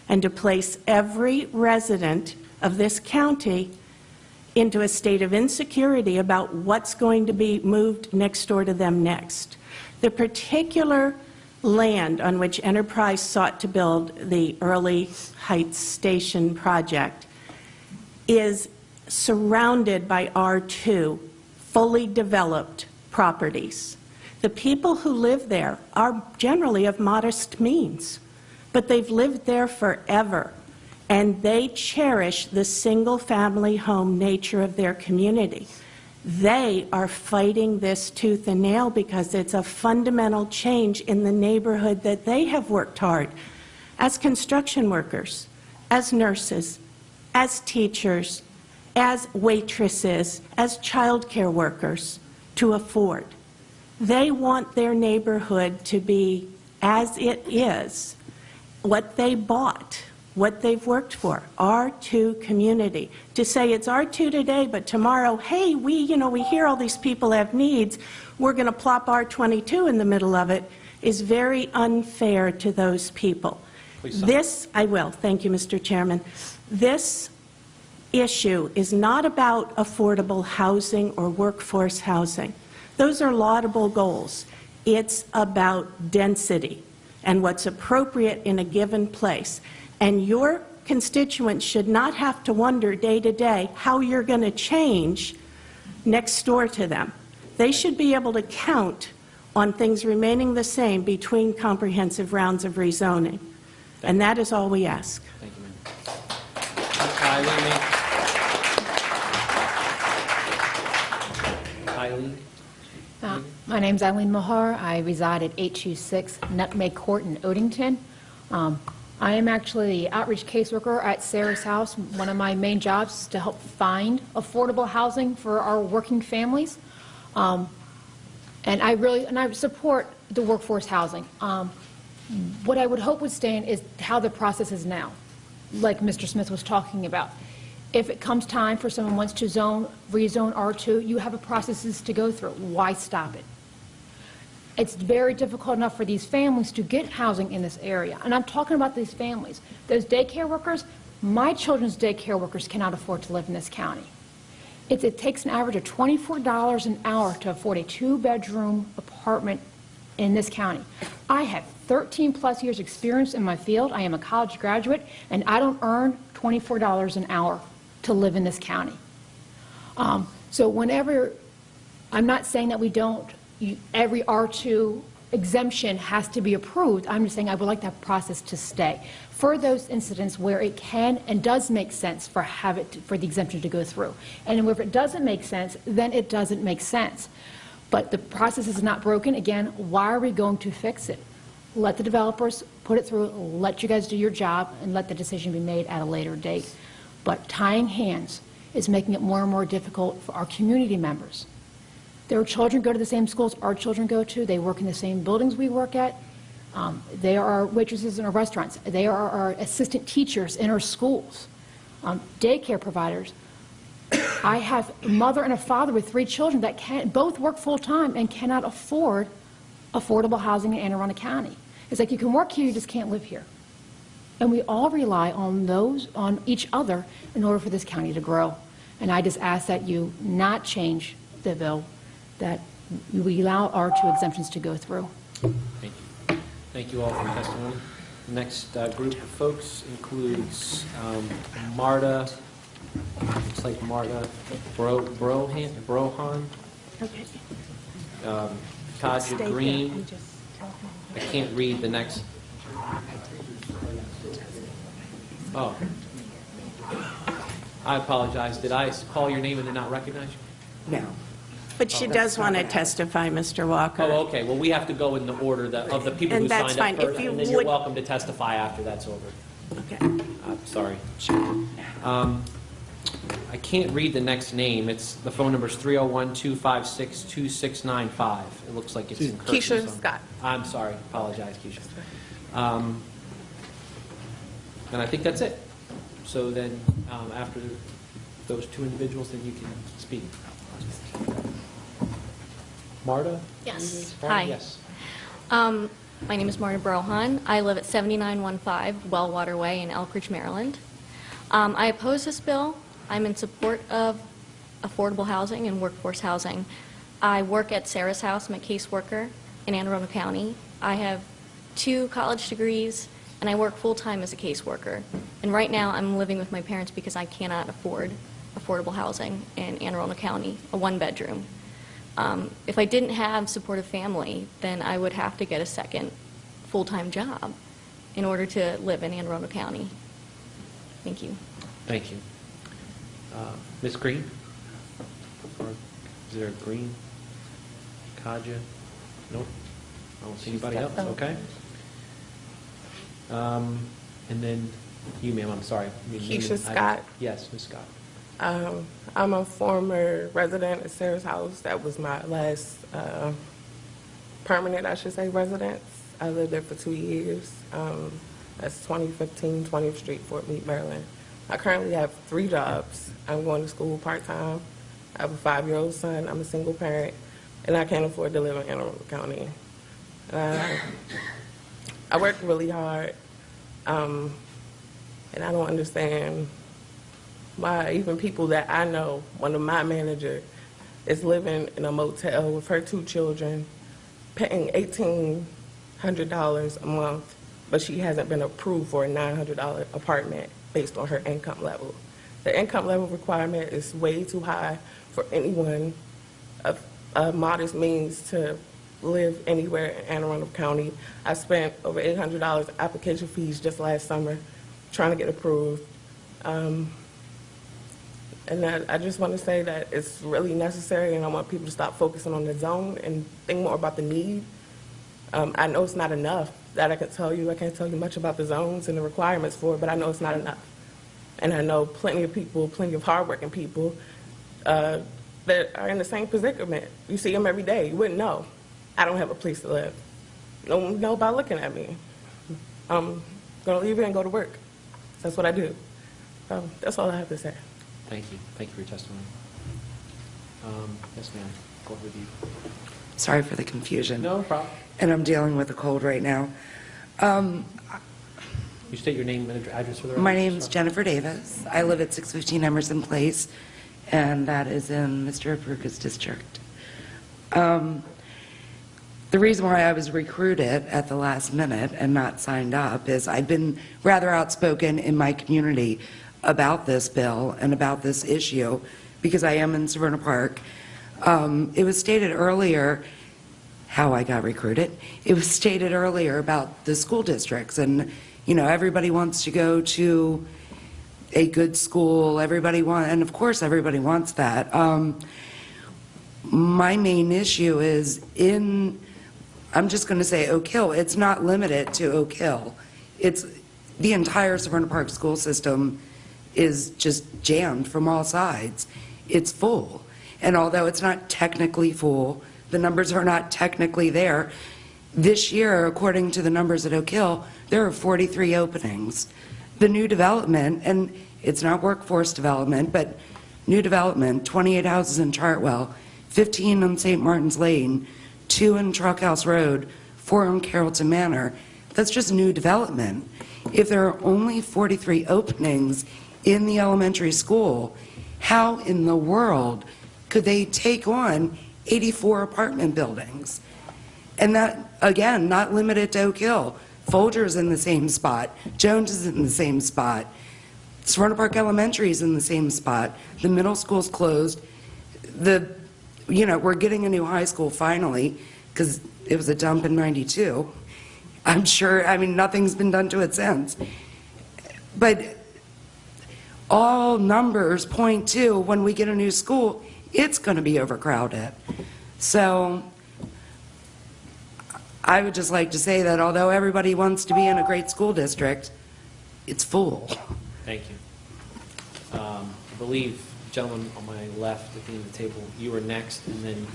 and to place every resident of this county into a state of insecurity about what's going to be moved next door to them next. The particular land on which Enterprise sought to build the Early Heights Station project is surrounded by R2 fully developed properties. The people who live there are generally of modest means, but they've lived there forever, and they cherish the single-family home nature of their community. They are fighting this tooth and nail because it's a fundamental change in the neighborhood that they have worked hard as construction workers, as nurses, as teachers, as waitresses, as child care workers to afford. They want their neighborhood to be as it is, what they bought, what they've worked for, R2 community. To say it's R2 today, but tomorrow, hey, we hear all these people have needs, we're going to plop R22 in the middle of it, is very unfair to those people. This, I will, thank you, Mr. Chairman. This issue is not about affordable housing or workforce housing. Those are laudable goals. It's about density and what's appropriate in a given place. And your constituents should not have to wonder day to day how you're going to change next door to them. They should be able to count on things remaining the same between comprehensive rounds of rezoning. And that is all we ask. Thank you, ma'am. Eileen? My name's Eileen Mahar. I reside at 826 Nutmeg Court in Odenton. I am actually the outreach caseworker at Sarah's House. One of my main jobs is to help find affordable housing for our working families. And I support the workforce housing. What I would hope would stand is how the process is now, like Mr. Smith was talking about. If it comes time for someone wants to rezone R2, you have processes to go through. Why stop it? It's very difficult enough for these families to get housing in this area. And I'm talking about these families. Those daycare workers, my children's daycare workers cannot afford to live in this county. It takes an average of $24 an hour to afford a 2-bedroom apartment in this county. I have 13-plus years experience in my field. I am a college graduate, and I don't earn $24 an hour to live in this county. So whenever, I'm not saying that we don't, every R2 exemption has to be approved. I'm just saying I would like that process to stay for those incidents where it can and does make sense for the exemption to go through. And if it doesn't make sense, then it doesn't make sense. But the process is not broken. Again, why are we going to fix it? Let the developers put it through, let you guys do your job, and let the decision be made at a later date. But tying hands is making it more and more difficult for our community members. Their children go to the same schools our children go to. They work in the same buildings we work at. They are our waitresses in our restaurants. They are our assistant teachers in our schools. Daycare providers. I have a mother and a father with 3 children that both work full-time and cannot afford affordable housing in Anne Arundel County. It's like you can work here, you just can't live here. And we all rely on each other in order for this county to grow. And I just ask that you not change the bill, that we allow R2 exemptions to go through. Thank you. Thank you all for your testimony. The next group of folks includes Marta, looks like Marta Brohan, Okay. Kaja Green. I can't read the next. Oh. I apologize. Did I call your name and did not recognize you? No. But she does want to testify, Mr. Walker. Oh, okay. Well, we have to go in the order of the people who And that's signed up fine. first, If you and then you're would- welcome to testify after that's over. Okay. Sorry. I can't read the next name. It's the phone number is 301-256-2695. It looks like it's in cursive. Keisha Scott. I'm sorry. Apologize, Keisha. And I think that's it. So then, after those 2 individuals, then you can speak. Marta? Yes. Marta? Hi. Yes. My name is Marta Brohan. I live at 7915 Wellwater Way in Elkridge, Maryland. I oppose this bill. I'm in support of affordable housing and workforce housing. I work at Sarah's House. I'm a caseworker in Anne Arundel County. I have 2 college degrees, and I work full-time as a caseworker. And right now, I'm living with my parents because I cannot afford affordable housing in Anne Arundel County, a 1-bedroom. If I didn't have supportive family, then I would have to get a second full-time job in order to live in Anne Arundel County. Thank you. Thank you. Ms. Green? Or is there a Green? Kaja? Nope. I don't see anybody else. Okay. And then you, ma'am, I'm sorry. Keisha Scott. Yes, Ms. Scott. I'm a former resident at Sarah's House. That was my last permanent, I should say, residence. I lived there for 2 years. That's 2015, 20th Street, Fort Meade, Maryland. I currently have 3 jobs. I'm going to school part-time. I have a 5-year-old son. I'm a single parent, and I can't afford to live in Anne Arundel County. I work really hard, and I don't understand why even people that I know, one of my managers, is living in a motel with her 2 children, paying $1,800 a month, but she hasn't been approved for a $900 apartment based on her income level. The income level requirement is way too high for anyone of modest means to live anywhere in Anne Arundel County. I spent over $800 application fees just last summer trying to get approved. And I just want to say that it's really necessary, and I want people to stop focusing on the zone and think more about the need. I know it's not enough that I can tell you. I can't tell you much about the zones and the requirements for it, but I know it's not enough. And I know plenty of people, plenty of hardworking people that are in the same predicament. You see them every day. You wouldn't know. I don't have a place to live. No one know about looking at me. I'm going to leave here and go to work. That's what I do. So that's all I have to say. Thank you. Thank you for your testimony. Yes, ma'am. Go ahead with you. Sorry for the confusion. No problem. And I'm dealing with a cold right now. You state your name and address for the record. My name is Jennifer Davis. I live at 615 Emerson Place, and that is in Mr. Apruka's district. The reason why I was recruited at the last minute and not signed up is I've been rather outspoken in my community about this bill and about this issue because I am in Severna Park. It was stated earlier how I got recruited. It was stated earlier about the school districts, and you know, everybody wants to go to a good school. And of course everybody wants that. My main issue is I'm just going to say Oak Hill. It's not limited to Oak Hill. It's the entire Severna Park school system is just jammed from all sides. It's full. And although it's not technically full, the numbers are not technically there. This year, according to the numbers at Oak Hill, there are 43 openings. The new development, and it's not workforce development, but new development, 28 houses in Chartwell, 15 on St. Martin's Lane, 2 in Truckhouse Road, 4 on Carrollton Manor. That's just new development. If there are only 43 openings in the elementary school, how in the world could they take on 84 apartment buildings? And that, again, not limited to Oak Hill. Folger's in the same spot. Jones is in the same spot. Severna Park Elementary is in the same spot. The middle school's closed. We're getting a new high school finally, because it was a dump in '92. I'm sure, nothing's been done to it since. But all numbers point to when we get a new school, it's going to be overcrowded. So I would just like to say that although everybody wants to be in a great school district, it's full. Thank you. I believe, gentleman on my left at the end of the table, you were next, and then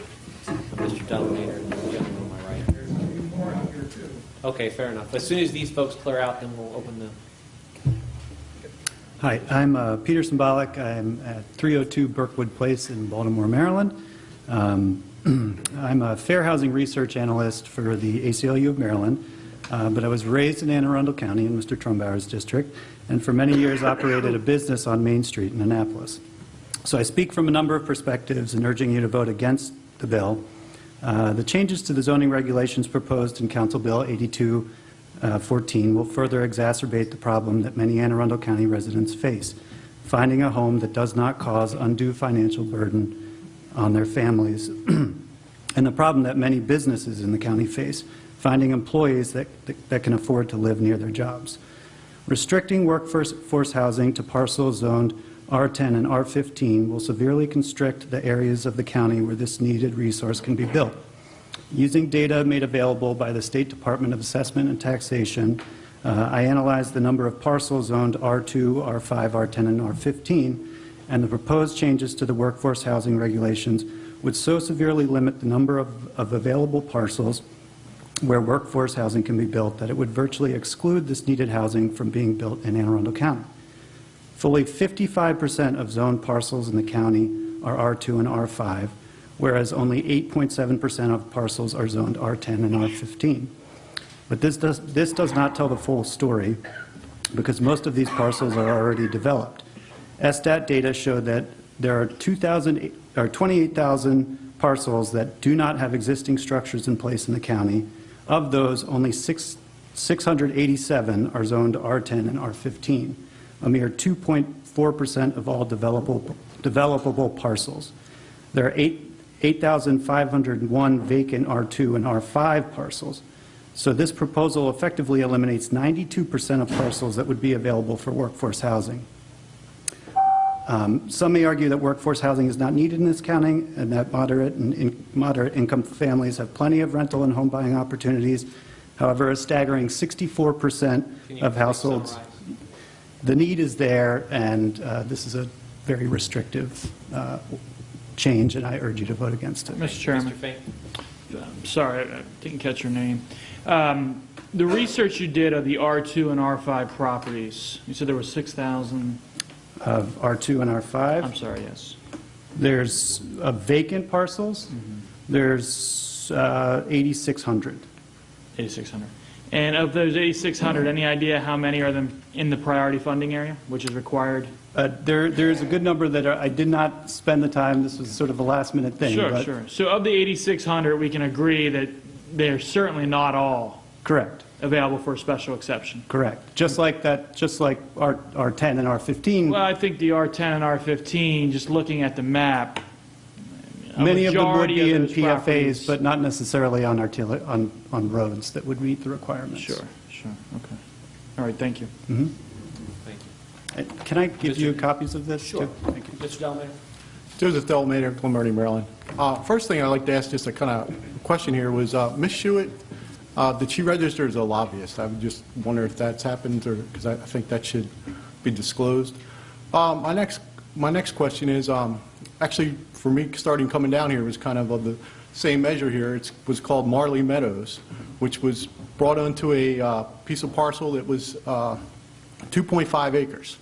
Mr. Delamater, and the gentleman on my right. Okay, fair enough. As soon as these folks clear out, then we'll open the... Hi, I'm Peter Symbolic. I'm at 302 Burkwood Place in Baltimore, Maryland. I'm a fair housing research analyst for the ACLU of Maryland, but I was raised in Anne Arundel County in Mr. Trumbauer's district, and for many years operated a business on Main Street in Annapolis. So I speak from a number of perspectives in urging you to vote against the bill. The changes to the zoning regulations proposed in Council Bill 8214 will further exacerbate the problem that many Anne Arundel County residents face, finding a home that does not cause undue financial burden on their families, and the problem that many businesses in the county face, finding employees that can afford to live near their jobs. Restricting workforce housing to parcels zoned R10 and R15 will severely constrict the areas of the county where this needed resource can be built. Using data made available by the State Department of Assessment and Taxation, I analyzed the number of parcels zoned R2, R5, R10, and R15, and the proposed changes to the workforce housing regulations would so severely limit the number of available parcels where workforce housing can be built that it would virtually exclude this needed housing from being built in Anne Arundel County. Fully 55% of zoned parcels in the county are R2 and R5, whereas only 8.7% of parcels are zoned R10 and R15. But this does not tell the full story, because most of these parcels are already developed. SDAT data showed that there are 28,000 parcels that do not have existing structures in place in the county. Of those, only 687 are zoned R10 and R15, a mere 2.4% of all developable parcels. There are 8,501 vacant R2 and R5 parcels. So this proposal effectively eliminates 92% of parcels that would be available for workforce housing. Some may argue that workforce housing is not needed in this county, and that moderate income families have plenty of rental and home buying opportunities. However, a staggering 64% of households, summarize? the need is there, and this is a very restrictive change, and I urge you to vote against it. Mr. Chairman. Mr. Fink? Sorry, I didn't catch your name. The research you did of the R2 and R5 properties, you said there were 6,000? Of R2 and R5? I'm sorry, yes. There's vacant parcels. There's 8,600. 8,600. And of those 8,600, any idea how many are them in the priority funding area, which is required? There's a good number that I did not spend the time. This was sort of a last-minute thing. Sure, but sure. So of the 8,600, we can agree that they're certainly not all correct. Available for a special exception. Correct. Just like that, just like R10 and R15. Well, I think the R10 and R15, just looking at the map, Many of them would be in those PFAs, properties- but not necessarily on on roads that would meet the requirements. Sure, sure, okay. All right, thank you. Mm-hmm. Thank you. Can I give you copies of this? Sure. too? Thank you. Mr. Delmater? Joseph Delmater, Glen Burnie, Maryland. First thing I'd like to ask, just a kind of question here, was Ms. Schuett, did she register as a lobbyist? I would just wonder if that's happened, or because I think that should be disclosed. My next question is, actually, for me, coming down here was kind of the same measure here. It was called Marley Meadows, which was brought onto a piece of parcel that was 2.5 acres.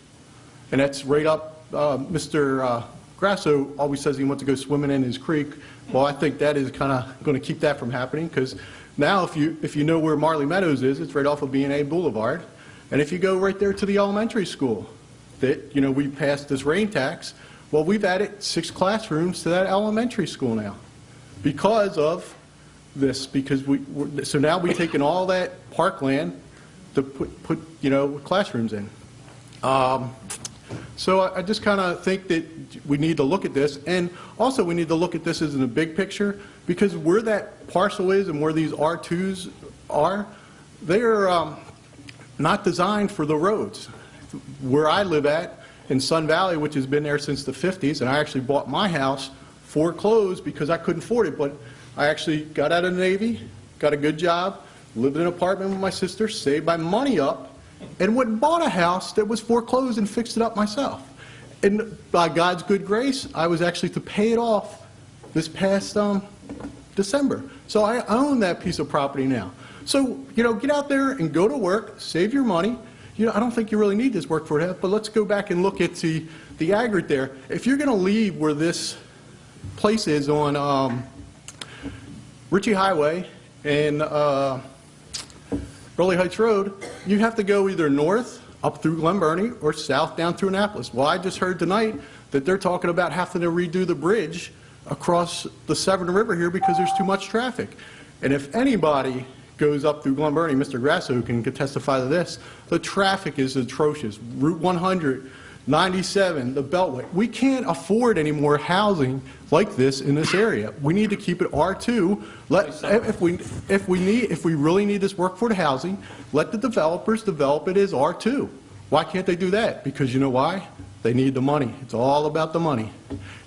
And that's right up, Mr. Grasso always says he wants to go swimming in his creek. Well, I think that is kind of going to keep that from happening, because now if you know where Marley Meadows is, it's right off of B&A Boulevard. And if you go right there to the elementary school, that, you know, we passed this rain tax, well, we've added 6 classrooms to that elementary school now because of this, because so now we've taken all that parkland to put you know, classrooms in. So I just kind of think that we need to look at this, and also we need to look at this as in a big picture, because where that parcel is and where these R2s are, they are not designed for the roads. Where I live at in Sun Valley, which has been there since the 50s, and I actually bought my house foreclosed because I couldn't afford it, but I actually got out of the Navy, got a good job, lived in an apartment with my sister, saved my money up, and went and bought a house that was foreclosed and fixed it up myself. And by God's good grace, I was actually to pay it off this past December. So I own that piece of property now. So, you know, get out there and go to work, save your money. You know, I don't think you really need this work for it, but let's go back and look at the aggregate there. If you're going to leave where this place is on Ritchie Highway and Burley Heights Road, you have to go either north up through Glen Burnie or south down through Annapolis. Well, I just heard tonight that they're talking about having to redo the bridge across the Severn River here because there's too much traffic. And if anybody goes up through Glen Burnie, Mr. Grasso can testify to this, the traffic is atrocious. Route 100, 97, the Beltway. We can't afford any more housing like this in this area. We need to keep it R2. If we really need this workforce housing, let the developers develop it as R2. Why can't they do that? Because you know why? They need the money. It's all about the money.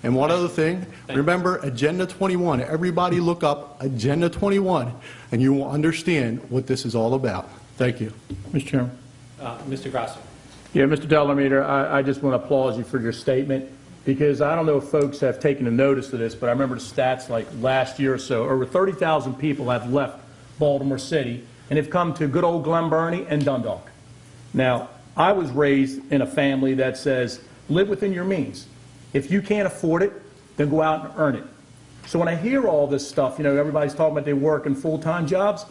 And one other thing, remember Agenda 21. Everybody look up Agenda 21, and you will understand what this is all about. Thank you. Mr. Chairman. Mr. Grasso. Yeah, Mr. Delamater, I just want to applaud you for your statement, because I don't know if folks have taken a notice of this, but I remember the stats like last year or so, over 30,000 people have left Baltimore City and have come to good old Glen Burnie and Dundalk. Now, I was raised in a family that says, live within your means. If you can't afford it, then go out and earn it. So when I hear all this stuff, you know, everybody's talking about they work in full-time jobs.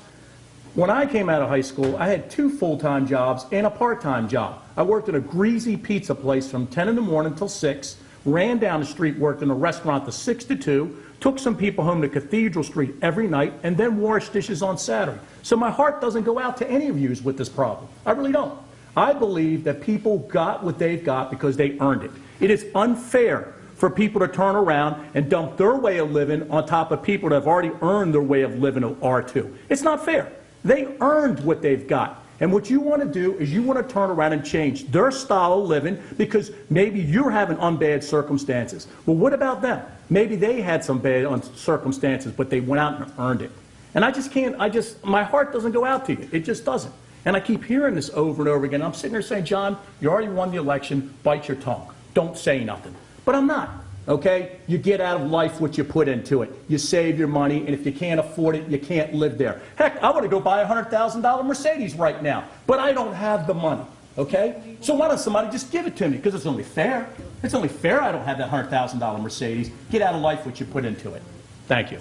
When I came out of high school, I had 2 full-time jobs and a part-time job. I worked at a greasy pizza place from 10 in the morning till 6, ran down the street, worked in a restaurant to 6 to 2, took some people home to Cathedral Street every night, and then washed dishes on Saturday. So my heart doesn't go out to any of you with this problem. I really don't. I believe that people got what they've got because they earned it. It is unfair for people to turn around and dump their way of living on top of people that have already earned their way of living of R2. It's not fair. They earned what they've got. And what you want to do is you want to turn around and change their style of living because maybe you're having unbad circumstances. Well, what about them? Maybe they had some bad circumstances, but they went out and earned it. And I just can't, my heart doesn't go out to you. It just doesn't. And I keep hearing this over and over again. I'm sitting there saying, John, you already won the election, bite your tongue. Don't say nothing. But I'm not, okay? You get out of life what you put into it. You save your money, and if you can't afford it, you can't live there. Heck, I want to go buy a $100,000 Mercedes right now, but I don't have the money, okay? So why don't somebody just give it to me? Because it's only fair. It's only fair I don't have that $100,000 Mercedes. Get out of life what you put into it. Thank you.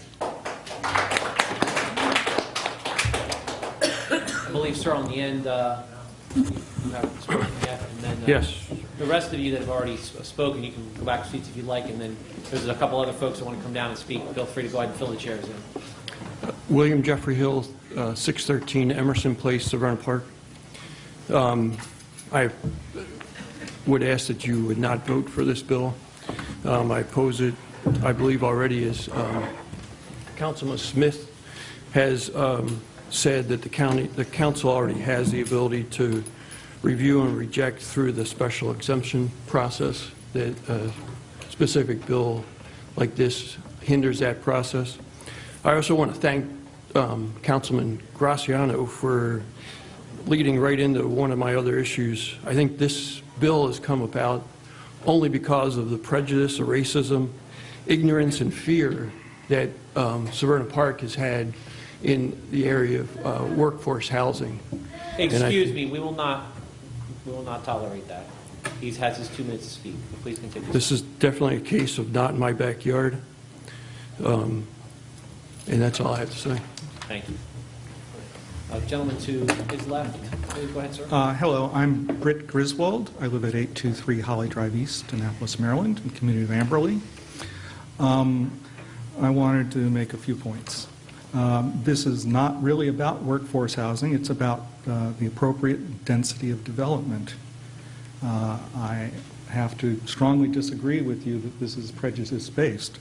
I believe, sir, on the end, you haven't spoken yet, and then Yes. the rest of you that have already spoken, you can go back to seats if you'd like, and then there's a couple other folks that want to come down and speak. Feel free to go ahead and fill the chairs in. William Jeffrey Hill, 613 Emerson Place, Severna Park. I would ask that you would not vote for this bill. I oppose it, I believe already, as Councilman Smith has said that the council already has the ability to review and reject through the special exemption process, that a specific bill like this hinders that process. I also want to thank Councilman Graziano for leading right into one of my other issues. I think this bill has come about only because of the prejudice or racism, ignorance, and fear that Severna Park has had in the area of workforce housing. Excuse me, we will not tolerate that. He has his 2 minutes to speak. Please continue. This is definitely a case of not in my backyard, and that's all I have to say. Thank you. Gentleman to his left. Please go ahead, sir. Hello, I'm Britt Griswold. I live at 823 Holly Drive East, Annapolis, Maryland, in the community of Amberley. I wanted to make a few points. This is not really about workforce housing. It's about the appropriate density of development. I have to strongly disagree with you that this is prejudice-based.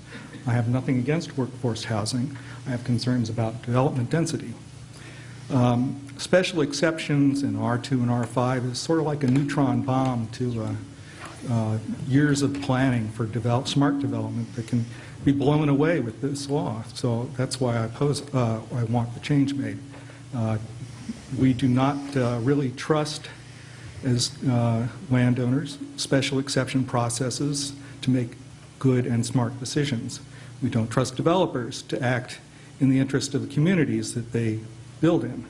I have nothing against workforce housing. I have concerns about development density. Special exceptions in R2 and R5 is sort of like a neutron bomb to years of planning for smart development that can be blown away with this law. So that's why I want the change made. We do not really trust, as landowners, special exception processes to make good and smart decisions. We don't trust developers to act in the interest of the communities that they build in.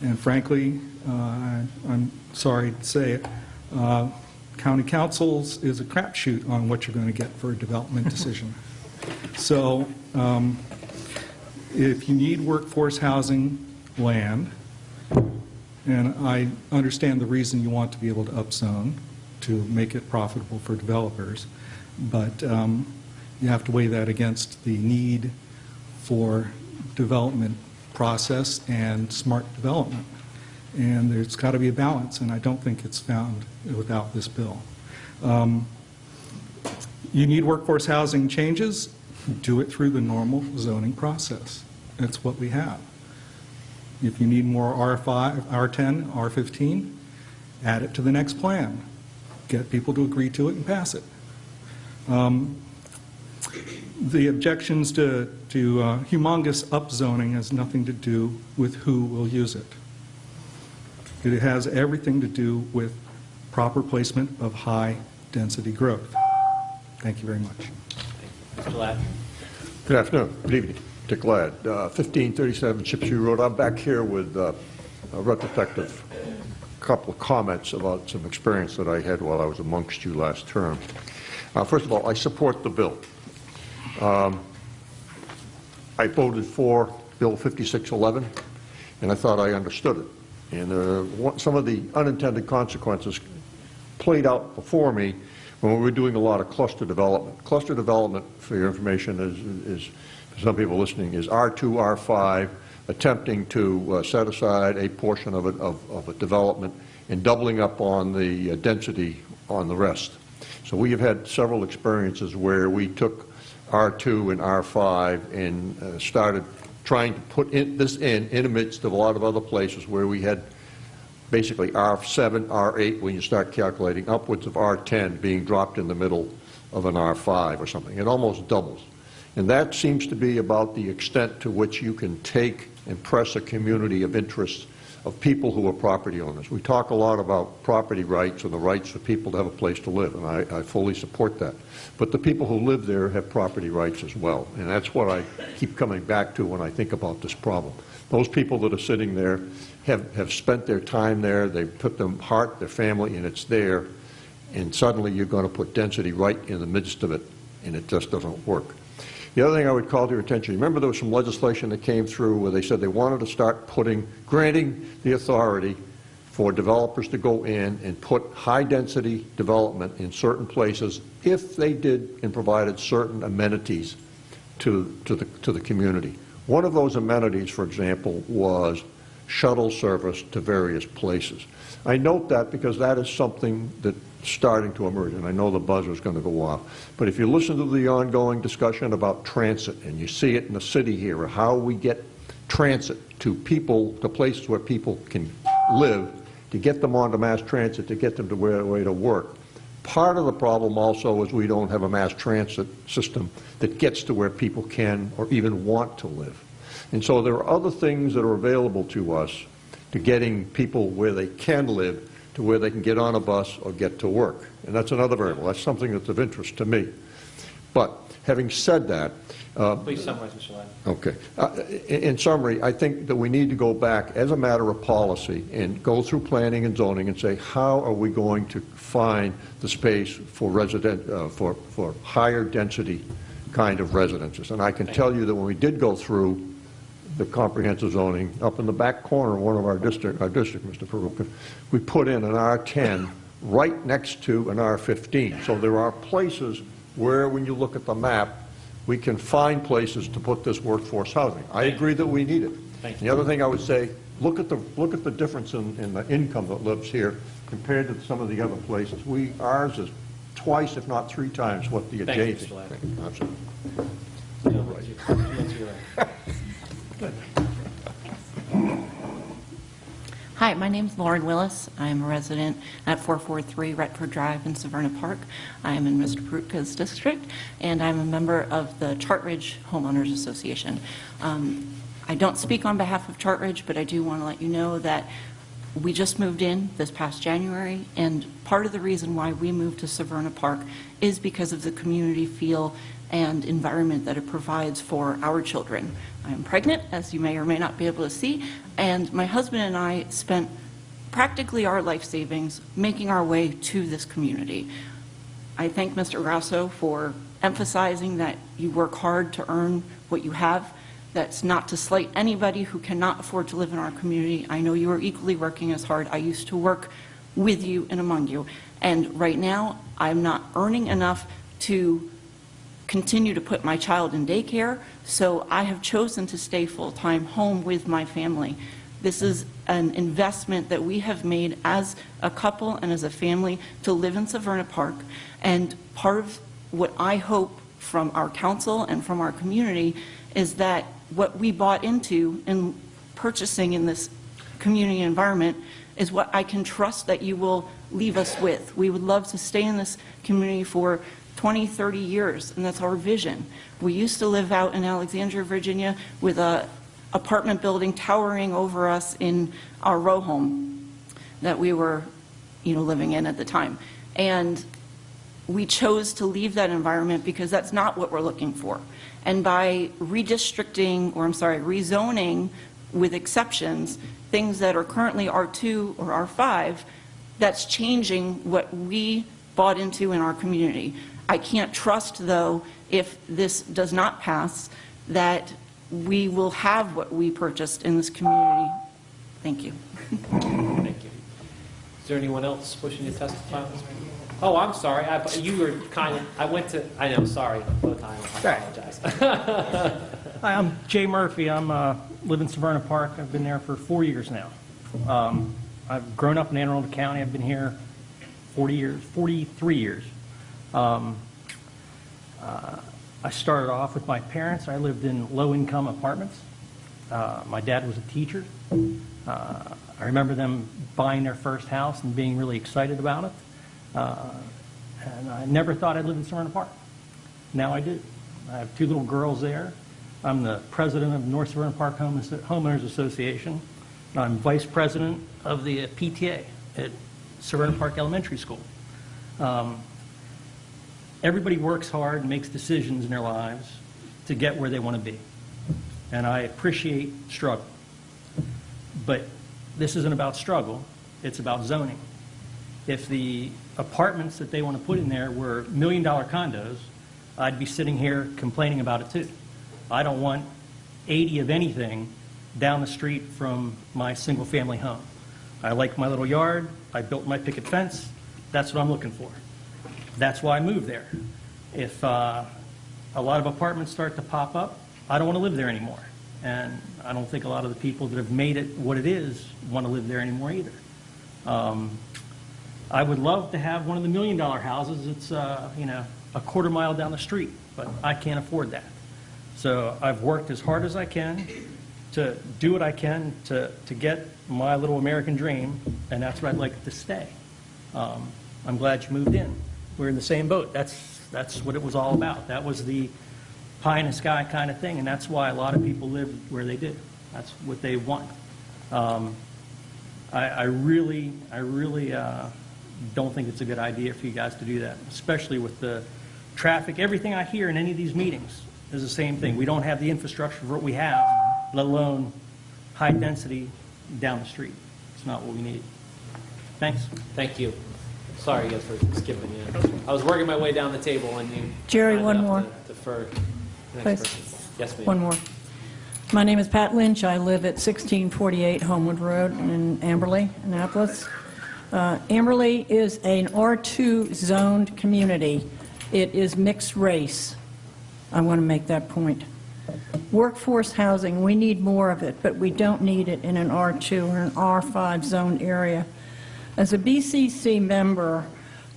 And frankly, I'm sorry to say it, county councils is a crapshoot on what you're going to get for a development decision. So if you need workforce housing land, and I understand the reason you want to be able to upzone to make it profitable for developers, but you have to weigh that against the need for development process and smart development. And there's got to be a balance, and I don't think it's found without this bill. You need workforce housing changes, do it through the normal zoning process. That's what we have. If you need more R5, R10, R15, add it to the next plan. Get people to agree to it and pass it. The objections to humongous upzoning has nothing to do with who will use it. It has everything to do with proper placement of high-density growth. Thank you very much. Mr. Ladd. Good afternoon. Good evening. Dick Ladd, 1537 Chipsview Road. I'm back here with a retrospective couple of comments about some experience that I had while I was amongst you last term. First of all, I support the bill. I voted for Bill 5611, and I thought I understood it. And some of the unintended consequences played out before me when we were doing a lot of cluster development. Cluster development, for your information, is for some people listening, is R2, R5, attempting to set aside a portion of a development and doubling up on the density on the rest. So we have had several experiences where we took R2 and R5 and started trying to put this in the midst of a lot of other places where we had basically R7, R8, when you start calculating, upwards of R10 being dropped in the middle of an R5 or something. It almost doubles. And that seems to be about the extent to which you can take and press a community of interest of people who are property owners. We talk a lot about property rights and the rights for people to have a place to live, and I fully support that. But the people who live there have property rights as well, and that's what I keep coming back to when I think about this problem. Those people that are sitting there have spent their time there, they've put their heart, their family, and it's there, and suddenly you're going to put density right in the midst of it, and it just doesn't work. The other thing I would call to your attention, remember there was some legislation that came through where they said they wanted to start granting the authority for developers to go in and put high-density development in certain places if they did and provided certain amenities to the community. One of those amenities, for example, was shuttle service to various places. I note that because that is something that's starting to emerge, and I know the buzzer is going to go off. But if you listen to the ongoing discussion about transit, and you see it in the city here, or how we get transit to people, to places where people can live, to get them onto mass transit, to get them to where way to work. Part of the problem also is we don't have a mass transit system that gets to where people can or even want to live. And so there are other things that are available to us to getting people where they can live to where they can get on a bus or get to work. And that's another variable. That's something that's of interest to me. But having said that... Please summarize, Mr. Ladd. Okay. In summary, I think that we need to go back as a matter of policy and go through planning and zoning and say, how are we going to find the space for for higher density kind of residences? And I can tell you that when we did go through the comprehensive zoning, up in the back corner of one of our district, Mr. Peruka, we put in an R10 right next to an R15. So there are places where, when you look at the map, we can find places to put this workforce housing. I agree that we need it. Thank The other thing I would say, look at the difference in the income that lives here compared to some of the other places. Ours is twice, if not 3 times, what the adjacent. Hi, my name is Lauren Willis. I am a resident at 443 Retford Drive in Severna Park. I am in Mr. Peruka's district, and I'm a member of the Chartridge Homeowners Association. I don't speak on behalf of Chartridge, but I do want to let you know that we just moved in this past January, and part of the reason why we moved to Severna Park is because of the community feel and environment that it provides for our children. I'm pregnant, as you may or may not be able to see, and my husband and I spent practically our life savings making our way to this community. I thank Mr. Grasso for emphasizing that you work hard to earn what you have. That's not to slight anybody who cannot afford to live in our community. I know you are equally working as hard. I used to work with you and among you. And right now, I'm not earning enough to continue to put my child in daycare, so I have chosen to stay full-time home with my family. This is an investment that we have made as a couple and as a family to live in Severna Park, and part of what I hope from our council and from our community is that what we bought into in purchasing in this community environment is what I can trust that you will leave us with. We would love to stay in this community for 20, 30 years, and that's our vision. We used to live out in Alexandria, Virginia, with an apartment building towering over us in our row home that we were, living in at the time. And we chose to leave that environment because that's not what we're looking for. And by rezoning with exceptions, things that are currently R2 or R5, that's changing what we bought into in our community. I can't trust, though, if this does not pass, that we will have what we purchased in this community. Thank you. Thank you. Is there anyone else wishing to testify on this? Oh, I'm sorry. You were I know, sorry. I apologize. Hi, I'm Jay Murphy. I live in Severna Park. I've been there for 4 years now. I've grown up in Anne Arundel County. I've been here 43 years. I started off with my parents. I lived in low-income apartments. My dad was a teacher. I remember them buying their first house and being really excited about it. And I never thought I'd live in Severna Park. Now I do. I have 2 little girls there. I'm the president of North Severna Park Homeowners Association. And I'm vice president of the PTA at Severna Park Elementary School. Everybody works hard and makes decisions in their lives to get where they want to be. And I appreciate struggle. But this isn't about struggle, it's about zoning. If the apartments that they want to put in there were $1 million condos, I'd be sitting here complaining about it too. I don't want 80 of anything down the street from my single-family home. I like my little yard, I built my picket fence, that's what I'm looking for. That's why I moved there. If a lot of apartments start to pop up, I don't want to live there anymore. And I don't think a lot of the people that have made it what it is want to live there anymore either. I would love to have one of the $1 million houses that's a quarter mile down the street, but I can't afford that. So I've worked as hard as I can to do what I can to get my little American dream, and that's where I'd like to stay. I'm glad you moved in. We're in the same boat. That's what it was all about. That was the pie in the sky kind of thing, and that's why a lot of people live where they did. That's what they want. I really don't think it's a good idea for you guys to do that, especially with the traffic. Everything I hear in any of these meetings is the same thing. We don't have the infrastructure for what we have, let alone high density down the street. It's not what we need. Thanks. Thank you. Sorry, guys, for skipping you. I was working my way down the table and you... Jerry, one more. Defer. Please. Yes, ma'am. One more. My name is Pat Lynch. I live at 1648 Homewood Road in Amberley, Annapolis. Amberley is an R2 zoned community. It is mixed race. I want to make that point. Workforce housing, we need more of it, but we don't need it in an R2 or an R5 zoned area. As a BCC member,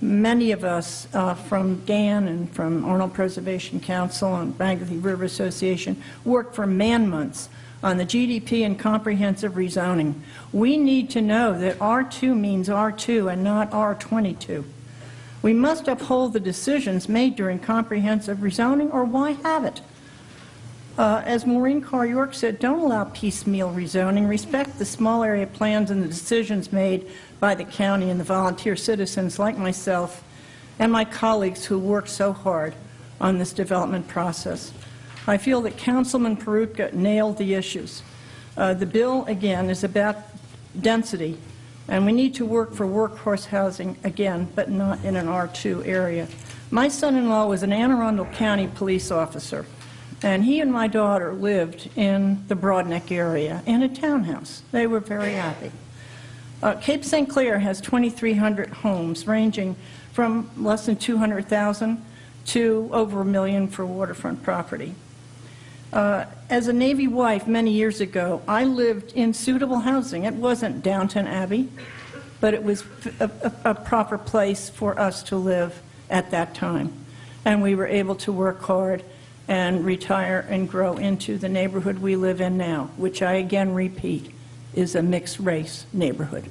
many of us from GAN and from Arnold Preservation Council and Magothy River Association work for man-months on the GDP and comprehensive rezoning. We need to know that R2 means R2 and not R22. We must uphold the decisions made during comprehensive rezoning, or why have it? As Maureen Carr-York said, don't allow piecemeal rezoning. Respect the small area plans and the decisions made by the county and the volunteer citizens like myself and my colleagues who work so hard on this development process. I feel that Councilman Peroutka nailed the issues. The bill, again, is about density, and we need to work for workforce housing again, but not in an R2 area. My son-in-law was an Anne Arundel County police officer, and he and my daughter lived in the Broadneck area in a townhouse. They were very happy. Cape St. Clair has 2,300 homes ranging from less than 200,000 to over $1 million for waterfront property. As a Navy wife many years ago, I lived in suitable housing. It wasn't Downton Abbey, but it was a proper place for us to live at that time. And we were able to work hard and retire and grow into the neighborhood we live in now, which I again repeat is a mixed race neighborhood.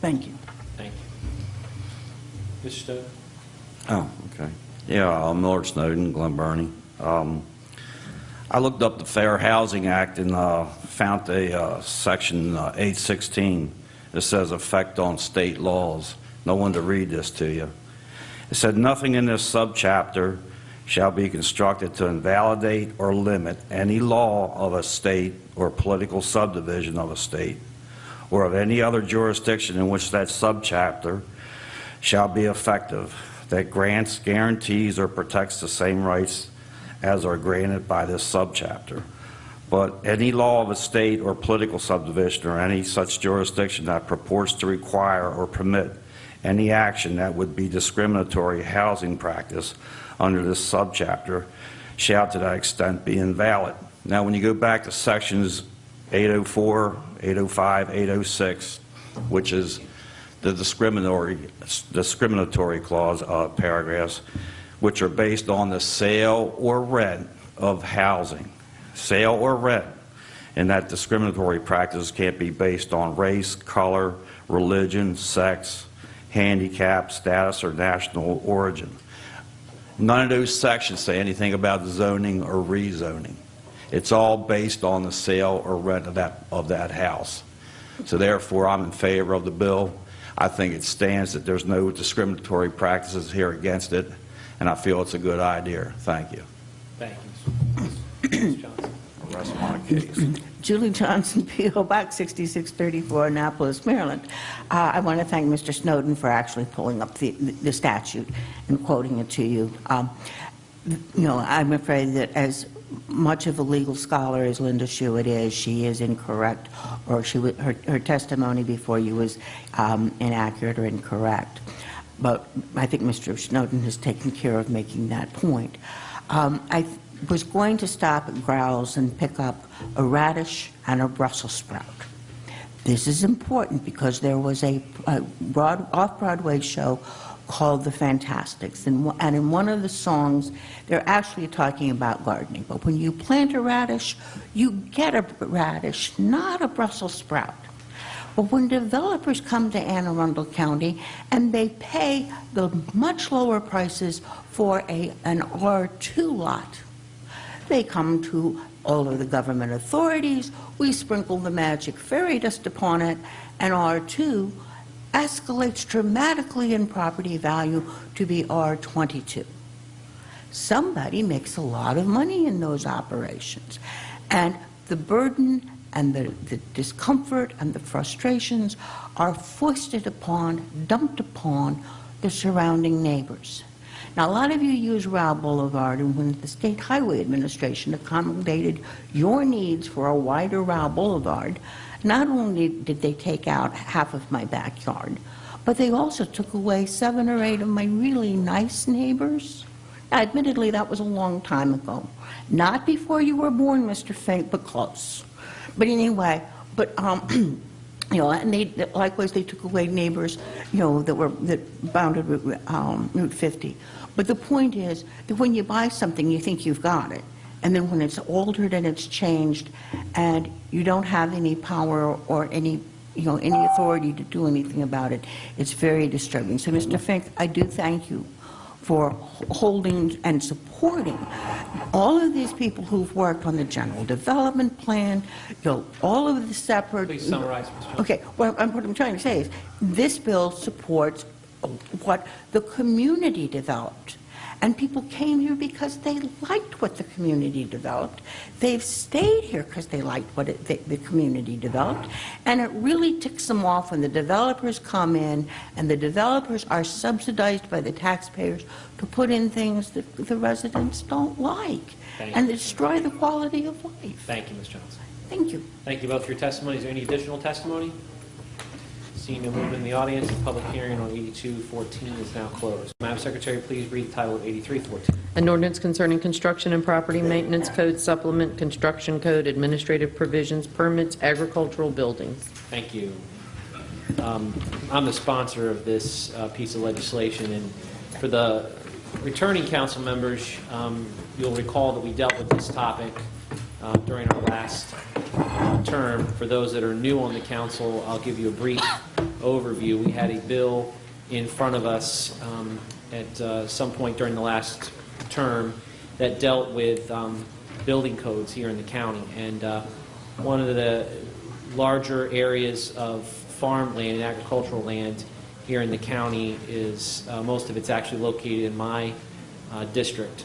Thank you. Thank you. Mr. Stowe? Oh, okay. Yeah, I'm Millard Snowden, Glen Burnie. I looked up the Fair Housing Act and found a section 816 that says effect on state laws. No one to read this to you. It said nothing in this subchapter shall be constructed to invalidate or limit any law of a state or political subdivision of a state or of any other jurisdiction in which that subchapter shall be effective, that grants, guarantees, or protects the same rights as are granted by this subchapter. But any law of a state or political subdivision or any such jurisdiction that purports to require or permit any action that would be discriminatory housing practice under this subchapter shall to that extent be invalid. Now, when you go back to sections 804, 805, 806, which is the discriminatory clause paragraphs, which are based on the sale or rent of housing. Sale or rent. And that discriminatory practice can't be based on race, color, religion, sex, handicap, status, or national origin. None of those sections say anything about zoning or rezoning. It's all based on the sale or rent of that house. So therefore, I'm in favor of the bill. I think it stands that there's no discriminatory practices here against it, and I feel it's a good idea. Thank you. Thank you. Ms. Johnson. The rest of my case. Julie Johnson, P.O. Box 6634, Annapolis, Maryland. I want to thank Mr. Snowden for actually pulling up the statute and quoting it to you. I'm afraid that as much of a legal scholar as Linda Schuett is, she is incorrect, or her testimony before you was inaccurate or incorrect. But I think Mr. Snowden has taken care of making that point. I was going to stop at Growls and pick up a radish and a Brussels sprout. This is important because there was a off-Broadway show called The Fantastics, and in one of the songs, they're actually talking about gardening. But when you plant a radish, you get a radish, not a Brussels sprout. But when developers come to Anne Arundel County and they pay the much lower prices for an R2 lot, they come to all of the government authorities, we sprinkle the magic fairy dust upon it, and R2 escalates dramatically in property value to be R22. Somebody makes a lot of money in those operations, and the burden and the discomfort and the frustrations are foisted upon, dumped upon the surrounding neighbors. Now, a lot of you use Rao Boulevard, and when the State Highway Administration accommodated your needs for a wider Rao Boulevard, not only did they take out half of my backyard, but they also took away 7 or 8 of my really nice neighbors. Now, admittedly, that was a long time ago. Not before you were born, Mr. Fink, but close. But anyway, and likewise they took away neighbors, that bounded Route 50. But the point is that when you buy something, you think you've got it. And then when it's altered and it's changed and you don't have any power or any authority to do anything about it, it's very disturbing. So, Mr. Fink, I do thank you for holding and supporting all of these people who've worked on the general development plan, all of the separate... Please summarize, Ms. Johnson. Okay, what I'm trying to say is this bill supports what the community developed. And people came here because they liked what the community developed. They've stayed here because they liked what the community developed. And it really ticks them off when the developers come in and the developers are subsidized by the taxpayers to put in things that the residents don't like and destroy the quality of life. Thank you, Ms. Johnson. Thank you. Thank you both for your testimony. Is there any additional testimony? Seeing no movement in the audience, the public hearing on 8214 is now closed. Madam Secretary, please read the title of 8314. An ordinance concerning construction and property maintenance code supplement, construction code, administrative provisions, permits, agricultural buildings. Thank you. I'm the sponsor of this piece of legislation, and for the returning council members, you'll recall that we dealt with this topic during our last term. For those that are new on the council, I'll give you a brief overview. We had a bill in front of us at some point during the last term that dealt with building codes here in the county. And one of the larger areas of farmland and agricultural land here in the county is, most of it's actually located in my district.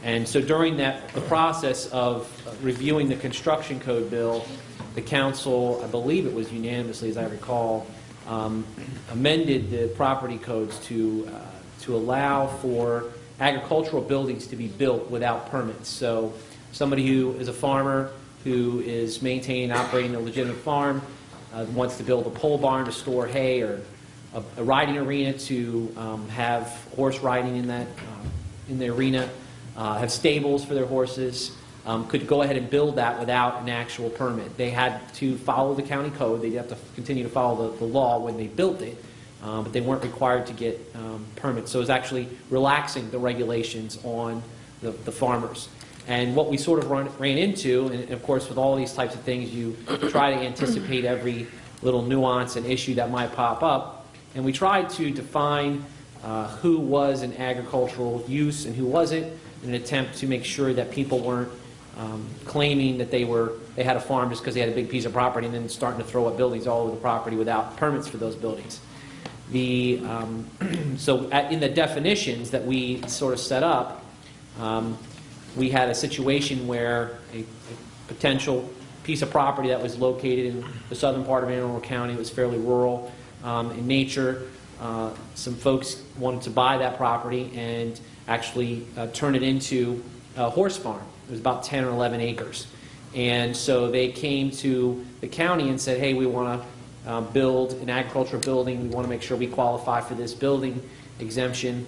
And so during the process of reviewing the construction code bill, the council, I believe it was unanimously, as I recall, amended the property codes to allow for agricultural buildings to be built without permits. So somebody who is a farmer who is maintaining and operating a legitimate farm wants to build a pole barn to store hay, or a riding arena to have horse riding in the arena, have stables for their horses, could go ahead and build that without an actual permit. They had to follow the county code. They'd have to continue to follow the law when they built it, but they weren't required to get permits. So it was actually relaxing the regulations on the farmers. And what we sort of ran into, and of course with all these types of things, you try to anticipate every little nuance and issue that might pop up, and we tried to define who was an agricultural use and who wasn't, in an attempt to make sure that people weren't claiming that they had a farm just because they had a big piece of property and then starting to throw up buildings all over the property without permits for those buildings. So in the definitions that we sort of set up, we had a situation where a potential piece of property that was located in the southern part of Anne Arundel County, it was fairly rural in nature. Some folks wanted to buy that property and actually turn it into a horse farm. It was about 10 or 11 acres. And so they came to the county and said, hey, we want to build an agricultural building. We want to make sure we qualify for this building exemption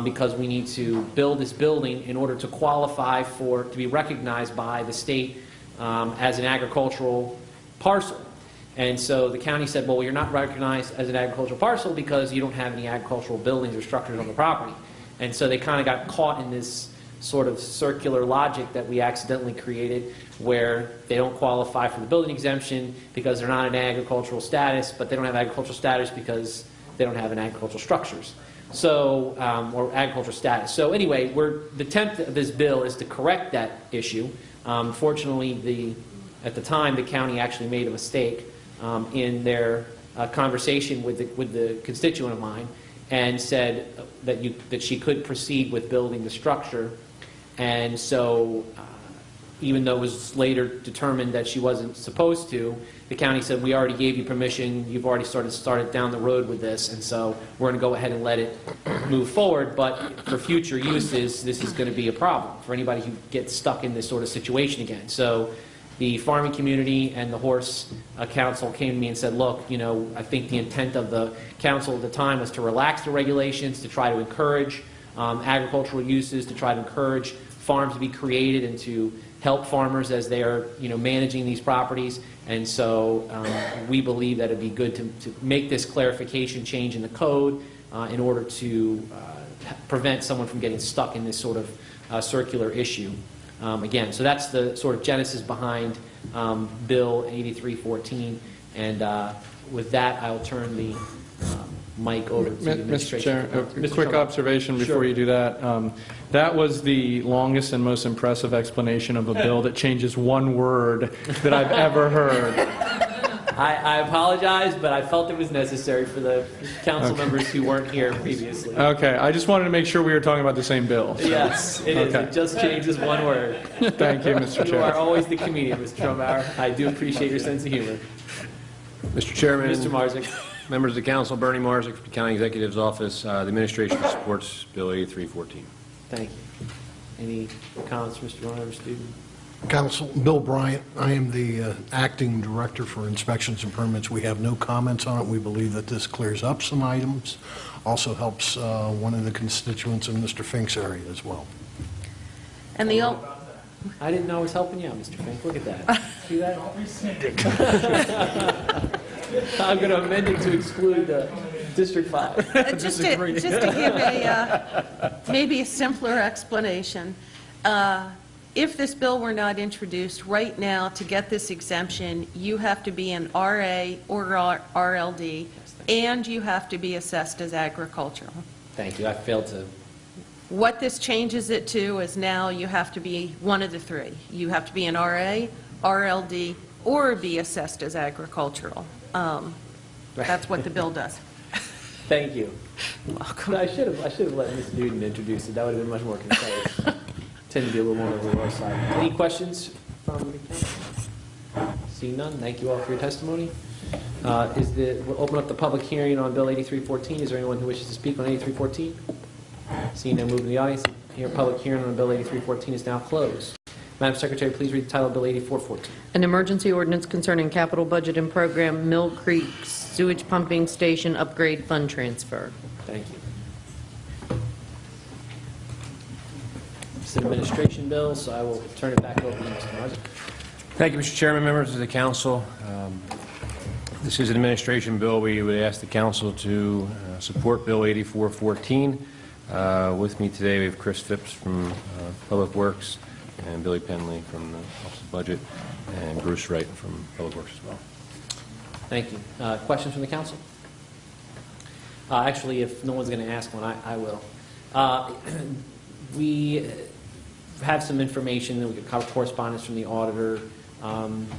because we need to build this building in order to qualify to be recognized by the state as an agricultural parcel. And so the county said, well, you're not recognized as an agricultural parcel because you don't have any agricultural buildings or structures on the property. And so they kind of got caught in this sort of circular logic that we accidentally created where they don't qualify for the building exemption because they're not in agricultural status, but they don't have agricultural status because they don't have an agricultural structures. So, or agricultural status. So anyway, the intent of this bill is to correct that issue. Fortunately, at the time, the county actually made a mistake in their conversation with the constituent of mine and said that she could proceed with building the structure. And so even though it was later determined that she wasn't supposed to, the county said, we already gave you permission, you've already started down the road with this, and so we're going to go ahead and let it move forward. But for future uses, this is going to be a problem for anybody who gets stuck in this sort of situation again. So the farming community and the horse council came to me and said, look, I think the intent of the council at the time was to relax the regulations, to try to encourage agricultural uses, to try to encourage farms to be created and to help farmers as they are managing these properties. And so we believe that it'd be good to make this clarification change in the code in order to prevent someone from getting stuck in this sort of circular issue. Again, so that's the sort of genesis behind Bill 8314. And with that, I'll turn the mic over to the administration. Mr. Chair, a quick observation before you do that. That was the longest and most impressive explanation of a bill that changes one word that I've ever heard. I apologize, but I felt it was necessary for the council members who weren't here previously. Okay, I just wanted to make sure we were talking about the same bill. So. Yes, it is. It just changes one word. Thank you, Mr. Chair. You are always the comedian, Mr. Trumbauer. I do appreciate your sense of humor. Mr. Chairman. Mr. Marzik. Members of the council, Bernie Marzik from the County Executive's Office. The administration supports Bill 8314. Thank you. Any comments, Mr. Ronover, student? Council, Bill Bryant. I am the acting director for inspections and permits. We have no comments on it. We believe that this clears up some items, also helps one of the constituents in Mr. Fink's area as well. And I didn't know I was helping you out, Mr. Fink. Look at that. See that? I'm going to amend it to exclude District 5. Just to give maybe a simpler explanation, if this bill were not introduced right now, to get this exemption, you have to be an RA or RLD, and you have to be assessed as agricultural. Thank you. I failed to. What this changes it to is now you have to be one of the three. You have to be an RA, RLD, or be assessed as agricultural. That's what the bill does. Thank you. Welcome. I should have let Ms. Newton introduce it. That would have been much more concise. Tend to be a little more on the low side. Any questions from the council? Seeing none, thank you all for your testimony. We'll open up the public hearing on Bill 8314. Is there anyone who wishes to speak on 8314? Seeing no movement in the audience, here public hearing on Bill 8314 is now closed. Madam Secretary, please read the title of Bill 8414. An emergency ordinance concerning capital budget and program Mill Creek Sewage Pumping Station Upgrade Fund Transfer. Thank you. It's an administration bill, so I will turn it back over to Mr. Marzik. Thank you, Mr. Chairman, members of the council. This is an administration bill. We would ask the council to support Bill 8414. With me today, we have Chris Phipps from Public Works, and Billy Penley from the Office of Budget, and Bruce Wright from Public Works as well. Thank you. Questions from the council? Actually, if no one's going to ask one, I will. We have some information that we got correspondence from the auditor.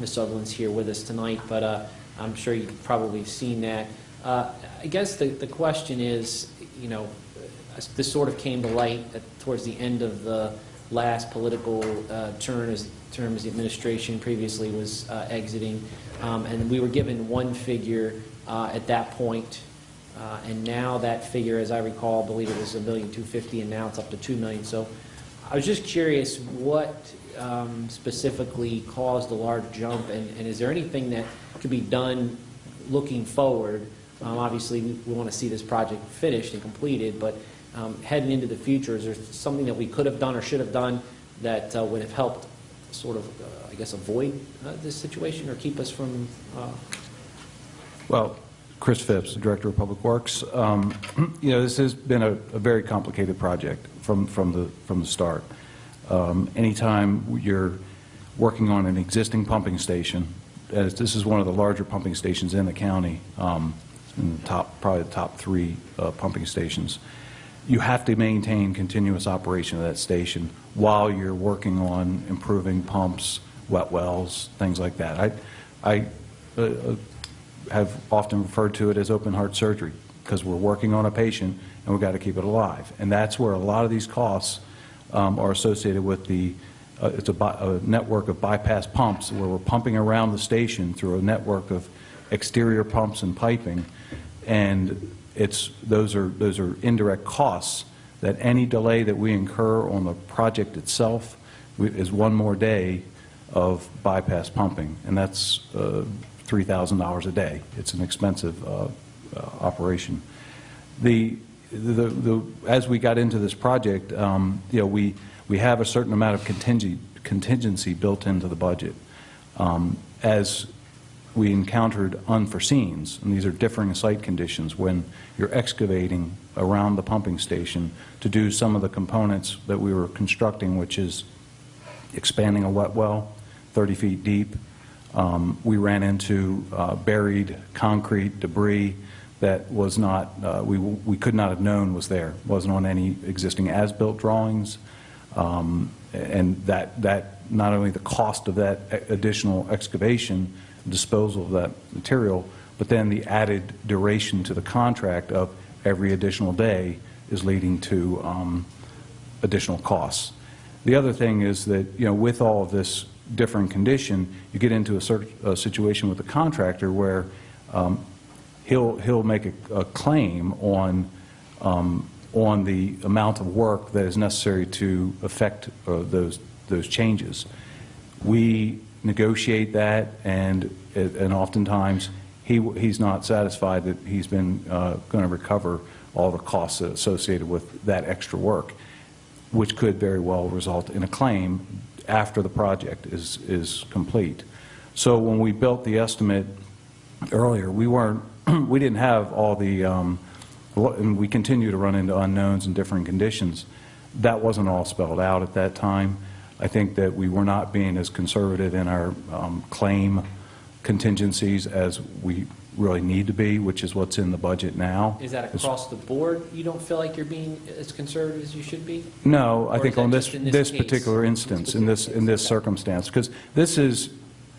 Ms. Sutherland's here with us tonight, but I'm sure you've probably seen that. I guess the question is, you know, this sort of came to light towards the end of the last political term as the administration previously was exiting, and we were given one figure at that point, and now that figure, as I recall, I believe it was $1,250,000, and now it's up to $2 million. So I was just curious what specifically caused the large jump, and is there anything that could be done looking forward? Obviously, we want to see this project finished and completed, but heading into the future, is there something that we could have done or should have done that would have helped sort of, I guess, avoid this situation or keep us from... Well, Chris Phipps, the Director of Public Works. You know, this has been a very complicated project from the start. Anytime you're working on an existing pumping station, as this is one of the larger pumping stations in the county, in the probably the top 3 pumping stations, you have to maintain continuous operation of that station while you're working on improving pumps, wet wells, things like that. I have often referred to it as open heart surgery because we're working on a patient and we've got to keep it alive. And that's where a lot of these costs are associated with the, it's a network of bypass pumps where we're pumping around the station through a network of exterior pumps and piping, and those are indirect costs that any delay that we incur on the project itself is one more day of bypass pumping, and that's $3,000 a day. It's an expensive operation. As we got into this project, you know, we have a certain amount of contingency built into the budget. As we encountered unforeseens, and these are differing site conditions when you're excavating around the pumping station to do some of the components that we were constructing, which is expanding a wet well 30 feet deep. We ran into buried concrete debris that was not, we could not have known was there. It wasn't on any existing as-built drawings. And that not only the cost of that additional excavation, disposal of that material, but then the added duration to the contract of every additional day is leading to additional costs. The other thing is that, you know, with all of this different condition, you get into a situation with the contractor where he'll make a claim on the amount of work that is necessary to affect those changes. We negotiate that, and oftentimes he's not satisfied that he's been going to recover all the costs associated with that extra work, which could very well result in a claim after the project is complete. So when we built the estimate earlier, we didn't have all the, and we continue to run into unknowns and different conditions. That wasn't all spelled out at that time. I think that we were not being as conservative in our claim contingencies as we really need to be, which is what's in the budget now. Is that across the board? You don't feel like you're being as conservative as you should be? No, I think on this case? particular instance, in this circumstance, because this is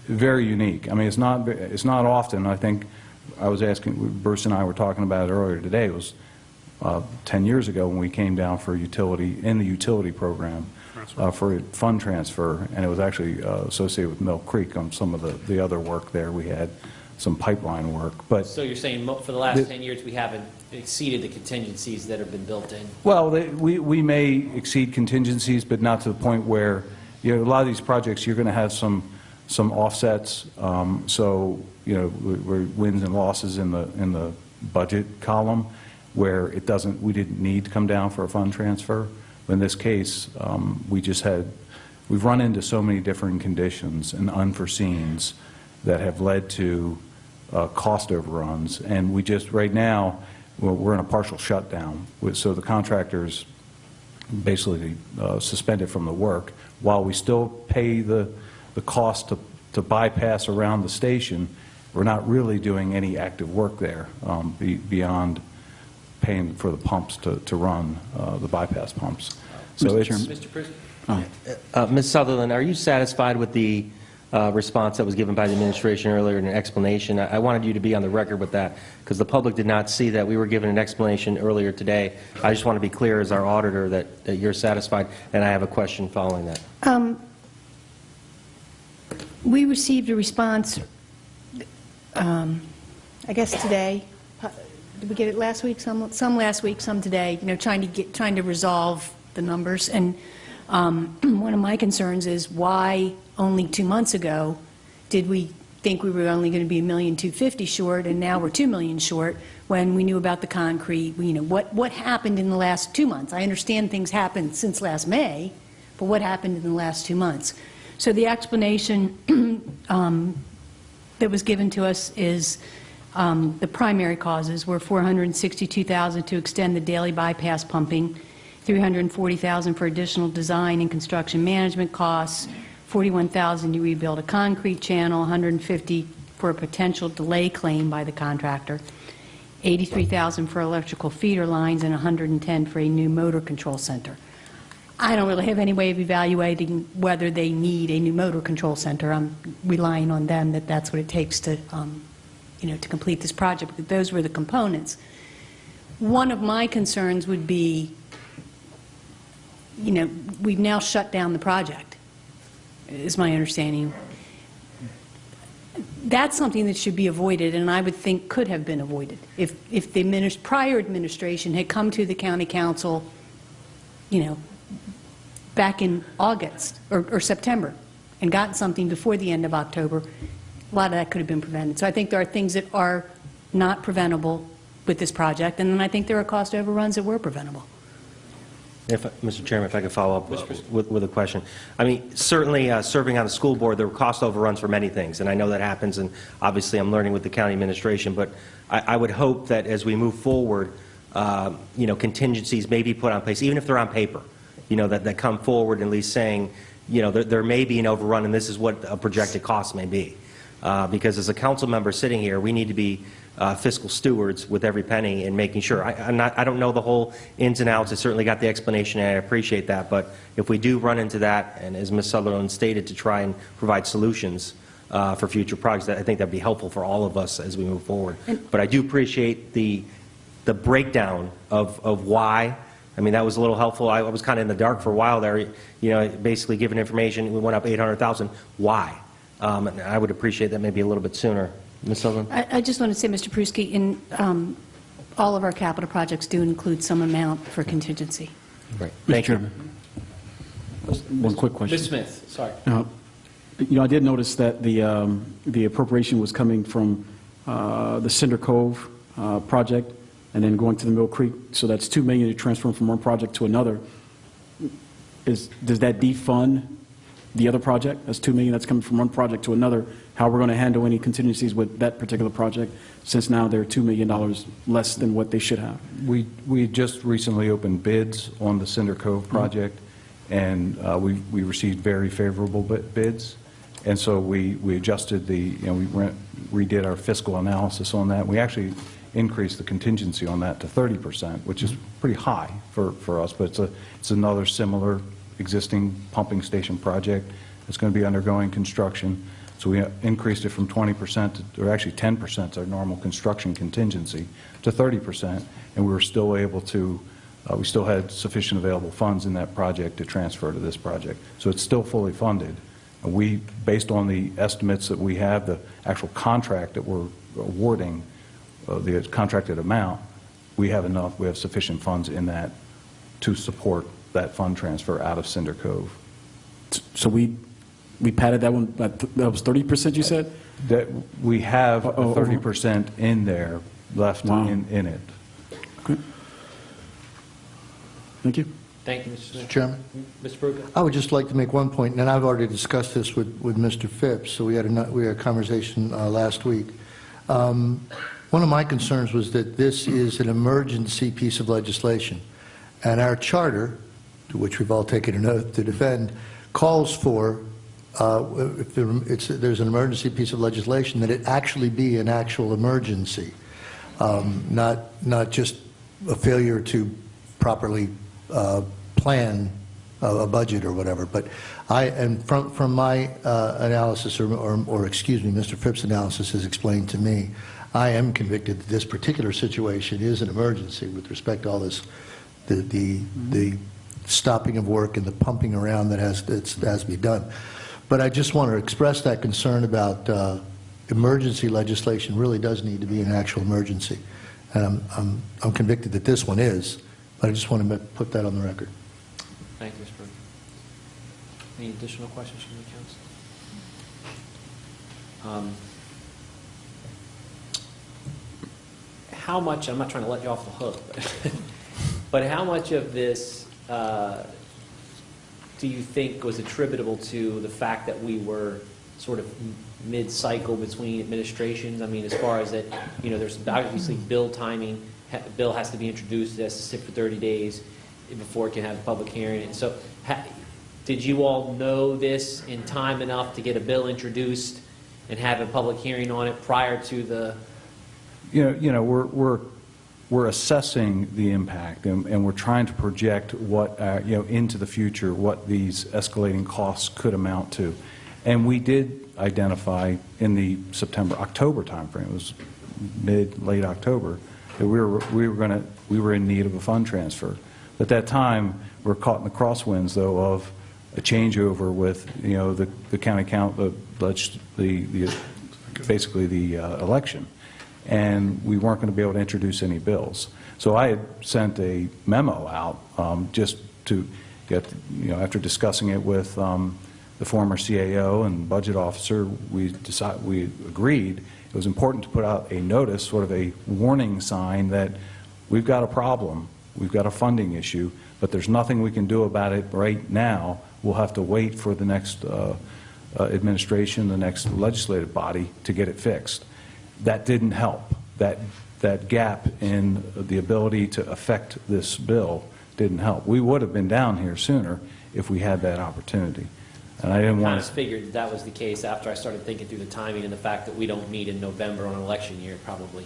very unique. I mean, it's not often. I think I was asking, Bruce and I were talking about it earlier today. It was 10 years ago when we came down for utility in the utility program for a fund transfer, and it was actually associated with Mill Creek on some of the other work there. We had some pipeline work. But so you're saying for the last 10 years we haven't exceeded the contingencies that have been built in? Well, we may exceed contingencies, but not to the point where, you know, a lot of these projects you're going to have some offsets. So, you know, we're wins and losses in the budget column where we didn't need to come down for a fund transfer. But in this case, we've run into so many different conditions and unforeseens that have led to cost overruns. And we just, right now, we're in a partial shutdown. So the contractors basically suspended from the work while we still pay the cost to bypass around the station. We're not really doing any active work there beyond paying for the pumps to run, the bypass pumps. So Mr. it's, Chairman. Mr. President? Ms. Sutherland, are you satisfied with the response that was given by the administration earlier in an explanation? I wanted you to be on the record with that because the public did not see that. We were given an explanation earlier today. I just want to be clear as our auditor that you're satisfied, and I have a question following that. We received a response, I guess today. Did we get it last week? Some last week, some today. Trying to resolve the numbers. And one of my concerns is why only 2 months ago did we think we were only going to be $1,250,000 short, and now we're $2 million short when we knew about the concrete. What happened in the last 2 months? I understand things happened since last May, but what happened in the last 2 months? So the explanation that was given to us is the primary causes were $462,000 to extend the daily bypass pumping, $340,000 for additional design and construction management costs, $41,000 to rebuild a concrete channel, $150,000 for a potential delay claim by the contractor, $83,000 for electrical feeder lines, and $110,000 for a new motor control center. I don't really have any way of evaluating whether they need a new motor control center. I'm relying on them that that's what it takes to, to complete this project. But those were the components. One of my concerns would be, we've now shut down the project, is my understanding. That's something that should be avoided, and I would think could have been avoided. If the prior administration had come to the county council, back in August or September and gotten something before the end of October, a lot of that could have been prevented. So I think there are things that are not preventable with this project, and then I think there are cost overruns that were preventable. Mr. Chairman, if I could follow up with a question. I mean, certainly serving on the school board, there were cost overruns for many things, and I know that happens, and obviously I'm learning with the county administration, but I would hope that as we move forward, contingencies may be put on place, even if they're on paper, that come forward at least saying, there may be an overrun and this is what a projected cost may be. Because as a council member sitting here, we need to be fiscal stewards with every penny and making sure. I don't know the whole ins and outs. I certainly got the explanation and I appreciate that. But if we do run into that, and as Ms. Sutherland stated, to try and provide solutions for future projects, I think that would be helpful for all of us as we move forward. But I do appreciate the breakdown of why. I mean, that was a little helpful. I was kind of in the dark for a while there, basically giving information. We went up $800,000. Why? And I would appreciate that maybe a little bit sooner. Ms. Sutherland? I just want to say, Mr. Pruski, all of our capital projects do include some amount for contingency. Right. Thank you. One quick question. Ms. Smith, sorry. I did notice that the appropriation was coming from the Cinder Cove project and then going to the Mill Creek. So that's $2 million to transfer from one project to another. Does that defund the other project? That's $2 million that's coming from one project to another. How we're going to handle any contingencies with that particular project, since now they're $2 million less than what they should have? We just recently opened bids on the Cinder Cove project, and we received very favorable bids. And so we adjusted we redid our fiscal analysis on that. We actually increased the contingency on that to 30%, which is pretty high for us, but it's another similar existing pumping station project that's going to be undergoing construction. So we increased it from 20% or actually 10%, our normal construction contingency, to 30%, and we were still able to, we still had sufficient available funds in that project to transfer to this project. So it's still fully funded. And we, based on the estimates that we have, the actual contract that we're awarding, the contracted amount, we have sufficient funds in that to support that fund transfer out of Cinder Cove. So we padded that one, that was 30%, you said? That we have 30% in there left in it. Okay. Thank you. Thank you, Mr. Smith. Mr. Chairman? Mr. Peruka? I would just like to make one point, and I've already discussed this with Mr. Phipps, so we had a conversation last week. One of my concerns was that this is an emergency piece of legislation, and our charter, to which we've all taken an oath to defend, calls for, if there's an emergency piece of legislation, that it actually be an actual emergency, not just a failure to properly plan a budget or whatever. But from my analysis, or excuse me, Mr. Phipp's analysis has explained to me, I am convicted that this particular situation is an emergency with respect to all this, the stopping of work and the pumping around that has to be done. But I just want to express that concern about emergency legislation really does need to be an actual emergency. And I'm convicted that this one is, but I just want to put that on the record. Thank you, Mr. Burke. Any additional questions from the council? How much, I'm not trying to let you off the hook, but how much of this do you think was attributable to the fact that we were sort of mid-cycle between administrations? I mean, as far as that, you know, there's obviously bill timing. Bill has to be introduced, it has to sit for 30 days before it can have a public hearing. And so did you all know this in time enough to get a bill introduced and have a public hearing on it prior to the... We're assessing the impact, and we're trying to project what, into the future, what these escalating costs could amount to. And we did identify in the September-October timeframe, it was late October, that we were in need of a fund transfer. At that time, we were caught in the crosswinds, though, of a changeover with, the county basically the election. And we weren't going to be able to introduce any bills. So I had sent a memo out just to get, after discussing it with the former CAO and budget officer, we agreed it was important to put out a notice, sort of a warning sign that we've got a problem, we've got a funding issue, but there's nothing we can do about it right now. We'll have to wait for the next administration, the next legislative body to get it fixed. That didn't help. That gap in the ability to affect this bill didn't help. We would have been down here sooner if we had that opportunity. And I didn't want to... I figured that was the case after I started thinking through the timing and the fact that we don't meet in November on an election year. Probably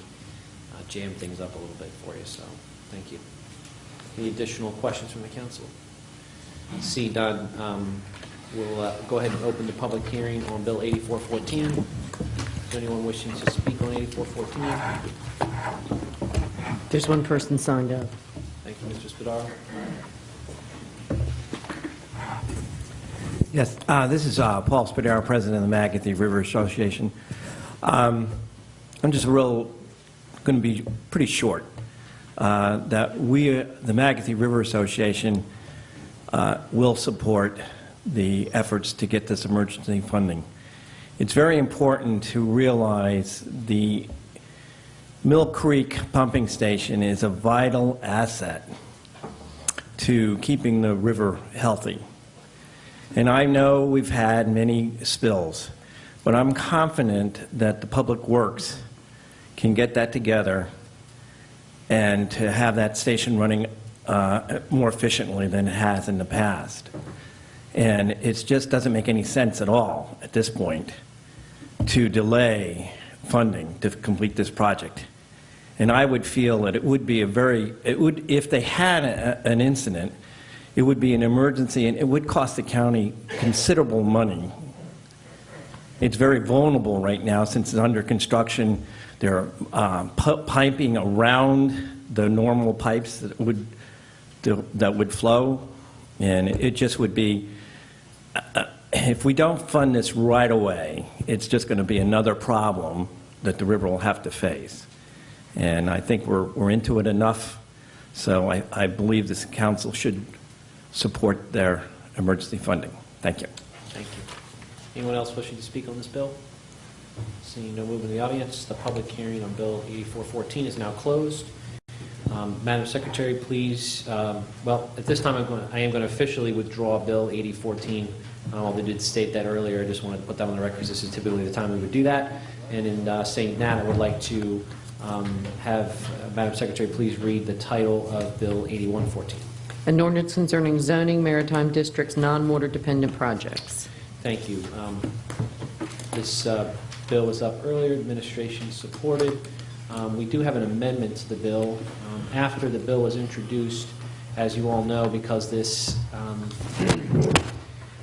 jammed things up a little bit for you, so thank you. Any additional questions from the council? See none. We'll go ahead and open the public hearing on Bill 8414. Is there anyone wishing to speak on 8414? There's one person signed up. Thank you, Mr. Spadaro. Yes, this is Paul Spadaro, President of the Magothy River Association. I'm just going to be pretty short. That we, the Magothy River Association, will support the efforts to get this emergency funding. It's very important to realize the Mill Creek pumping station is a vital asset to keeping the river healthy. And I know we've had many spills, but I'm confident that the Public Works can get that together and to have that station running more efficiently than it has in the past. And it just doesn't make any sense at all at this point to delay funding to complete this project. And I would feel that it would be if they had an incident, it would be an emergency, and it would cost the county considerable money. It's very vulnerable right now since it's under construction. They're piping around the normal pipes that would flow, and it just would be, if we don't fund this right away, it's just going to be another problem that the river will have to face. And I think we're into it enough, so I believe this council should support their emergency funding. Thank you. Thank you. Anyone else wishing to speak on this bill? Seeing no movement in the audience, the public hearing on Bill 8414 is now closed. Madam Secretary, please, well, at this time I am going to officially withdraw Bill 8014. Although I did state that earlier, I just wanted to put that on the record because this is typically the time we would do that. And in saying that, I would like to have Madam Secretary please read the title of Bill 8114. An ordinance concerning zoning maritime districts non-water dependent projects. Thank you. This bill was up earlier. Administration supported. we do have an amendment to the bill. After the bill was introduced, as you all know, because this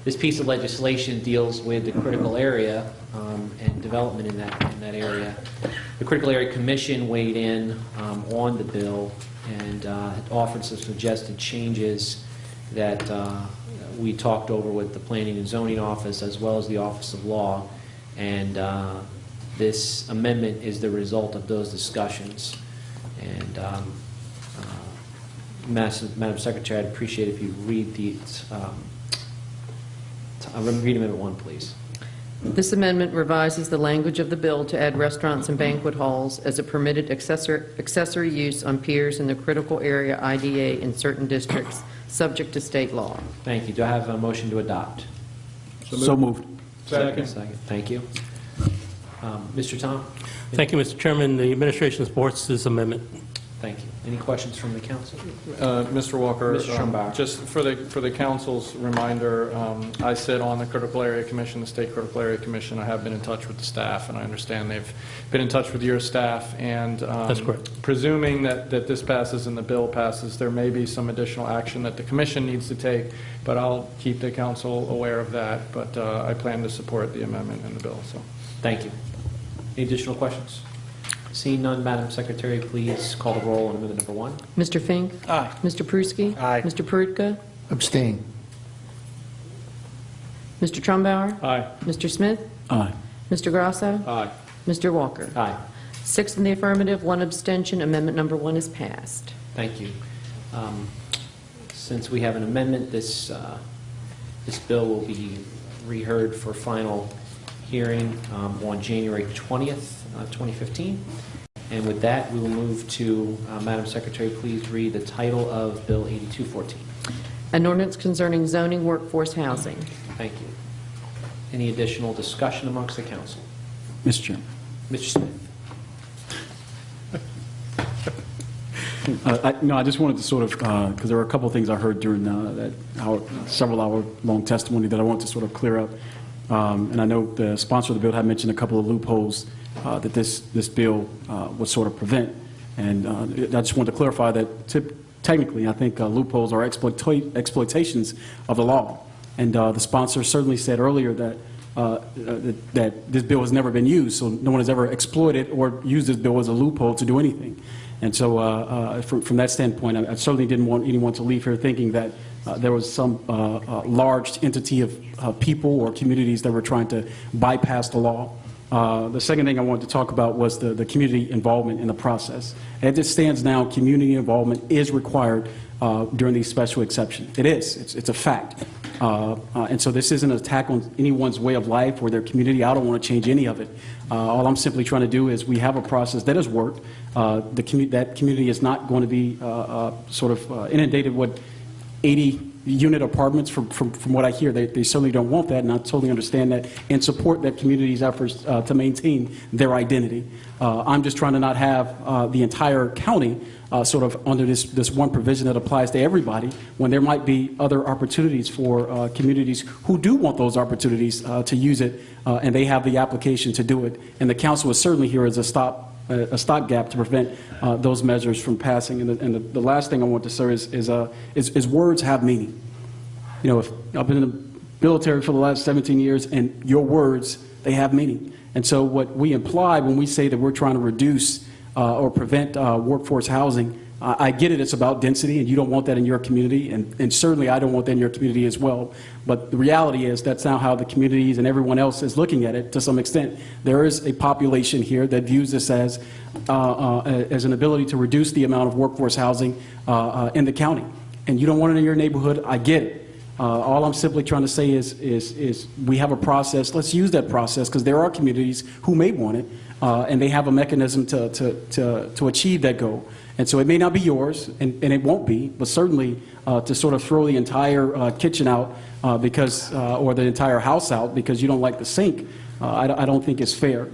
this piece of legislation deals with the critical area and development in that area. The Critical Area Commission weighed in on the bill and offered some suggested changes that we talked over with the Planning and Zoning Office as well as the Office of Law, and this amendment is the result of those discussions. And Madam Secretary, I'd appreciate if you read the read Amendment 1, please. This amendment revises the language of the bill to add restaurants and banquet halls as a permitted accessory use on piers in the critical area IDA in certain districts, subject to state law. Thank you. Do I have a motion to adopt? So moved. Second. Thank you. Mr. Tom? Thank you, Mr. Chairman. The administration supports this amendment. Thank you. Any questions from the council? Mr. Walker, Mr. Schrombauer. just for the council's reminder, I sit on the Critical Area Commission, the State Critical Area Commission. I have been in touch with the staff, and I understand they've been in touch with your staff. And That's correct. Presuming that this passes and the bill passes, there may be some additional action that the commission needs to take, but I'll keep the council aware of that. But I plan to support the amendment in the bill. So, thank you. Any additional questions? Seeing none, Madam Secretary, please call the roll on amendment number 1. Mr. Fink? Aye. Mr. Pruski? Aye. Mr. Perutka? Abstain. Mr. Trumbauer? Aye. Mr. Smith? Aye. Mr. Grasso? Aye. Mr. Walker? Aye. 6 in the affirmative, 1 abstention. Amendment number 1 is passed. Thank you. Since we have an amendment, this bill will be reheard for final hearing on January 20th, 2015. And with that, we will move to, Madam Secretary, please read the title of Bill 8214. An ordinance concerning zoning workforce housing. Thank you. Any additional discussion amongst the council? Mr. Chairman. Mr. Smith. I just wanted to sort of, because there were a couple of things I heard during that several-hour-long testimony that I want to sort of clear up. And I know the sponsor of the bill had mentioned a couple of loopholes that this bill would sort of prevent. And I just wanted to clarify that technically I think loopholes are exploitations of the law. And the sponsor certainly said earlier that that this bill has never been used, so no one has ever exploited or used this bill as a loophole to do anything. And so from that standpoint, I certainly didn't want anyone to leave here thinking that there was some large entity of people or communities that were trying to bypass the law. The second thing I wanted to talk about was the community involvement in the process. As it stands now, community involvement is required during these special exceptions. It is. It's a fact. And so this isn't an attack on anyone's way of life or their community. I don't want to change any of it. All I'm simply trying to do is we have a process that has worked. That community is not going to be sort of inundated with 80-unit apartments from what I hear. They certainly don't want that, and I totally understand that and support that community's efforts to maintain their identity. I'm just trying to not have the entire county sort of under this one provision that applies to everybody when there might be other opportunities for communities who do want those opportunities to use it, and they have the application to do it. And the council is certainly here as a stopgap to prevent those measures from passing. And the last thing I want to say is words have meaning. You know, I've been in the military for the last 17 years, and your words, they have meaning. And so what we imply when we say that we're trying to reduce or prevent workforce housing, I get it, it's about density, and you don't want that in your community, and certainly I don't want that in your community as well. But the reality is that's now how the communities and everyone else is looking at it to some extent. There is a population here that views this as an ability to reduce the amount of workforce housing in the county. And you don't want it in your neighborhood, I get it. All I'm simply trying to say is we have a process. Let's use that process, because there are communities who may want it, and they have a mechanism to achieve that goal. And so it may not be yours, and it won't be, but certainly to sort of throw the entire kitchen out because, or the entire house out because you don't like the sink, I don't think it's fair.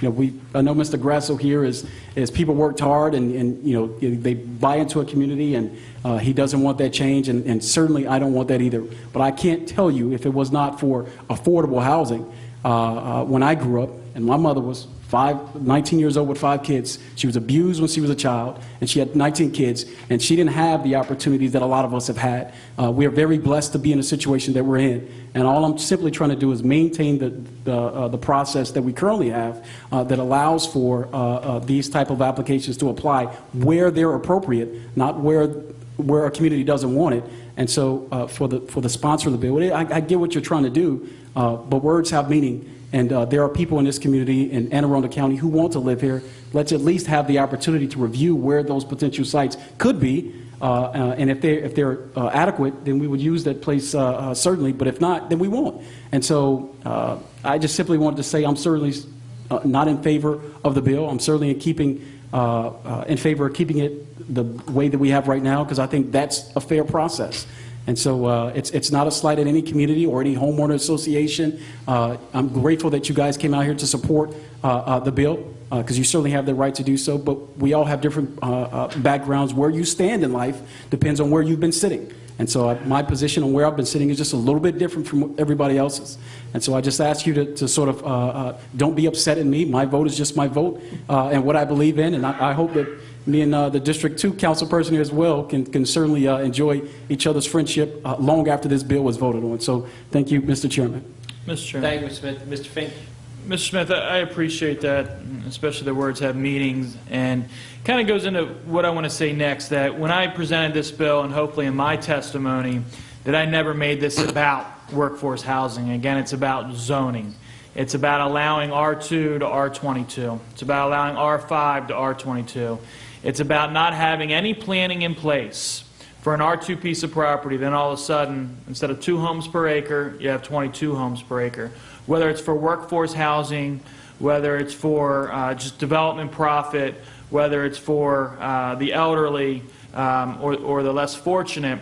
I know Mr. Grasso here is people worked hard, and they buy into a community, and he doesn't want that change, and certainly I don't want that either. But I can't tell you, if it was not for affordable housing, when I grew up, and my mother was 19 years old with 5 kids. She was abused when she was a child, and she had 19 kids, and she didn't have the opportunities that a lot of us have had. We are very blessed to be in a situation that we're in, and all I'm simply trying to do is maintain the process that we currently have that allows for these type of applications to apply where they're appropriate, not where a community doesn't want it. And so for the sponsor of the bill, I get what you're trying to do, but words have meaning. And there are people in this community in Anne Arundel County who want to live here. Let's at least have the opportunity to review where those potential sites could be. And if they're adequate, then we would use that place certainly. But if not, then we won't. And so I just simply wanted to say I'm certainly not in favor of the bill. I'm certainly in favor of keeping it the way that we have right now, because I think that's a fair process. And so it's not a slight at any community or any homeowner association. I'm grateful that you guys came out here to support the bill, because you certainly have the right to do so. But we all have different backgrounds. Where you stand in life depends on where you've been sitting. And so my position on where I've been sitting is just a little bit different from everybody else's. And so I just ask you to sort of don't be upset at me. My vote is just my vote and what I believe in. And I hope that me and the District 2 council person here as well can certainly enjoy each other's friendship long after this bill was voted on. So thank you, Mr. Chairman. Mr. Chairman. Thank you, Mr. Smith. Mr. Fink. Mr. Smith, I appreciate that, especially the words have meanings, and kind of goes into what I want to say next, that when I presented this bill, and hopefully in my testimony, that I never made this about workforce housing. Again, it's about zoning. It's about allowing R2 to R22. It's about allowing R5 to R22. It's about not having any planning in place for an R2 piece of property, then all of a sudden, instead of 2 homes per acre, you have 22 homes per acre. Whether it's for workforce housing, whether it's for just development profit, whether it's for the elderly or the less fortunate,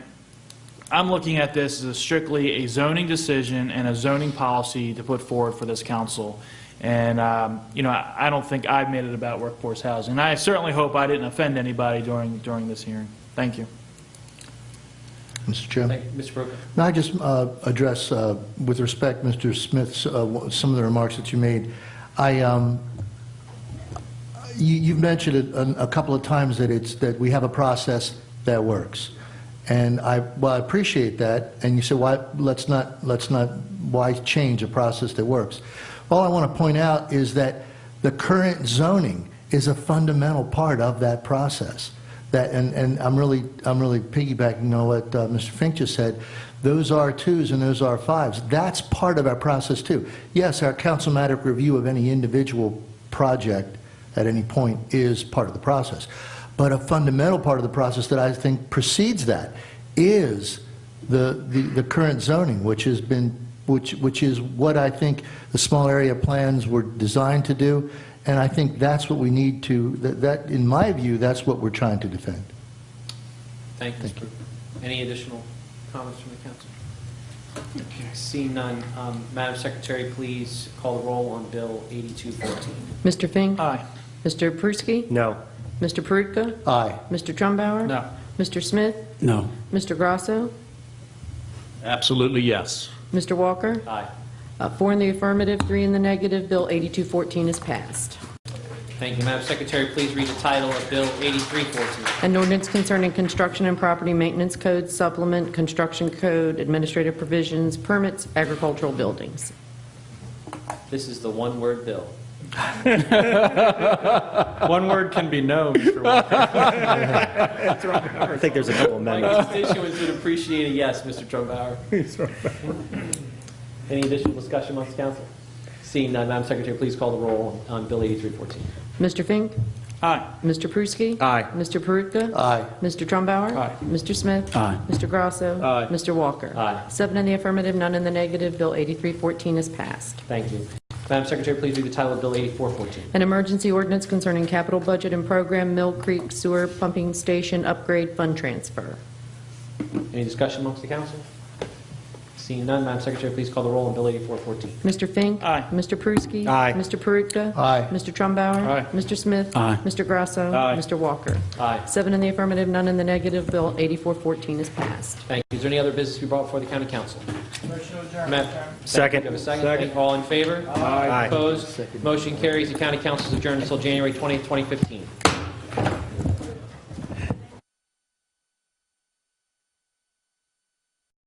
I'm looking at this as strictly a zoning decision and a zoning policy to put forward for this council. And, you know, I don't think I've made it about workforce housing. And I certainly hope I didn't offend anybody during this hearing. Thank you. Mr. Chairman. Thank you. Mr. Brokaw. May I just address, with respect, Mr. Smith's, some of the remarks that you made. You've mentioned it a couple of times that we have a process that works. And I appreciate that. And you said, why change a process that works? All I want to point out is that the current zoning is a fundamental part of that process. And I'm really piggybacking on what Mr. Fink just said. Those R2s and those R5s, that's part of our process too. Yes, our councilmatic review of any individual project at any point is part of the process. But a fundamental part of the process that I think precedes that is the current zoning, which is what I think the small area plans were designed to do. And I think that's what we need to, that in my view, that's what we're trying to defend. Thank you, Mr. Brokaw. Any additional comments from the council? Okay. Seeing none, Madam Secretary, please call the roll on Bill 8214. Mr. Fink? Aye. Mr. Pruski? No. Mr. Perutka? Aye. Mr. Trumbauer? No. Mr. Smith? No. Mr. Grasso? Absolutely yes. Mr. Walker? Aye. 4 in the affirmative, 3 in the negative. Bill 8214 is passed. Thank you. Madam Secretary, please read the title of Bill 8314. An ordinance concerning construction and property maintenance code supplement, construction code, administrative provisions, permits, agricultural buildings. This is the one-word bill. One word can be no, Mr. Walker. I think there's a couple My amendments. constituents would appreciate a yes, Mr. Trumbauer. Any additional discussion amongst the council? Seeing none, Madam Secretary, please call the roll on Bill 8314. Mr. Fink? Aye. Mr. Pruski? Aye. Mr. Perutka? Aye. Mr. Trumbauer? Aye. Mr. Smith? Aye. Mr. Grasso? Aye. Mr. Walker? Aye. 7 in the affirmative, none in the negative. Bill 8314 is passed. Thank you. Madam Secretary, please read the title of Bill 8414. An emergency ordinance concerning capital budget and program Mill Creek Sewer Pumping Station Upgrade Fund Transfer. Any discussion amongst the council? Seeing none, Madam Secretary, please call the roll on Bill 8414. Mr. Fink? Aye. Mr. Pruski? Aye. Mr. Perutka? Aye. Mr. Trumbauer? Aye. Mr. Smith? Aye. Mr. Grasso? Aye. Mr. Walker? Aye. 7 in the affirmative, none in the negative. Bill 8414 is passed. Thank you. Is there any other business to be brought before the county council? Second. Do you have a second? Thank you. All in favor? Aye. Opposed? Motion carries. The county council is adjourned until January 20th, 2015.